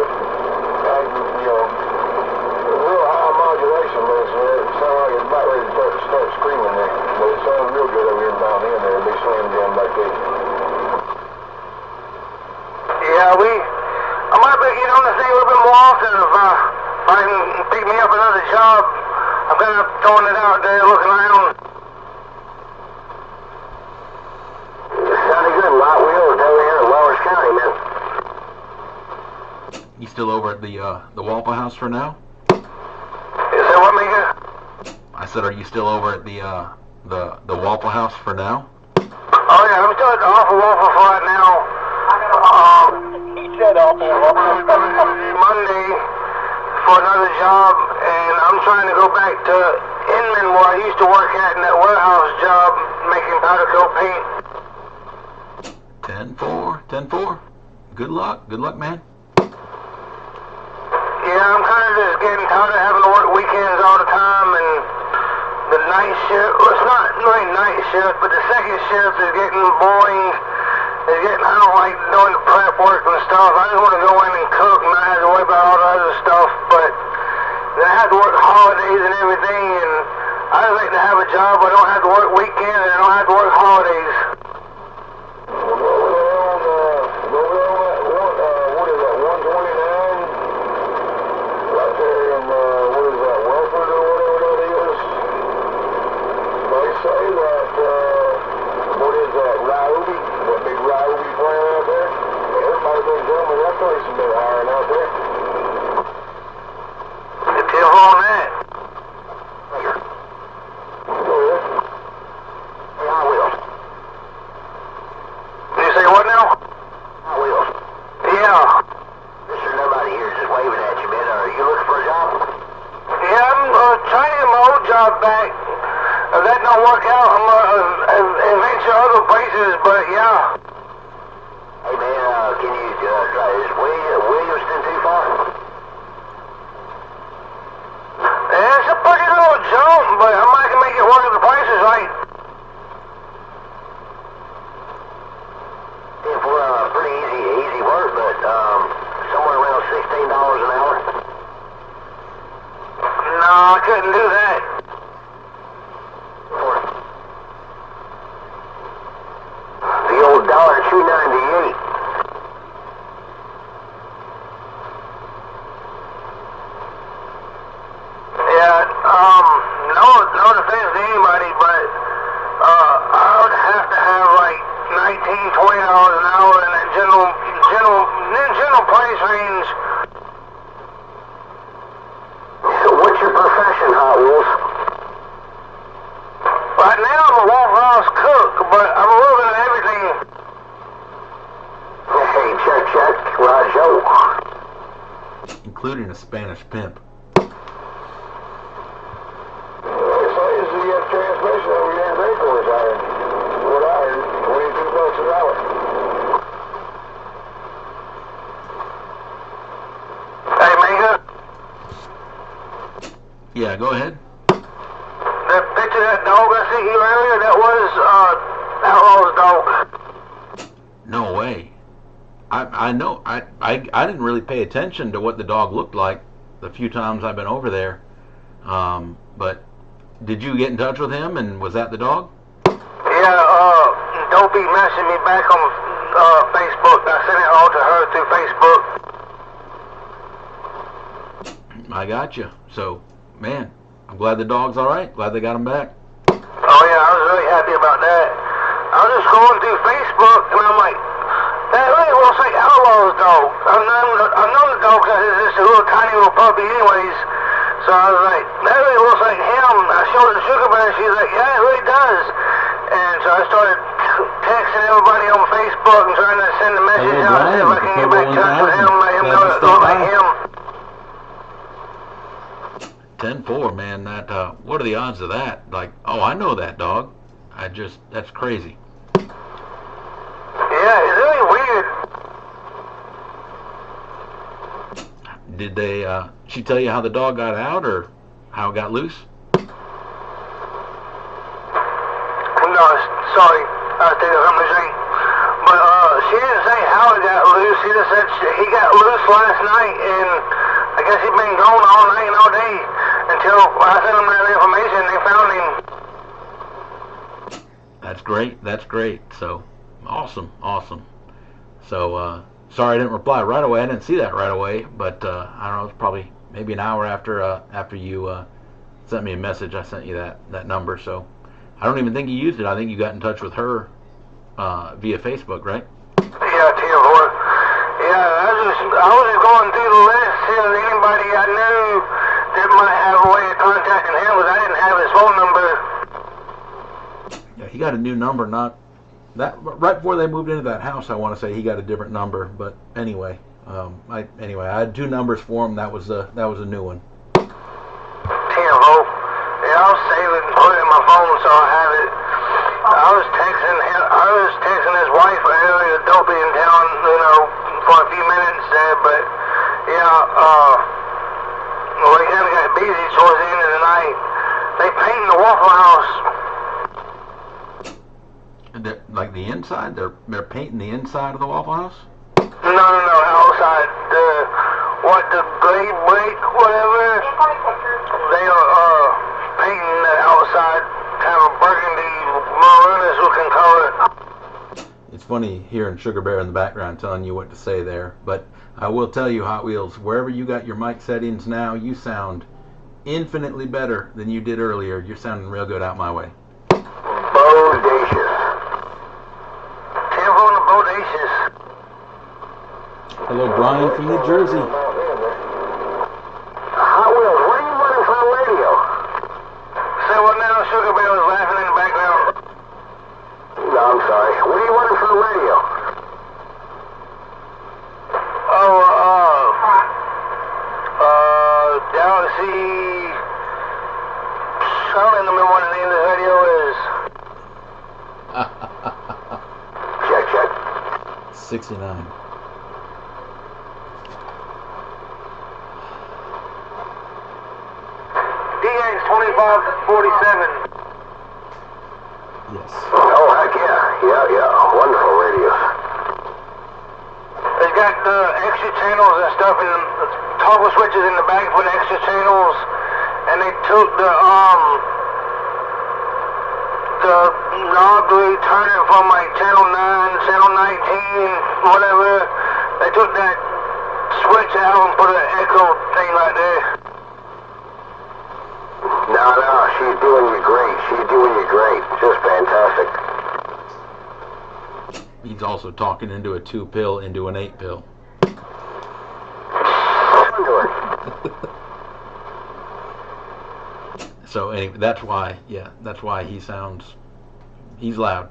Real high modulation, but it sounded like it's about ready to start screaming there. But it sounds real good over here in Mountain Inn there. It'll be slam jam back there. Yeah, I might be getting on this thing a little bit more often if I can pick me up another job. I'm kind of throwing it out there, looking around. Sounded good. Hot Wheels over here in Lower County, man. You still over at the Waffle House for now? Is that what, Mika? I said, are you still over at the Waffle House for now? Oh yeah, I'm still at the Awful Waffle for right now. He said Awful Waffle. Monday for another job, and I'm trying to go back to Inman where I used to work at in that warehouse job making powder coat paint. 10-4, 10-4. Good luck, man. Yeah, I'm kind of just getting tired of having to work weekends all the time, and the night shift, well, it's not really night shift, but the second shift is getting boring. I don't like doing the prep work and stuff. I just want to go in and cook and not have to worry about all the other stuff, but then I have to work holidays and everything, and I just like to have a job where I don't have to work weekends and I don't have to work holidays. What is that, 129? Right there in, what is that, Welford or whatever that is? They say that, what is that, Ryobi? That big Ryobi plant out there? Everybody's been telling me that place has been hiring out there. The tell on that. Go ahead. Hey, Hot Wheels. Did you say what now? Hot Wheels. Yeah. There's nobody here just waving at you, man. Are you looking for a job? Yeah, I'm trying to get my old job back. If that don't work out, I'm gonna venture other places, but yeah. Hey, man, can you try this? Williamston too far? It's a pretty little jump, but I might can make it work if the price is right. Yeah, for pretty easy work, but somewhere around $16 an hour. No, I couldn't do that. The old $2.98. Yeah, no defense to anybody, but I would have to have like $19, $20 an hour in that general price range. What's your profession, Hot Wheels? Right now I'm a Waffle House cook, but I'm a little bit of everything. Hey, check, Rajo. Including a Spanish pimp. They say is the transmission over here in Graycore is hiring. What I heard, $22 an hour. Hey, Mega, Yeah, go ahead. that picture of that dog I sent you earlier, that was Outlaw's dog. No way. I know. I didn't really pay attention to what the dog looked like the few times I've been over there. But did you get in touch with him, and was that the dog? Yeah, Dopey messaged me back on Facebook. I sent it all to her through Facebook. I got you. So, man, I'm glad the dog's all right. Glad they got him back. Oh yeah, I was really happy about that. I was just scrolling through Facebook, and I'm like, that really looks like Outlaw's dog. I've known the dog because it's just a little tiny little puppy anyways. So I was like, that really looks like him. I showed it to Sugar Bear, and she's like, yeah, it really does. And so I started texting everybody on Facebook and trying to send a message out and see if I can get back in touch with him, let him know that it looks like him. 10-4, man. That what are the odds of that? Like, oh, I know that dog. That's crazy. Yeah, it's really weird. Did she tell you how the dog got out or how it got loose? No, sorry, I was thinking of something to say. But she didn't say how it got loose. She just said he got loose last night, and I guess he'd been gone all night and all day until I sent them that information. They found him. That's great. That's great. So, awesome. So, sorry I didn't reply right away. I didn't see that right away, but I don't know. It's probably maybe an hour after you sent me a message. I sent you that number. So, I don't even think you used it. I think you got in touch with her via Facebook, right? Yeah, T4. Yeah, I was just going through the list, seeing anybody I knew that might have a way of contacting him, because I didn't have his phone number. Yeah, he got a new number. Not that right before they moved into that house. I want to say he got a different number, but anyway, I had two numbers for him. That was a new one. T4. Yeah, I'll save it and put it in my phone so I have it. I was texting his wife earlier, Dopey, in town, for a few minutes there, but we kind of got busy towards the end of the night. They painted the Waffle House. Like the inside? They're painting the inside of the Waffle House? No, outside. The grade break, whatever. They are painting the outside, kind of burgundy, maroonish looking color. It's funny hearing Sugar Bear in the background telling you what to say there, but I will tell you, Hot Wheels, wherever you got your mic settings now, you sound infinitely better than you did earlier. You're sounding real good out my way. Bodacious. Careful on the bodacious. Hello, Brian from New Jersey. Hot Wheels, what are you running for the radio? Say what now? Sugar Bear was laughing in the background. No, I'm sorry. What are you running for the radio? Galaxy. I don't remember what the name of the radio is. Check. 69. DX2547. Yes. Oh, heck yeah. Wonderful radios. It's got the extra channels and stuff, and the toggle switches in the back for the extra channels, and they took the knob to turn it from like channel 9, channel 19, whatever. They took that switch out and put an echo thing right there. No, she's doing you great. Just fantastic. He's also talking into a 2-pill into an 8-pill. So anyway, that's why he's loud.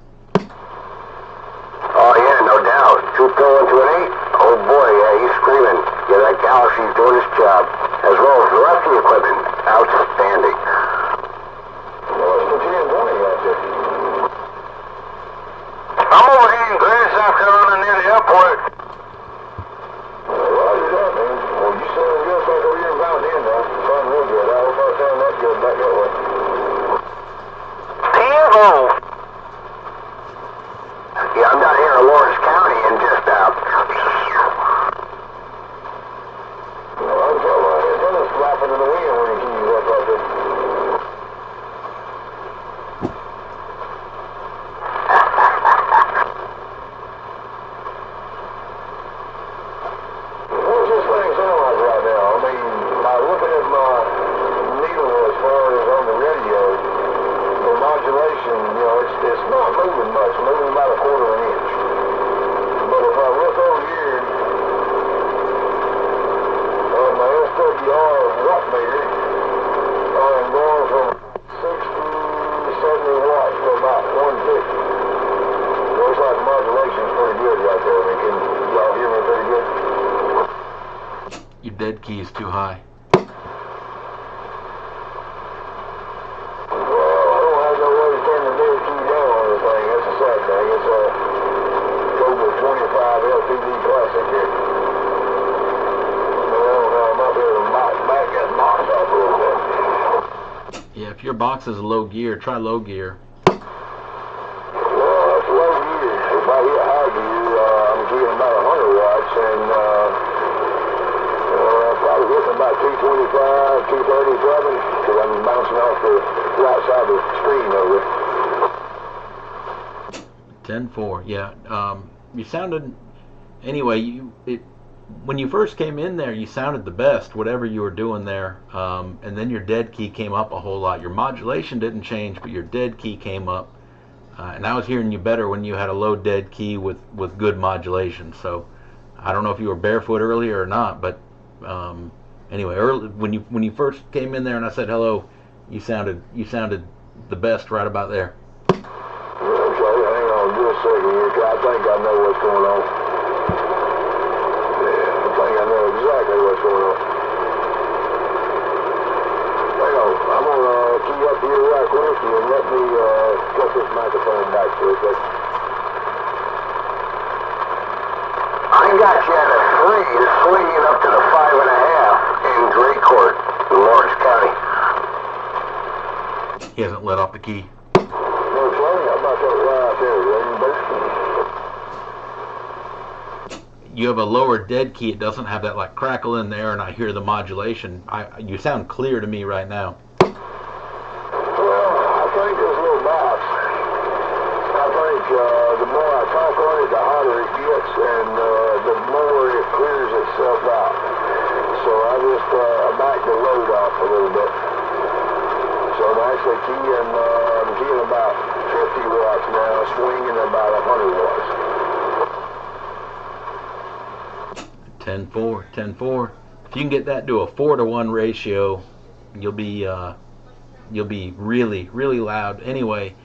Oh yeah, no doubt. 2-pill into an 8. Oh boy, yeah, he's screaming. Yeah, that Galaxy's doing his job. As well as the rest of the equipment. Outstanding. I'm over here in Grant, South Carolina, near the airport. Roger that, man. Well, you sound good back over here in Mountain Inn, now. You sound real good. I hope I sound that good back that way. T4. Yeah, I'm down here in Lawrence County. dead key is too high. Well, I don't have no way to turn the dead key down on this thing. That's a sad thing. It's a Cobra 25 LTD Classic here. I don't know. I might be able to back that box off a little bit. Yeah, if your box is low gear, try low gear. Well, that's low gear. If I hit high gear, I'm getting about 100 watts, and I'm probably getting about 225, 237, because I'm bouncing off the right side of the screen over. 10-4, yeah. You sounded, anyway, when you first came in there, you sounded the best, whatever you were doing there, and then your dead key came up a whole lot. Your modulation didn't change, but your dead key came up, and I was hearing you better when you had a low dead key with good modulation. So I don't know if you were barefoot earlier or not, but anyway, when you first came in there and I said hello, you sounded the best right about there. Okay, hang on just a second here. I think I know what's going on. I know exactly what's going on. Hang on, I'm going to key up here right quick and let me cut this microphone back for a second. I got you at a 3, swinging up to the 5.5 in Gray Court in Lawrence County. He hasn't let off the key. No, Charlie, I'm about to right there, You have a lower dead key, it doesn't have that like crackle in there, and I hear the modulation. You sound clear to me right now. Well, I think there's a little box. I think the more I talk on it, the hotter it gets, and the more it clears itself out. So I just backed the load off a little bit. So I'm actually keying about 50 watts now, swinging about 100 watts. 10-4, 10-4. If you can get that to a 4-to-1 ratio, you'll be really, really loud. Anyway,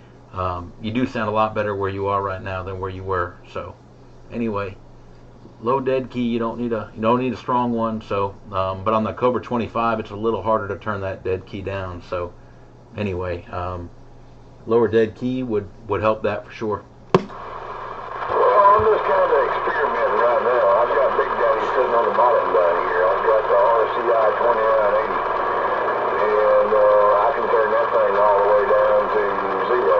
you do sound a lot better where you are right now than where you were. So, anyway, low dead key. You don't need a strong one. So, but on the Cobra 25, it's a little harder to turn that dead key down. So, anyway, lower dead key would help that for sure. Well, I'm just kind of experimenting right now. I've got Big Daddy sitting on the bottom down here. I've got the RCI 2980, and I can turn that thing all the way down to 0.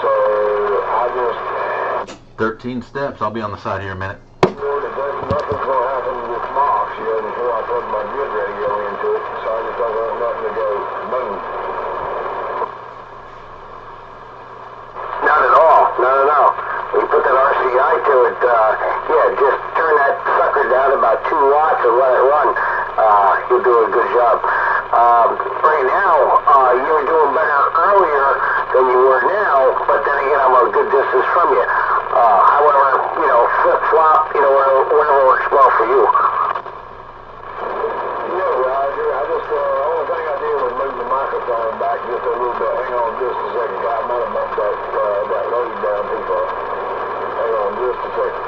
So I just 13 steps. I'll be on the side here in a minute. nothing's going to happen with Mox yet until I plug my good radio into it. So I just don't want nothing to go boom. Not at all. No. When you put that RCI to it, just turn that sucker down about 2 watts and let it run. You'll do a good job. Right now, you were doing better earlier than you were now, but then again, I'm a good distance from you. However, flip-flop, whatever works well for you. Yeah, Roger. The only thing I did was move the microphone back just a little bit. Hang on just a second. I might have bumped that load down too far. Hang on just a second.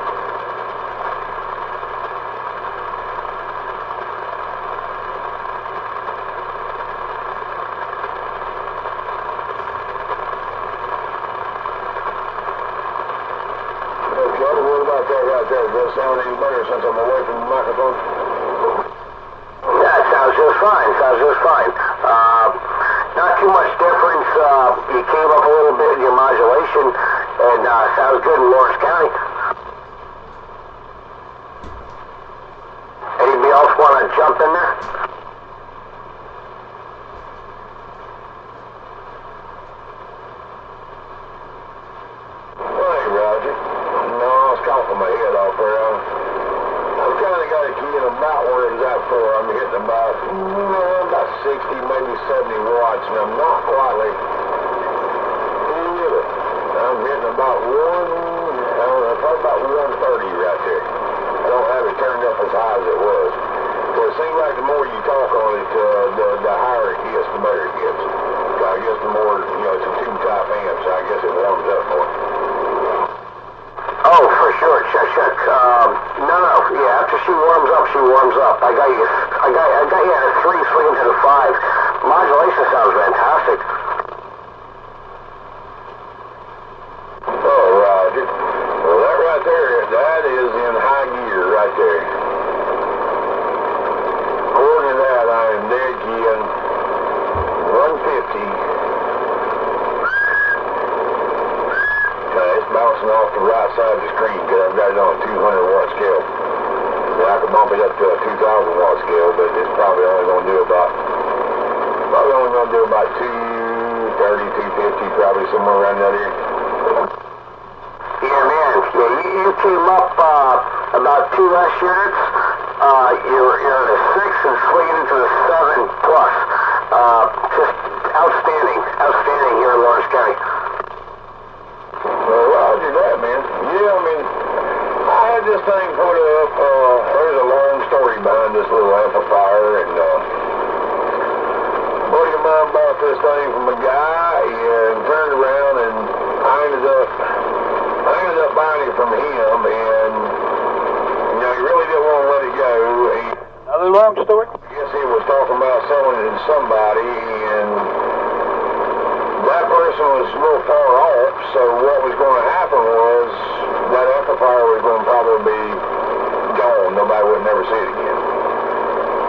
Okay, what about that right there? Does that sound any better since I'm away from the microphone? That sounds just fine. Not too much difference. You came up a little bit in your modulation, and sounds good in Lawrence County. Anybody else want to jump in there? Hey, Roger. No, I was coughing my head off there. I've kind of got a key in about where it's at for. I'm hitting about 60, maybe 70 watts, and I'm not quite like, I'm hitting about probably about 130 right there. I don't have it turned up as high as it was. So it seems like the more you talk on it, the higher it gets, the better it gets. I guess the more, it's a tube type amp, so I guess it warms up more. Oh, for for sure. Check. No. Yeah, after she warms up, she warms up. I got you at a 3 swinging to the 5. Modulation sounds fantastic. Oh, Roger. Well, that right there, that is in high gear right there. According to that, I am dead keying 150. It's bouncing off the right side of the screen because I've got it on a 200 watt scale. Now, I could bump it up to a 2,000 watt scale, but it's probably only going to do about 230, 250, probably somewhere around that area. Yeah, man. Yeah, you came up about 2 less units. You're at a 6 and swinging into the 7 plus. Just outstanding here in Lawrence County. Well, Roger that, man. Yeah, I mean, I had this thing put up. There's a long story behind this little amplifier, and a buddy of mine bought this thing from a guy and turned around, and I ended up buying it from him, and he really didn't want to let it go. Another long story? I guess he was talking about selling it to somebody, and that person was a little far off, so what was going to happen was that amplifier was going to probably be gone. Nobody would never see it again.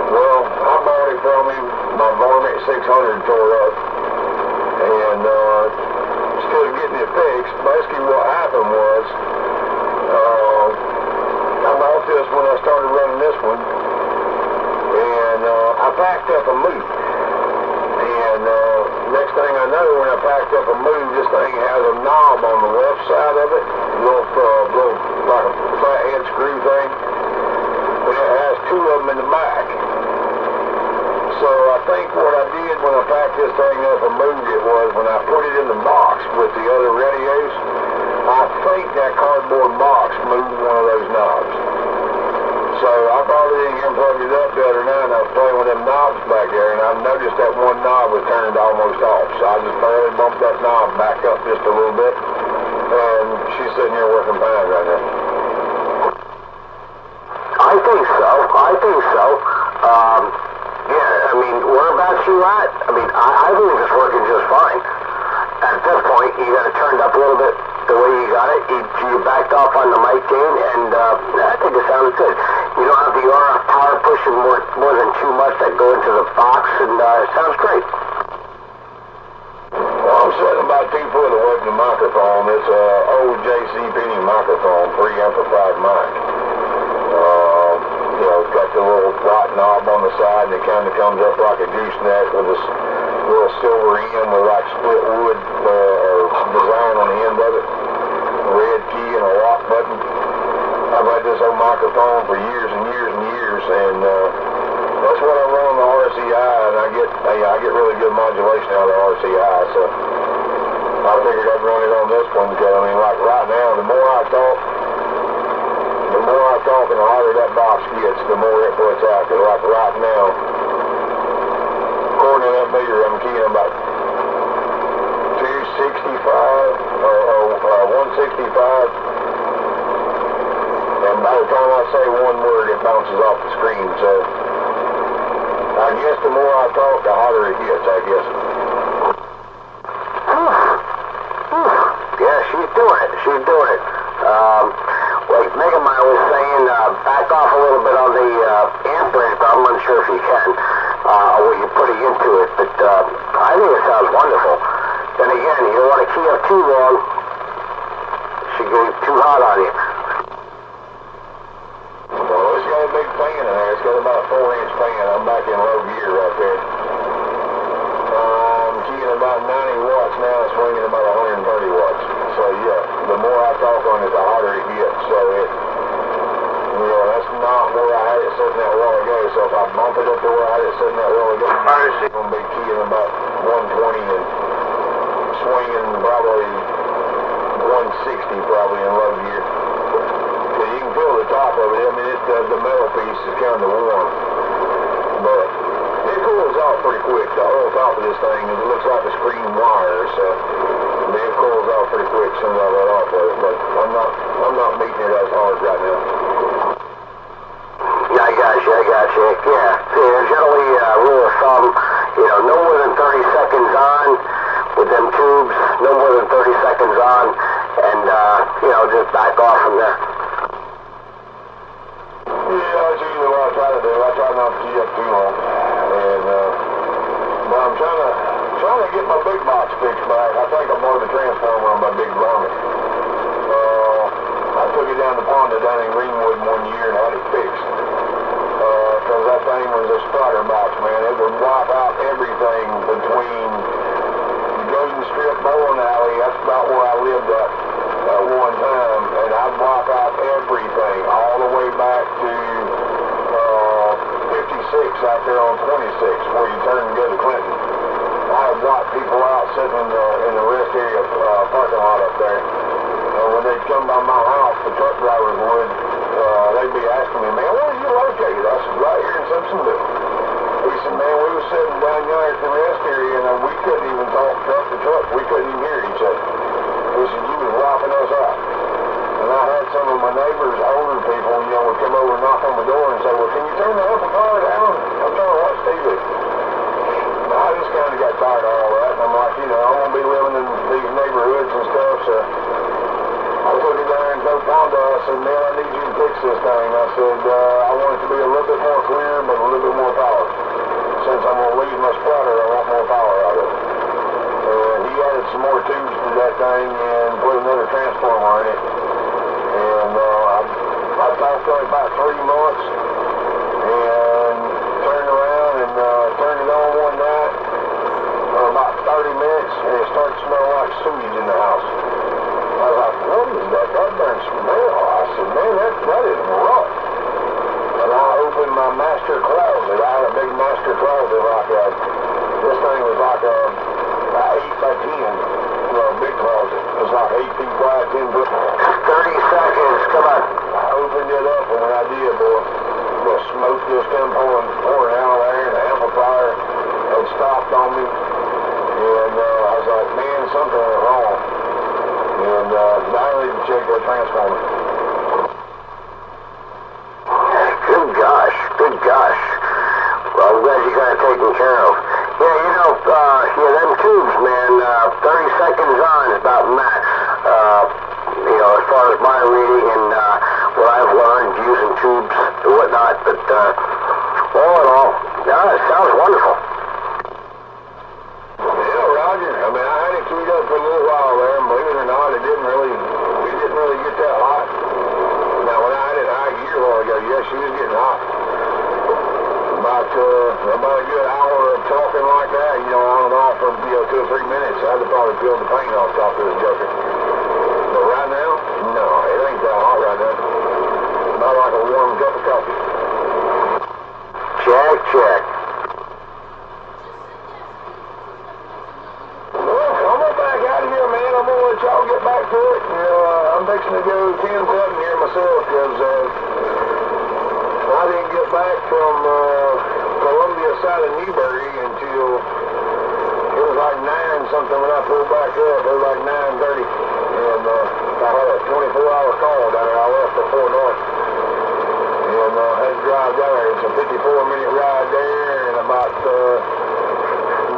Well, I bought it from him. My varmint 600 tore up, and instead of getting it fixed, basically what happened was I bought this when I started running this one, and I packed up a move. And next thing I know, when I packed up a move, this thing has a knob on the left side of it, a little like a flathead screw thing, and it has 2 of them in the back. So I think what I did when I packed this thing up and moved it was when I put it in the box with the other radios, I think that cardboard box moved one of those knobs. So I brought it in here and plugged it up the other night, and I was playing with them knobs back there, and I noticed that one knob was turned almost off. So I just barely bumped that knob back up just a little bit, and she's sitting here working fine right now. I think so. Yeah, I mean, whereabouts you at? I mean, I think it's working just fine. At this point, you got it turned up a little bit the way you got it. You backed off on the mic gain, and I think it sounded good. You don't have the RF power pushing more than too much that go into the box, and it sounds great. Well, I'm sitting about 2 foot away from the microphone. It's an old JC Penney microphone, pre-amplified mic. It's got the little white knob on the side, and it kind of comes up like a gooseneck with this little silver end with like split wood or design on the end of it, a red key and a lock button. I've had this old microphone for years and years and years, and that's what I run on the RCI, and I get really good modulation out of the RCI, so I figured I'd run it on this one because, I mean, like right now, the more I talk and the harder that box gets, the more it puts out. Because like right now, according to that meter, I'm keying about 265 or 165. And by the time I say one word, it bounces off the screen. So I guess the more I talk, the harder it gets, I guess. Yeah, she's doing it. Like Megamine was saying, back off a little bit on the amperage, but I'm unsure if you can, what you're putting into it, but I think it sounds wonderful. Then again, you don't want to key up too long, she goes too hot on you. Well, it's got a big fan in there. It's got about a 4-inch fan. I'm back in low gear right there. I'm keying about 90 watts now, swinging about 130 watts. So yeah, the more I talk on it, the harder it gets. So that's not where I had it sitting that while ago. So if I bump it up to where I had it sitting that while ago, I'm going to be keying about 120 and swinging probably 160 probably in low gear. So you can feel the top of it. I mean, the metal piece is kind of warm, but it cools off pretty quick. The whole top of this thing, it looks like a screen wire. So The it cools off pretty quick as soon as I let off of it, but I'm not beating it as hard right now. Yeah, I got you. Yeah, see, generally, rule of thumb, no more than 30 seconds on with them tubes, no more than 30 seconds on, and, just back off from there. Yeah, that's usually what I try to do. I try not to key up too long. And, but I'm trying to get my big box fixed back. I think I bought the transformer on my big varmint. I took it down to Ponda down in Greenwood one year and had it fixed. Because that thing was a sputter box, man. It would wipe out everything between the Golden Strip bowling alley. That's about where I lived at one time. And I'd wipe out everything all the way back to 56 out there on 26 where you turn and go to Clinton. I would wipe people out sitting in the rest area parking lot up there. When they'd come by my house, the truck drivers would, they'd be asking me, man, where are you located? I said, right here in Simpsonville. He said, man, we were sitting down there at the rest area and we couldn't even talk truck to truck. We couldn't even hear each other. He said, you was wiping us out. And I had some of my neighbors, older people, would come over and knock on the door and say, well, can you turn the amplifier down? I'm trying to watch TV. Now, I just kind of got tired of all that. And I'm like, I'm going to be living in these neighborhoods and stuff, so I took it there and told Ponda, I said, man, I need you to fix this thing. I said, I want it to be a little bit more clear, but a little bit more power. Since I'm going to lose my sputter, I want more power out of it. And he added some more tubes to that thing and put another transformer in it. And I talked to him about 3 months and turned around and turned it on one night for about 30 minutes and it started to smell like sewage in the house. I was like, what is that? That darn smell. I said, man, that is rough. And I opened my master closet. I had a big master closet like that. This thing was like a 8 by 10. Big closet. It was like 8 feet wide, 10 foot. 30 seconds, come on. I opened it up, and when I did, boy, the smoke just come pouring out of there, and the amplifier had stopped on me. And I was like, man, something went wrong. And now I need to check that transformer. Good gosh. Well, I'm glad you got it taken care of. Yeah, them tubes, man, 30 seconds on is about max, as far as my reading and what I've learned using tubes and whatnot, but all in all, yeah, it sounds wonderful. Yeah, Roger. I mean, I had it keyed up for a little while there, and believe it or not, it didn't really get that hot. Now, when I had it high gear a while ago, yeah, she was getting hot. About a good hour of talking like that, on and off for 2 or 3 minutes, I'd have probably peeled the paint off top of this joker. But right now, no, it ain't that hot right now. Not like a warm cup of coffee. Check. Well, I'm gonna back out of here, man. I'm gonna let y'all get back to it. I'm fixing to go 10-7 here myself, because I didn't get back from Columbia side of Newberry until it was like 9 something when I pulled back up. It was like 9:30. And I had a 24-hour call down there. I left at 4 north. And had to drive down there. It's a 54-minute ride there and about an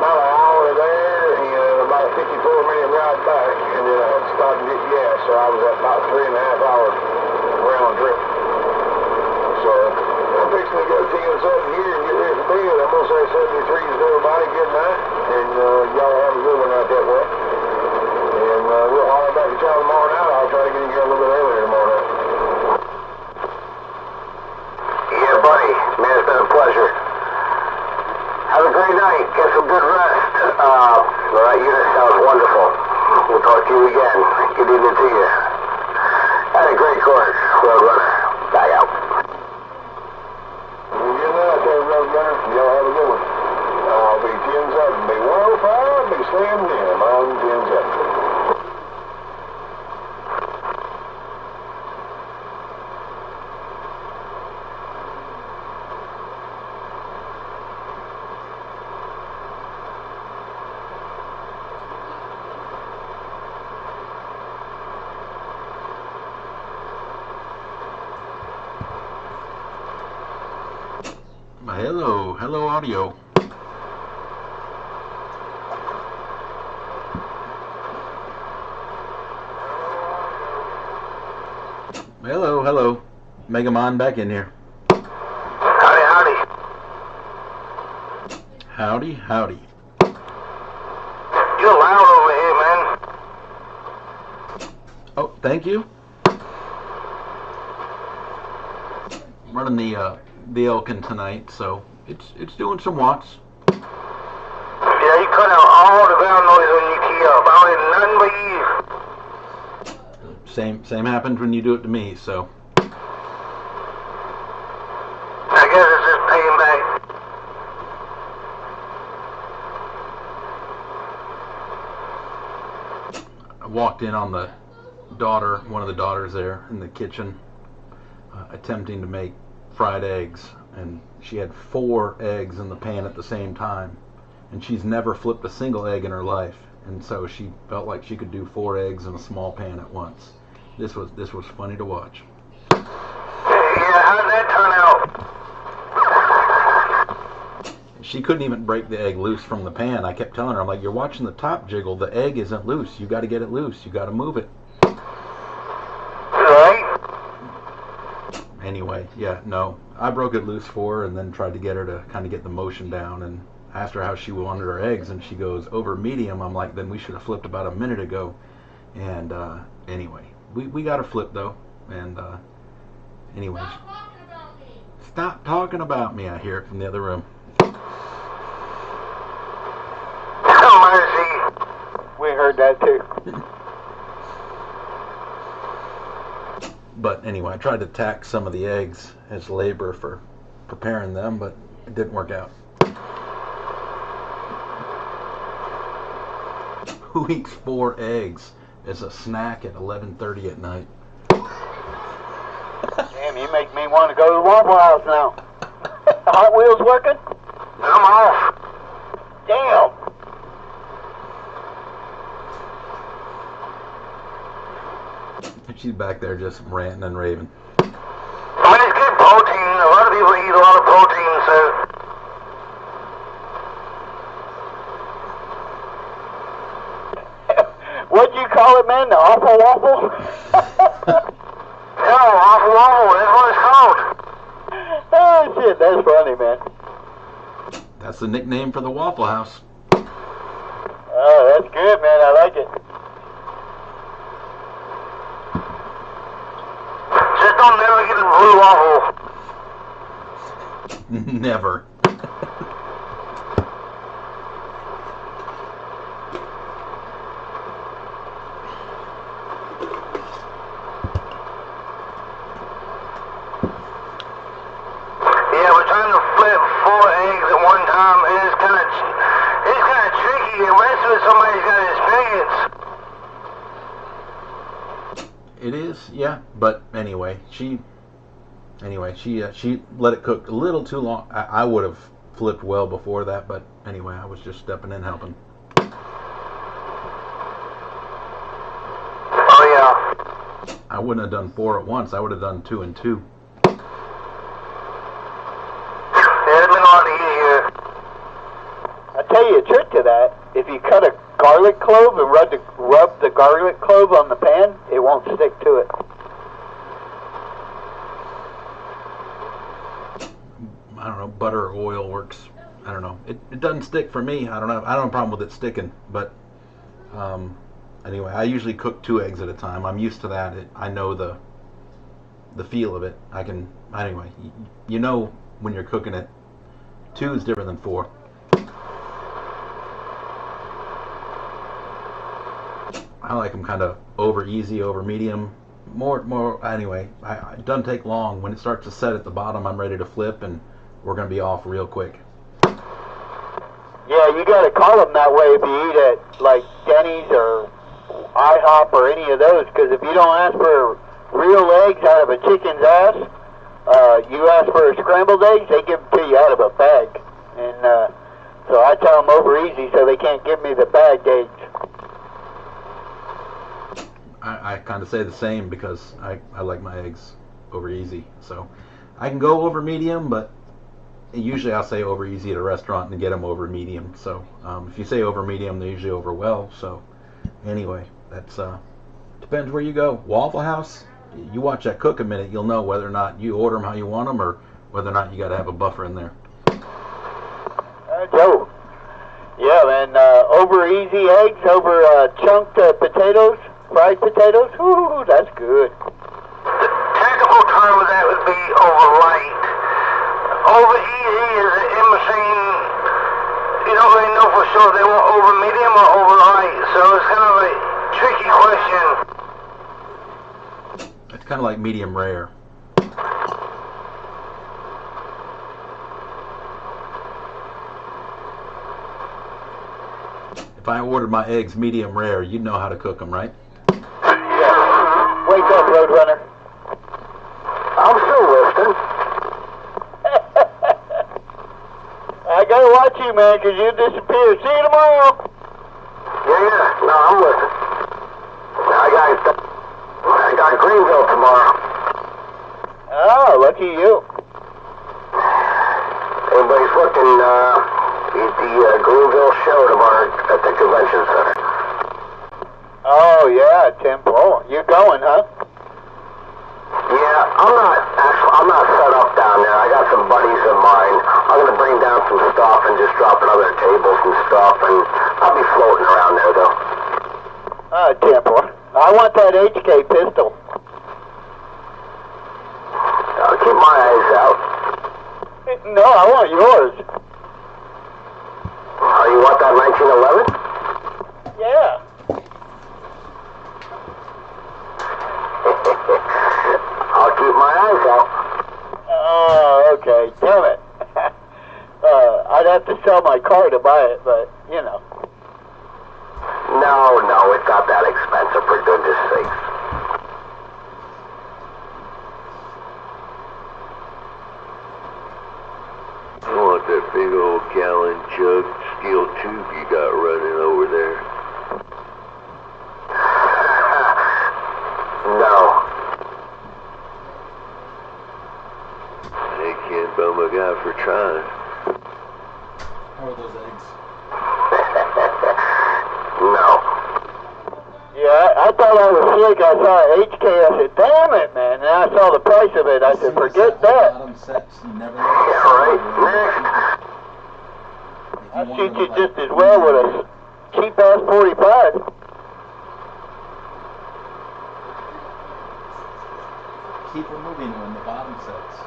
hour there and about a 54-minute ride back. And then I had to stop and get gas. So I was at about 3.5 hours round trip. So I'm fixing to go 10-7 here and get ready for bed. I'm going to say 73 to everybody. Good night. And y'all have a good one out that way. And we'll holler back at y'all tomorrow night. I'll try to get in here a little bit earlier tomorrow night. Yeah, buddy. Man, it's been a pleasure. Have a great night. Get some good rest. That unit sounds wonderful. We'll talk to you again. Good evening to you. Had a great course. Well runner. Back out. Good night there, Roadrunner. Y'all have a good one. I'll be 10-7. Be 105. Be slim dim. I'm 10-7. Hello, hello, audio. Hello, hello. Megamon back in here. Howdy, howdy. Howdy, howdy. You're loud over here, man. Oh, thank you. Running the Elkin tonight, so it's doing some watts. Yeah, you cut out all the ground noise when you key up. I don't hear nothing but you. Same happens when you do it to me, so. I guess it's just paying back. I walked in on the daughter, one of the daughters there in the kitchen, attempting to make fried eggs, and she had 4 eggs in the pan at the same time, and she's never flipped a single egg in her life, and so she felt like she could do 4 eggs in a small pan at once. This was funny to watch. Yeah, how did that turn out? She couldn't even break the egg loose from the pan. I kept telling her, I'm like, you're watching the top jiggle. The egg isn't loose. You got to get it loose. You got to move it. Right? Anyway, yeah, no. I broke it loose for her and then tried to get her to kind of get the motion down and asked her how she wanted her eggs, and she goes, over medium. I'm like, then we should have flipped about a minute ago. And anyway, we got her flipped though. And anyway. Stop talking about me. I hear it from the other room. Mercy. We heard that too. But anyway, I tried to tack some of the eggs as labor for preparing them, but it didn't work out. Who eats 4 eggs as a snack at 11:30 at night? Damn, you make me want to go to the Waffle House now. Hot Wheels working? I'm off. Damn. She's back there just ranting and raving. I mean, it's good protein. A lot of people eat a lot of protein, so. What'd you call it, man? The awful waffle? No, awful waffle. That's what it's called. Oh, shit. That's funny, man. That's the nickname for the Waffle House. Oh, that's good, man. I like it. Just don't never get the blue waffle. Never. Yeah, we're trying to flip 4 eggs at one time, and it's kind of tricky unless with somebody's got experience. It is, yeah. But anyway, she let it cook a little too long. I would have flipped well before that, but anyway, I was just stepping in helping. Oh yeah. I wouldn't have done 4 at once. I would have done 2 and 2. It'd have been a lot easier. I'll tell you a trick to that. If you cut a garlic clove and rub the garlic clove on the pan, it won't stick to it. I don't know, butter or oil works. I don't know. It doesn't stick for me. I don't have a problem with it sticking, but anyway, I usually cook 2 eggs at a time. I'm used to that. I know the feel of it. Anyway, you know when you're cooking it, 2 is different than 4. I like them kind of over easy, over medium, more. Anyway, it doesn't take long. When it starts to set at the bottom, I'm ready to flip, and we're going to be off real quick. Yeah, you got to call them that way if you eat at like Denny's or IHOP or any of those, because if you don't ask for real eggs out of a chicken's ass, you ask for scrambled eggs, they give them to you out of a bag. And so I tell them over easy so they can't give me the bagged eggs. I kind of say the same because I like my eggs over easy. So I can go over medium, but usually I'll say over easy at a restaurant and get them over medium. So if you say over medium, they're usually over well. So anyway, that's depends where you go. Waffle House, you watch that cook a minute, you'll know whether or not you order them how you want them or whether or not you got to have a buffer in there. Joe. Yeah, man. Over easy eggs, over chunked potatoes, fried potatoes. Ooh, that's good. The technical term of that would be over light. Over easy is in between. You don't really know for sure if they want over medium or over light, so it's kind of a tricky question. It's kind of like medium rare. If I ordered my eggs medium rare, you'd know how to cook them, right? Yeah. Wake up, Roadrunner. I'm still listening. I gotta watch you, man, because you disappear. See you tomorrow. Yeah. No, I'm listening. I got Greenville tomorrow. Oh, lucky you. Everybody's looking at the Greenville show tomorrow at the convention center. Oh, yeah, Temple. You're going, huh? Yeah, I'm not set up down there. I got some buddies of mine. I'm gonna bring down some stuff and just drop it on their tables and stuff, and I'll be floating around there though. Temple. I want that HK pistol. I'll keep my eyes out. No, I want yours. Oh, you want that 1911? Yeah. I'll keep my eyes out. Oh, okay. Damn it. I'd have to sell my car to buy it, but, you know. No, it's not that expensive, for goodness sakes. I want that big old gallon jug steel tube you got running over there. No. They can't bum a guy for trying. How are those eggs? No. Yeah, I thought I was slick. I saw HK. I said, damn it, man. And I saw the price of it. I said, forget that. Yeah, right. Next. I'll shoot you just as well with a cheap-ass 45. Keep removing when the bottom sets.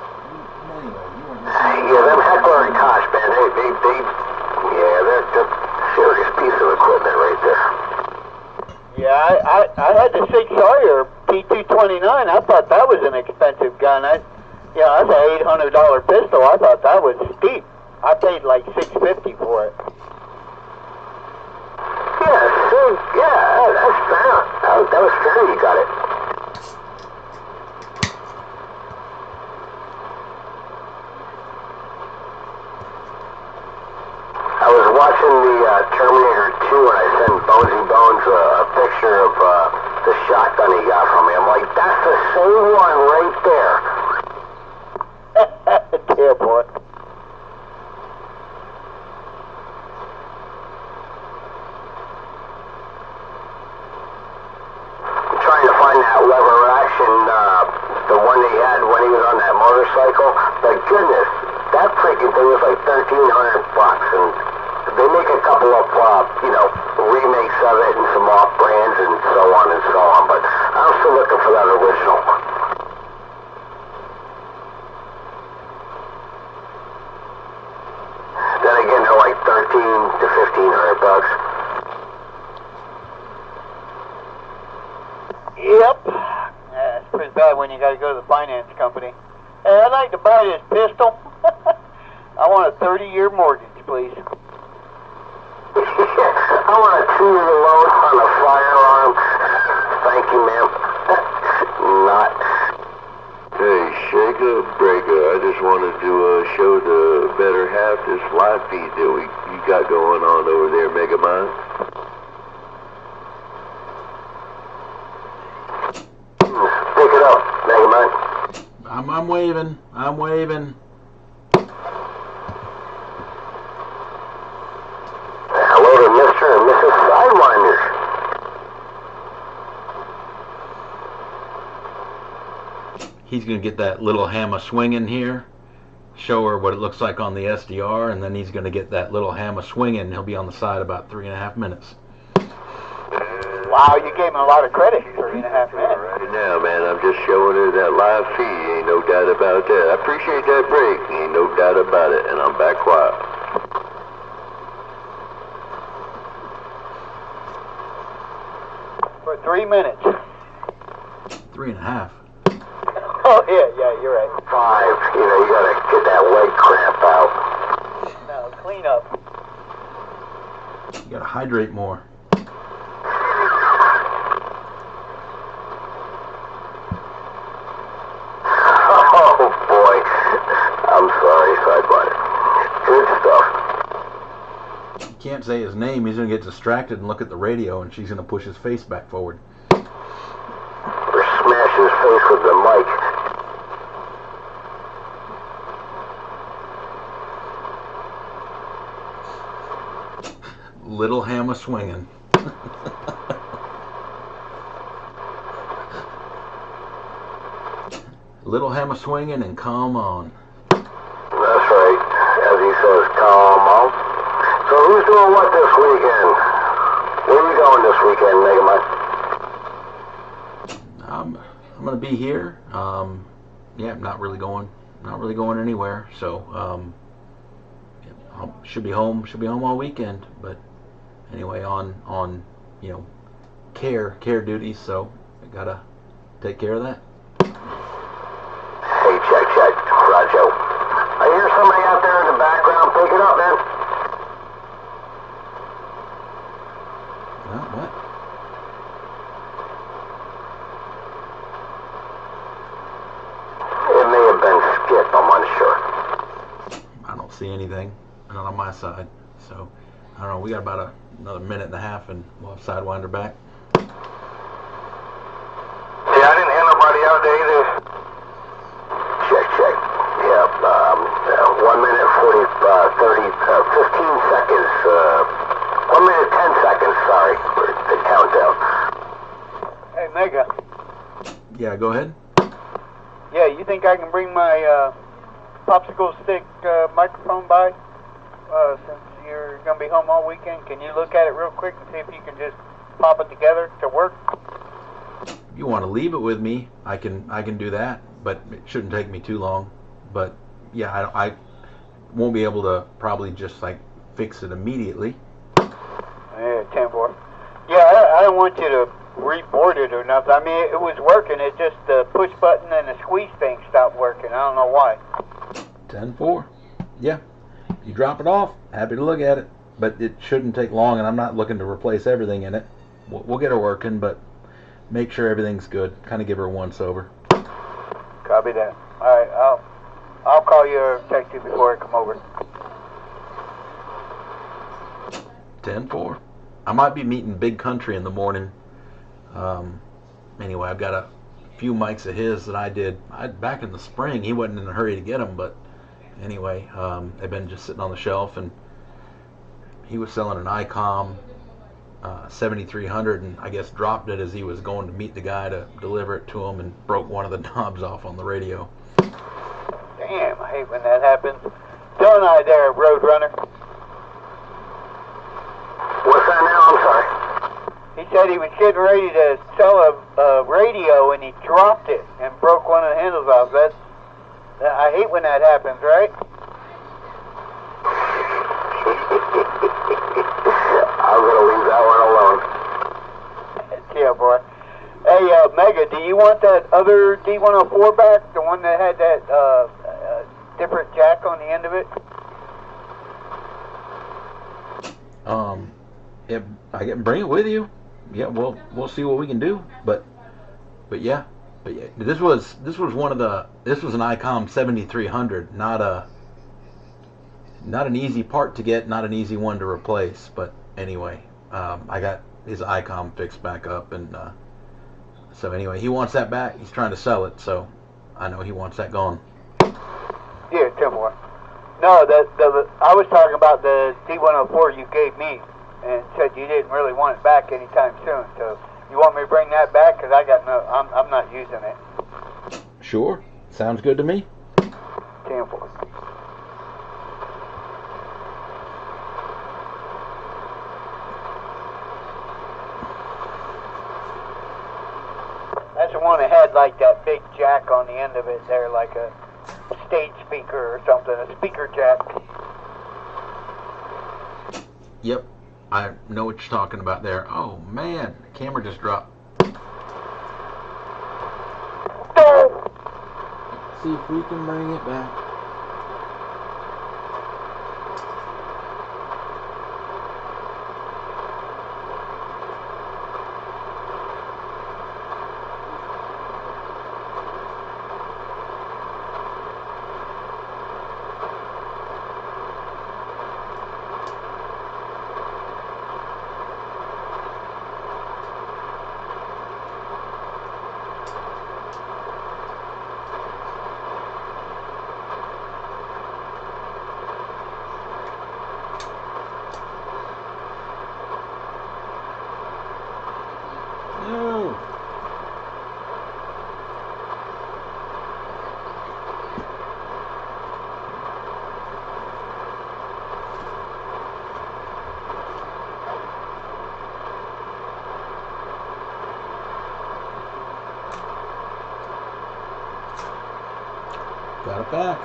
Anyway, you weren't Yeah, them Heckler and Koch, man, they're just a serious piece of equipment right there. Yeah, I had the Sig Sauer P229. I thought that was an expensive gun. That's an $800 pistol. I thought that was steep. I paid like $650 for it. Yeah, that's fair. That was fair you got it. I was watching the Terminator 2 and I sent Bonesy Bones a picture of the shotgun he got from me. I'm like, that's the same one right there. Dear boy. I'm trying to find that lever action, the one he had when he was on that motorcycle. But goodness, that freaking thing was like $1,300, and they make a couple of, remakes of it and some off-brands and so on and so on. But I'm still looking for that original. Then again, they're like $1,300 to $1,500. Yep. Yeah, it's pretty bad when you got to go to the finance company. Hey, I'd like to buy this pistol. I want a 30-year mortgage, please. I want a 2-year loan on a firearm. Thank you, ma'am. Not. Hey, shake up, breaker. I just wanted to show the better half this live feed that you got going on over there, Megamind. Pick it up, Megamind. I'm waving. I'm waving. he's going to get that little hammer swinging here, show her what it looks like on the SDR, and then he's going to get that little hammer swinging. He'll be on the side about 3.5 minutes. Wow, you gave him a lot of credit, 3.5 minutes. Right now, man, I'm just showing her that live feed. Ain't no doubt about that. I appreciate that break. Ain't no doubt about it. And I'm back quiet. For 3 minutes. 3.5. Oh, yeah, you're right. 5. You know, you gotta get that leg cramp out. No, clean up. You got to hydrate more. Oh boy, I'm sorry, sidebar. Good stuff. You can't say his name. He's going to get distracted and look at the radio, and she's going to push his face back forward. Or smash his face with the mic. Little hammer swinging. Little hammer swinging and calm on. That's right. As he says, calm on. So who's doing what this weekend? Where are you going this weekend, Mega Mike? I'm gonna be here. Yeah, not really going anywhere. So I should be home all weekend. But anyway, on you know, care duties. So I gotta take care of that. Hey, check, Roger. I hear somebody out there in the background. Pick it up, man. What? It may have been Skip, I'm unsure. I don't see anything. Not on my side. So I don't know. We got about another minute and a half, and we'll have Sidewinder back. Yeah, I didn't hear nobody out there either. Check. Yep, 1 minute 15 seconds. 1 minute 10 seconds, sorry, for the countdown. Hey, Mega. Yeah, go ahead. Yeah, you think I can bring my popsicle stick microphone by? Since you're going to be home all weekend, can you look at it real quick and see if you can just pop it together to work? If you want to leave it with me, I can do that, but it shouldn't take me too long. But yeah, I won't be able to probably just like fix it immediately. Yeah, 10-4. Yeah, I don't want you to reboard it or nothing. I mean, it was working. It just the push button and the squeeze thing stopped working. I don't know why. 10-4. Yeah. You drop it off, happy to look at it, but it shouldn't take long, and I'm not looking to replace everything in it. We'll get her working, but make sure everything's good. Kind of give her a once over. Copy that. All right, I'll call you or text you before I come over. 10-4. I might be meeting Big Country in the morning. Anyway, I've got a few mics of his that I did back in the spring. He wasn't in a hurry to get them, but anyway, they've been just sitting on the shelf, and he was selling an ICOM 7300, and I guess dropped it as he was going to meet the guy to deliver it to him, and broke one of the knobs off on the radio. Damn, I hate when that happens. Don't I there, Roadrunner? What's that now? I'm sorry. He said he was getting ready to sell a radio, and he dropped it and broke one of the handles off. I hate when that happens, right? I'm gonna leave that one alone. Yeah, boy. Hey, Mega, do you want that other D104 back? The one that had that different jack on the end of it? Yeah, I can bring it with you. Yeah, we'll see what we can do. But yeah, this was an ICOM 7300, not an easy part to get, not an easy one to replace. But anyway, I got his ICOM fixed back up, and so anyway, he wants that back. He's trying to sell it, so I know he wants that gone. Yeah, 10 more. No, I was talking about the D104 you gave me, and said you didn't really want it back anytime soon. So you want me to bring that back? Because I'm not using it. Sure. Sounds good to me. 10-4. That's the one that had like that big jack on the end of it there, like a stage speaker or something, a speaker jack. Yep, I know what you're talking about there. Oh man, the camera just dropped. See if we can bring it back. No. Got it back.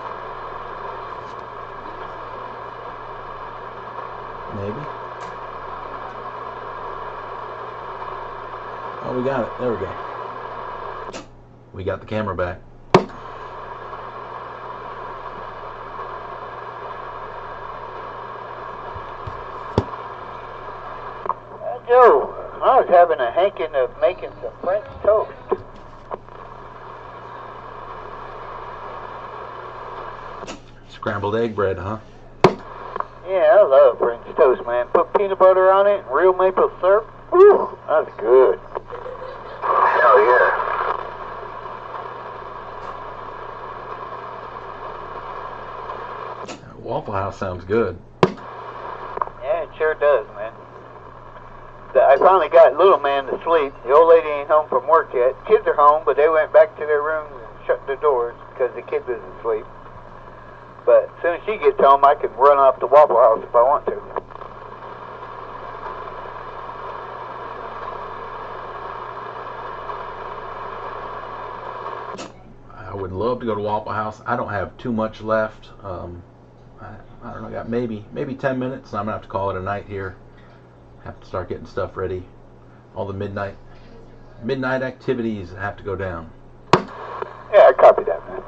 Maybe. Oh, we got it. There we go. We got the camera back. Joe, I was having a hanking of making some French toast. Scrambled egg bread, huh? Yeah, I love French toast, man. Put peanut butter on it and real maple syrup. Whew, that's good. Hell yeah. Waffle House sounds good. Yeah, it sure does, man. I finally got little man to sleep. The old lady ain't home from work yet. Kids are home, but they went back to their rooms and shut their doors because the kid was asleep. But as soon as she gets home, I can run off to Waffle House if I want to. I would love to go to Waffle House. I don't have too much left. I don't know, I got maybe 10 minutes, and I'm gonna have to call it a night here. Have to start getting stuff ready. All the midnight activities have to go down. Yeah, I copy that, man.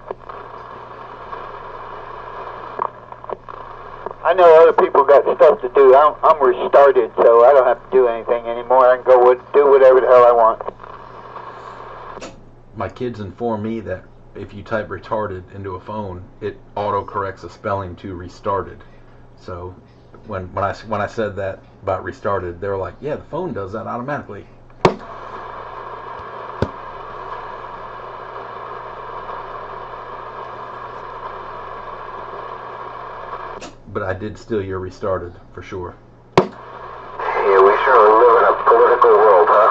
I know other people got stuff to do. I'm restarted, so I don't have to do anything anymore. I can go do whatever the hell I want. My kids inform me that if you type retarded into a phone, it auto-corrects a spelling to restarted. So when I said that about restarted, they were like, yeah, the phone does that automatically. But I did steal your restarted, for sure. Yeah, we certainly live in a political world, huh?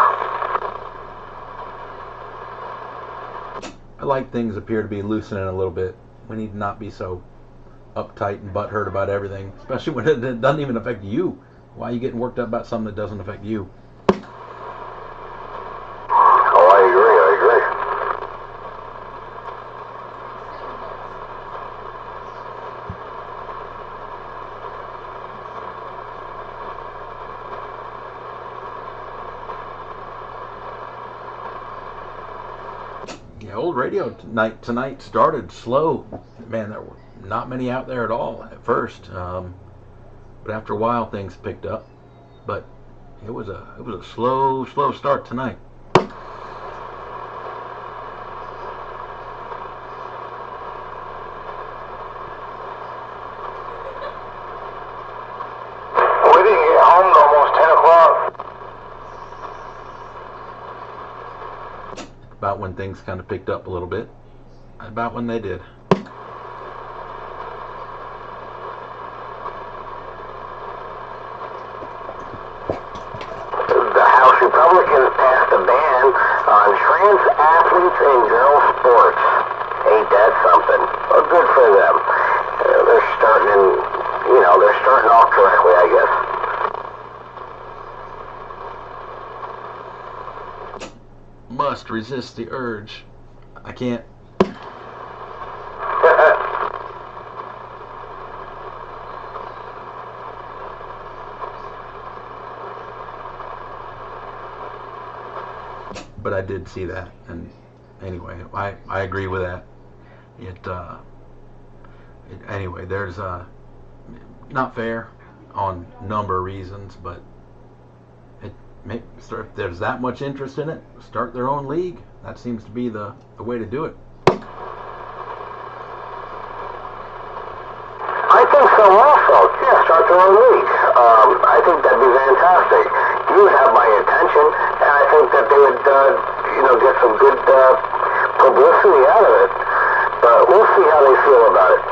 I like things appear to be loosening a little bit. We need to not be so uptight and butthurt about everything, especially when it doesn't even affect you. Why are you getting worked up about something that doesn't affect you? Oh, I agree. Yeah, old radio tonight started slow. Man, there were not many out there at all at first. But after a while, things picked up. But it was a slow start tonight. We didn't get home till almost 10 o'clock. About when things kind of picked up a little bit. About when they did. The House Republicans passed a ban on trans athletes in girls' sports. like that's something. Well, good for them. They're starting, they're starting off correctly, I guess. Must resist the urge. I can't. But I did see that, and anyway, I agree with that. Anyway, there's not fair on a number of reasons, but if there's that much interest in it, start their own league. That seems to be the way to do it. I think so also. Yeah, start their own league. I think that'd be fantastic. You would have my attention, and I think that they would, get some good publicity out of it. But we'll see how they feel about it.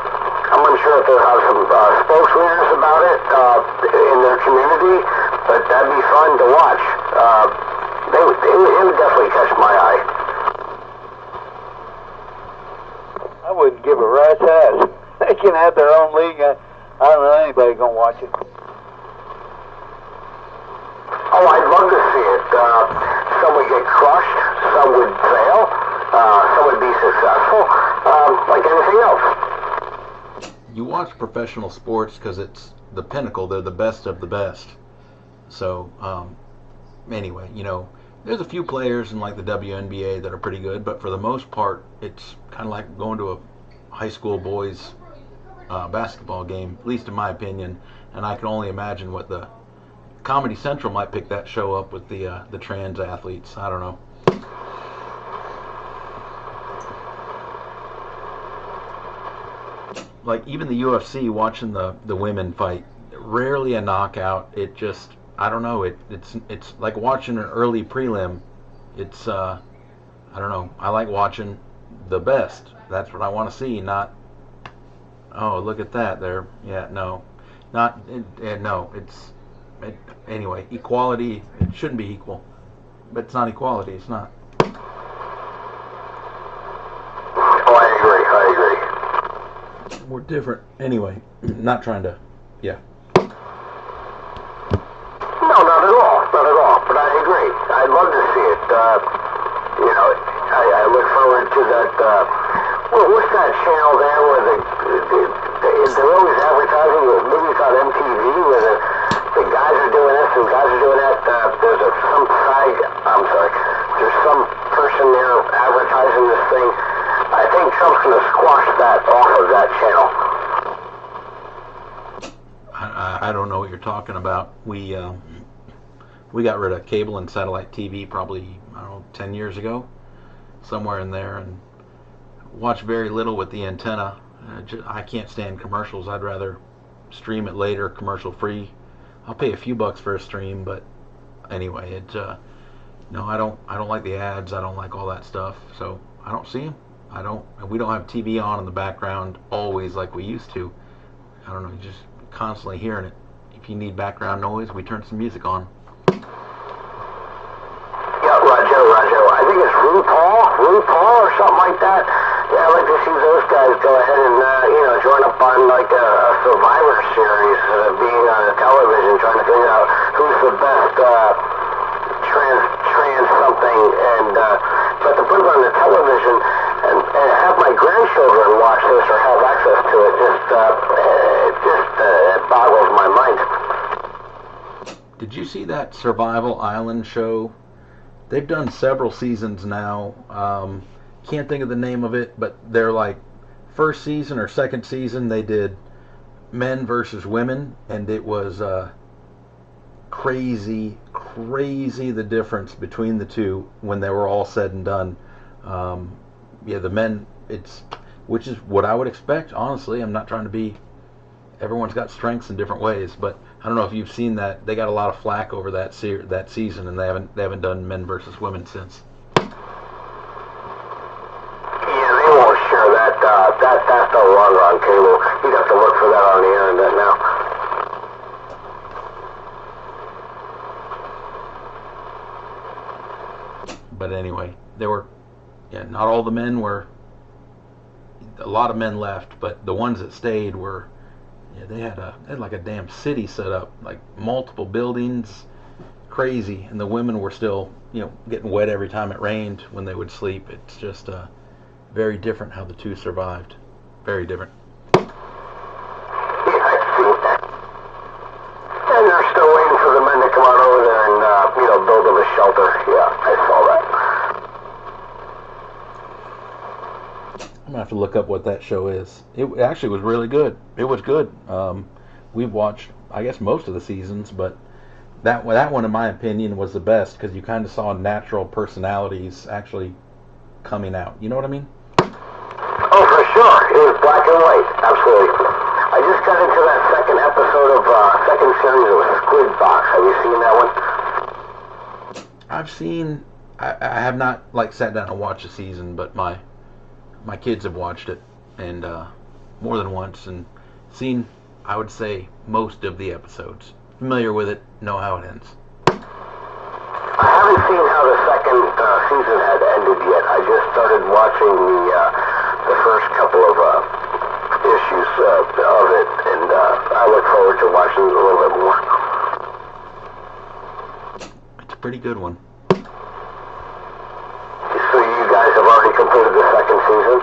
I'm unsure if they'll have some spokesleaders about it in their community, but that'd be fun to watch. It would definitely catch my eye. I wouldn't give a rat's ass. They can have their own league. I don't know anybody gonna watch it. Oh, I'd love to see it. Some would get crushed, some would fail, some would be successful, like anything else. You watch professional sports because it's the pinnacle. They're the best of the best. So, anyway, there's a few players in like the WNBA that are pretty good, but for the most part, it's kind of like going to a high school boys basketball game, at least in my opinion. And I can only imagine what the Comedy Central might pick that show up with the trans athletes. I don't know. Like even the UFC, watching the women fight, rarely a knockout. It just, I don't know. It's like watching an early prelim. It's I don't know. I like watching the best. That's what I want to see. Not, oh, look at that. There, yeah, no, not no. Anyway, equality. It shouldn't be equal, but it's not equality. It's not. Oh, I agree. We're different. Anyway, not trying to. Yeah. No, not at all. But I agree. I'd love to see it. I look forward to that. What's that channel there where they're always advertising with movies on MTV where the guys are doing this and guys are doing that. There's some person there advertising this thing. I think Trump's going to squash that off of that channel. I don't know what you're talking about. We got rid of cable and satellite TV probably, I don't know, 10 years ago, somewhere in there, and watch very little with the antenna. I can't stand commercials. I'd rather stream it later, commercial free. I'll pay a few bucks for a stream, but anyway, no, I don't like the ads. I don't like all that stuff, so I don't see them. We don't have TV on in the background always like we used to. I don't know, you're just constantly hearing it. If you need background noise, we turn some music on. Yeah, Roger. I think it's RuPaul or something like that. Yeah, I'd like to see those guys go ahead and, join up on like a Survivor series, being on the television, trying to figure out who's the best trans something, and but to put it on the television and have my grandchildren watch this or have access to it, it boggles my mind. Did you see that Survival Island show? They've done several seasons now. Can't think of the name of it, but they're like first season or second season they did men versus women, and it was crazy the difference between the two when they were all said and done. Yeah, the men, which is what I would expect, honestly. I'm not trying to be, everyone's got strengths in different ways, but I don't know if you've seen that. They got a lot of flack over that season, and they haven't done men versus women since. That's no longer on cable. You'd have to look for that on the internet now. But anyway, not all the men were a lot of men left, but the ones that stayed were, yeah, they had like a damn city set up, like multiple buildings, crazy, and the women were still, you know, getting wet every time it rained when they would sleep. It's just very different how the two survived. Very different. Yeah, I see that. And they're still waiting for the men to come out over there and, you know, build them a shelter. Yeah, I saw that. I'm gonna have to look up what that show is. It actually was really good. It was good. We've watched, I guess, most of the seasons, but that one, in my opinion, was the best because you kind of saw natural personalities actually coming out. You know what I mean? Oh, for sure. It was black and white. Absolutely. I just got into that second episode of second series of Squid Box. Have you seen that one? I've seen. I have not like sat down and watched a season, but my kids have watched it, and more than once, and seen, I would say, most of the episodes. Familiar with it, know how it ends. I haven't seen how the second season had ended yet. I just started watching the first couple of issues of it, and I look forward to watching it a little bit more. It's a pretty good one. So you guys have already completed the second season?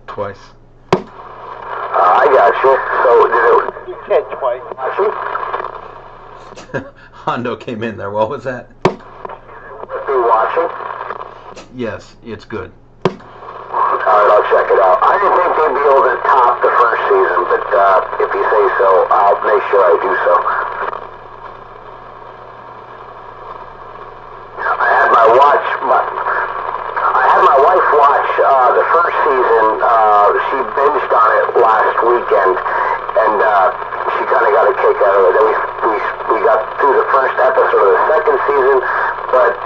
Twice. I got you. So did it... You said twice. Actually? Hondo came in there. What was that? Be watching? Yes, it's good. Alright, I'll check it out. I didn't think they'd be able to top the first season, but if you say so, I'll make sure I do so. I had my wife watch the first season. She binged on it last weekend, and she kind of got a kick out of it. Then we got through the first episode of the second season, but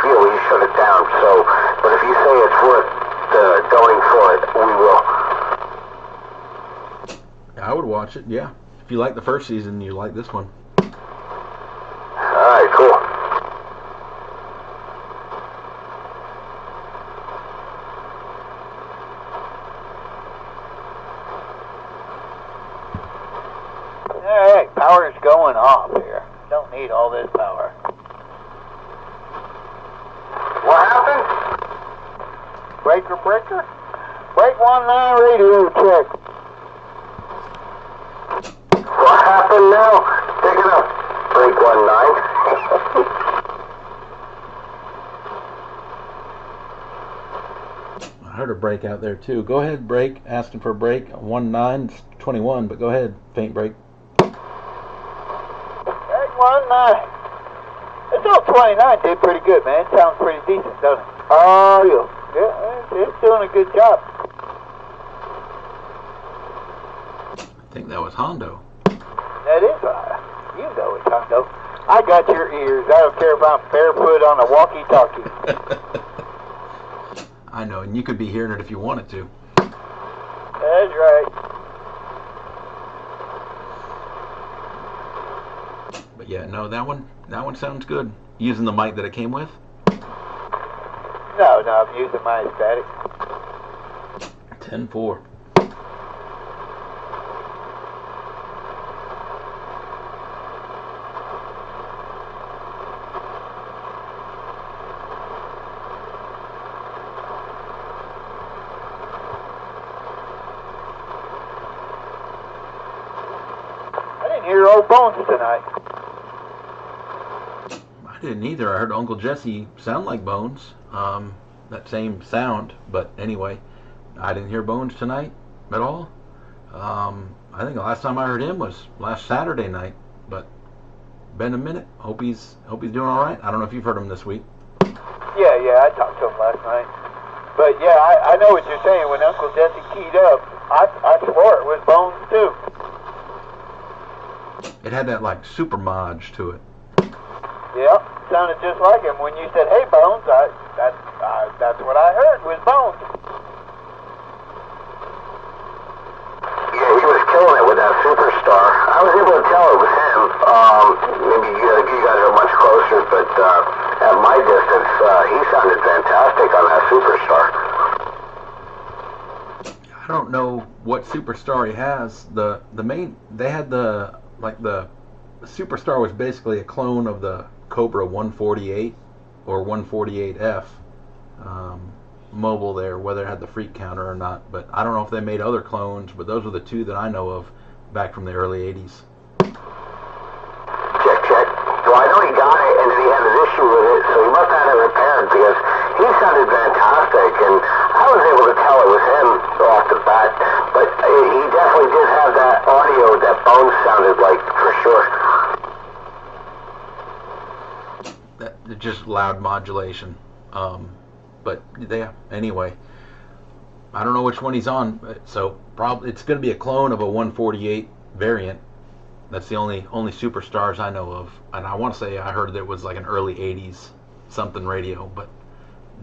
we shut it down. So, but if you say it's worth going for it, we will. I would watch it. Yeah, if you like the first season, you like this one. All right, cool. Alright, power's going off here. Don't need all this power. What happened? Breaker. Break 19 radio check. What happened now? Pick it up. Break 19. I heard a break out there too. Go ahead, break. Asking for a break. 19, it's 21, but go ahead. Faint break. Break 19. It's all 29 did pretty good, man. It sounds pretty decent, doesn't it? Oh, yeah, it's doing a good job. I think that was Hondo. That is you know it, Hondo. I got your ears. I don't care if I'm barefoot on a walkie-talkie. I know, and you could be hearing it if you wanted to. That's right. But yeah, no, that one sounds good. Using the mic that it came with? No, I'm using my static. 10-4. I didn't hear old Bones tonight. I didn't either. I heard Uncle Jesse sound like Bones. That same sound, but anyway, I didn't hear Bones tonight at all. I think the last time I heard him was last Saturday night, but been a minute. Hope he's doing all right. I don't know if you've heard him this week. Yeah, I talked to him last night. But yeah, I know what you're saying. When Uncle Jesse keyed up, I swore it was Bones too. It had that like super modge to it. Yeah, sounded just like him. When you said, "Hey, Bones," that's what I heard was Bones. Yeah, he was killing it with that Superstar. I was able to tell it was him. Maybe you guys are much closer, but at my distance, he sounded fantastic on that Superstar. I don't know what Superstar he has. The main, they had the Superstar was basically a clone of the Cobra 148 or 148F mobile there, whether it had the freak counter or not. But I don't know if they made other clones, but those were the two that I know of back from the early 80s. Check, check. Well, I know he got it, and then he had an issue with it, so he must have had it repaired, because he sounded fantastic, and I was able to tell it was him off the bat, but he definitely did have that audio that Bones sounded like, for sure. That just loud modulation. But yeah, anyway, I don't know which one he's on, so probably it's going to be a clone of a 148 variant. That's the only Superstars I know of, and I want to say I heard that it was like an early 80s something radio, but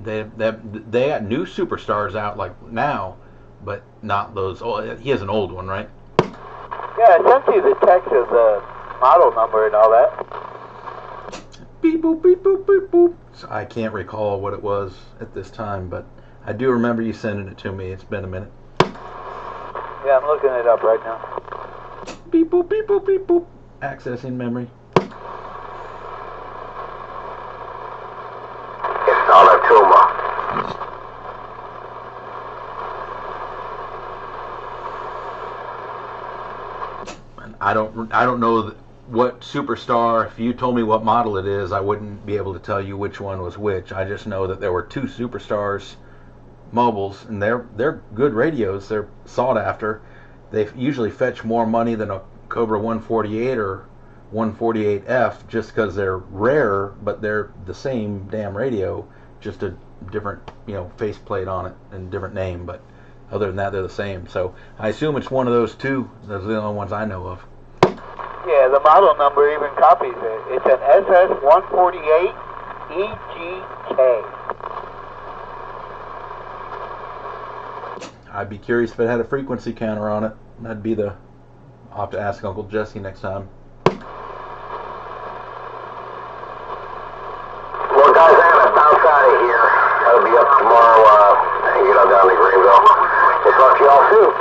they got new Superstars out like now, but not those. Oh, he has an old one, right? Yeah, I sent you the text of the model number and all that. Beep boop beep boop beep boop. So I can't recall what it was at this time, but I do remember you sending it to me. It's been a minute. Yeah, I'm looking it up right now. Beep boop beep boop beep boop. Accessing memory. It's not a tumor. And I don't know what Superstar. If you told me what model it is, I wouldn't be able to tell you which one was which. I just know that there were two Superstars mobiles, and they're good radios. They're sought after. They usually fetch more money than a Cobra 148 or 148F just because they're rarer, but they're the same damn radio, just a different, faceplate on it and different name. But other than that, they're the same. So I assume it's one of those two. Those are the only ones I know of. Yeah, the model number even copies it. It's an SS148 EGK. I'd be curious if it had a frequency counter on it. That'd be I'll have to ask Uncle Jesse next time. Well, guys, I gotta bounce out of here. Gotta be up tomorrow, down to Greenville. We'll talk to y'all soon.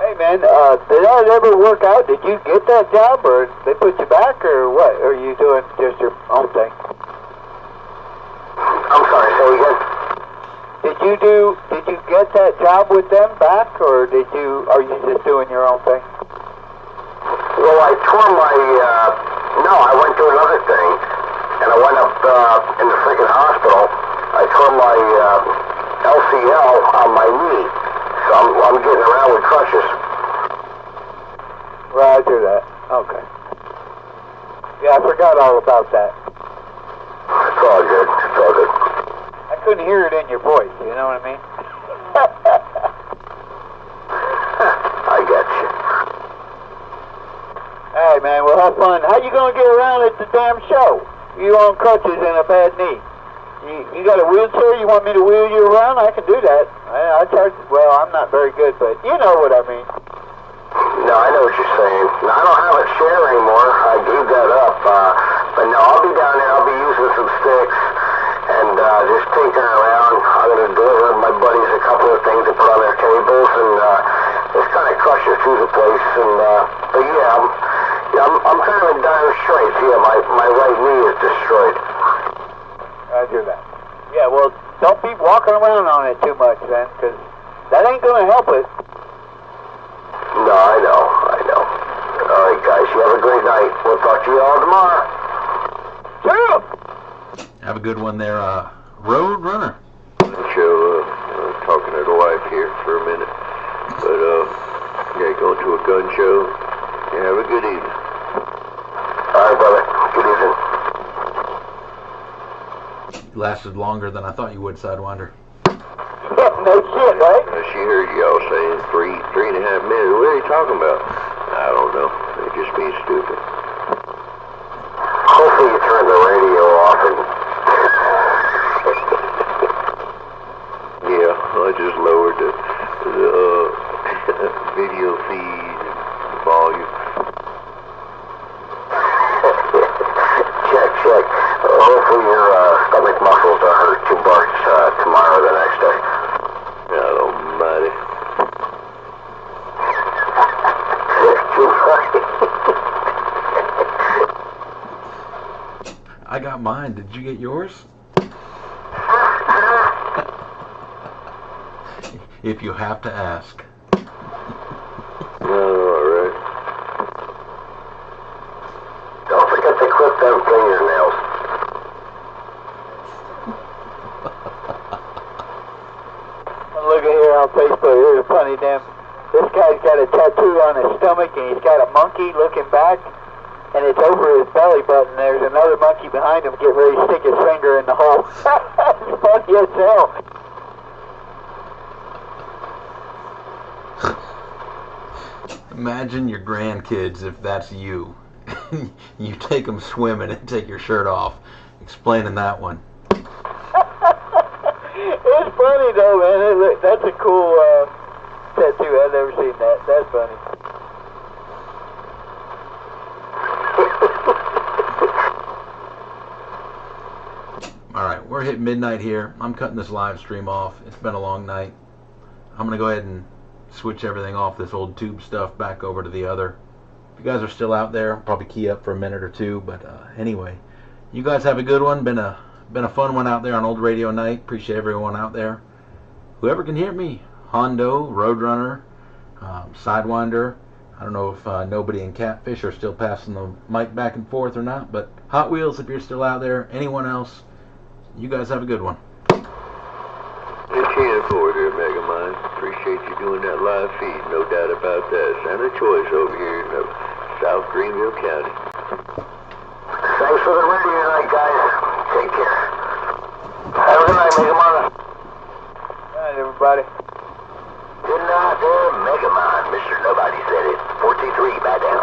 Hey, man, did that ever work out? Did you get that job, or they put you back, or what? Or are you doing just your own thing? I'm sorry, say again? Did you get that job with them back, or are you just doing your own thing? Well, I tore my, no, I went to another thing, and I went up, in the freaking hospital. I tore my, LCL on my knee, so I'm getting around with crutches. Roger that. Okay. Yeah, I forgot all about that. It's all good, it's all good. I couldn't hear it in your voice, you know what I mean? I get you. Hey, man, well, have fun. How you gonna get around at the damn show? You on crutches and a bad knee. You got a wheelchair? You want me to wheel you around? I can do that. I charge, well, I'm not very good, but you know what I mean. No, I know what you're saying. No, I don't have a chair anymore. I gave that up. But no, I'll be down there. I'll be using some sticks and just tinkering around. I'm going to deliver my buddies a couple of things to put on their tables and just kind of crush it through the place. And but yeah, I'm kind of in dire straits. Yeah, my right knee is destroyed. I do that. Yeah, well, don't be walking around on it too much then, because that ain't going to help it. No, I know. All right, guys, you have a great night. We'll talk to you all tomorrow. Sure. Have a good one there, Road Runner. So, talking to the wife here for a minute. But, yeah, going to a gun show. Yeah, have a good evening. All right, brother. Good evening. Lasted longer than I thought you would, Sidewinder. No shit, right? She heard y'all saying 3.5 minutes. What are you talking about? I don't know. They're just being stupid. Hopefully you turn the radio off and... Yeah, I just lowered the video feed volume. Check. Hopefully your stomach muscles are hurt too much tomorrow or the next day. God almighty. I got mine. Did you get yours? If you have to ask. Alright. Don't forget to clip them fingernails. Look at here on Facebook, here's a funny damn. This guy's got a tattoo on his stomach and he's got a monkey looking back and it's over his belly button. There's another monkey behind him getting ready to stick his finger in the hole. It's funny as hell. Imagine your grandkids if that's you. You take them swimming and take your shirt off, explaining that one. It's funny though, man. That's a cool tattoo. I've never seen that. That's funny. Alright, we're hitting midnight here. I'm cutting this live stream off. It's been a long night. I'm going to go ahead and switch everything off this old tube stuff back over to the other. If you guys are still out there, I'll probably key up for a minute or two. But anyway, you guys have a good one. Been a fun one out there on Old Radio Night. Appreciate everyone out there. Whoever can hear me. Hondo, Roadrunner, Sidewinder. I don't know if Nobody and Catfish are still passing the mic back and forth or not. But Hot Wheels, if you're still out there. Anyone else, you guys have a good one. You're cheering forward here, Megamind. Appreciate you doing that live feed, no doubt about that. Sound of choice over here in South Greenville County. Thanks for the radio tonight, guys. Take care. Have a good night, Megamind. Good night, everybody. Good night there, Megamind. Mr. Nobody said it. 43, back down.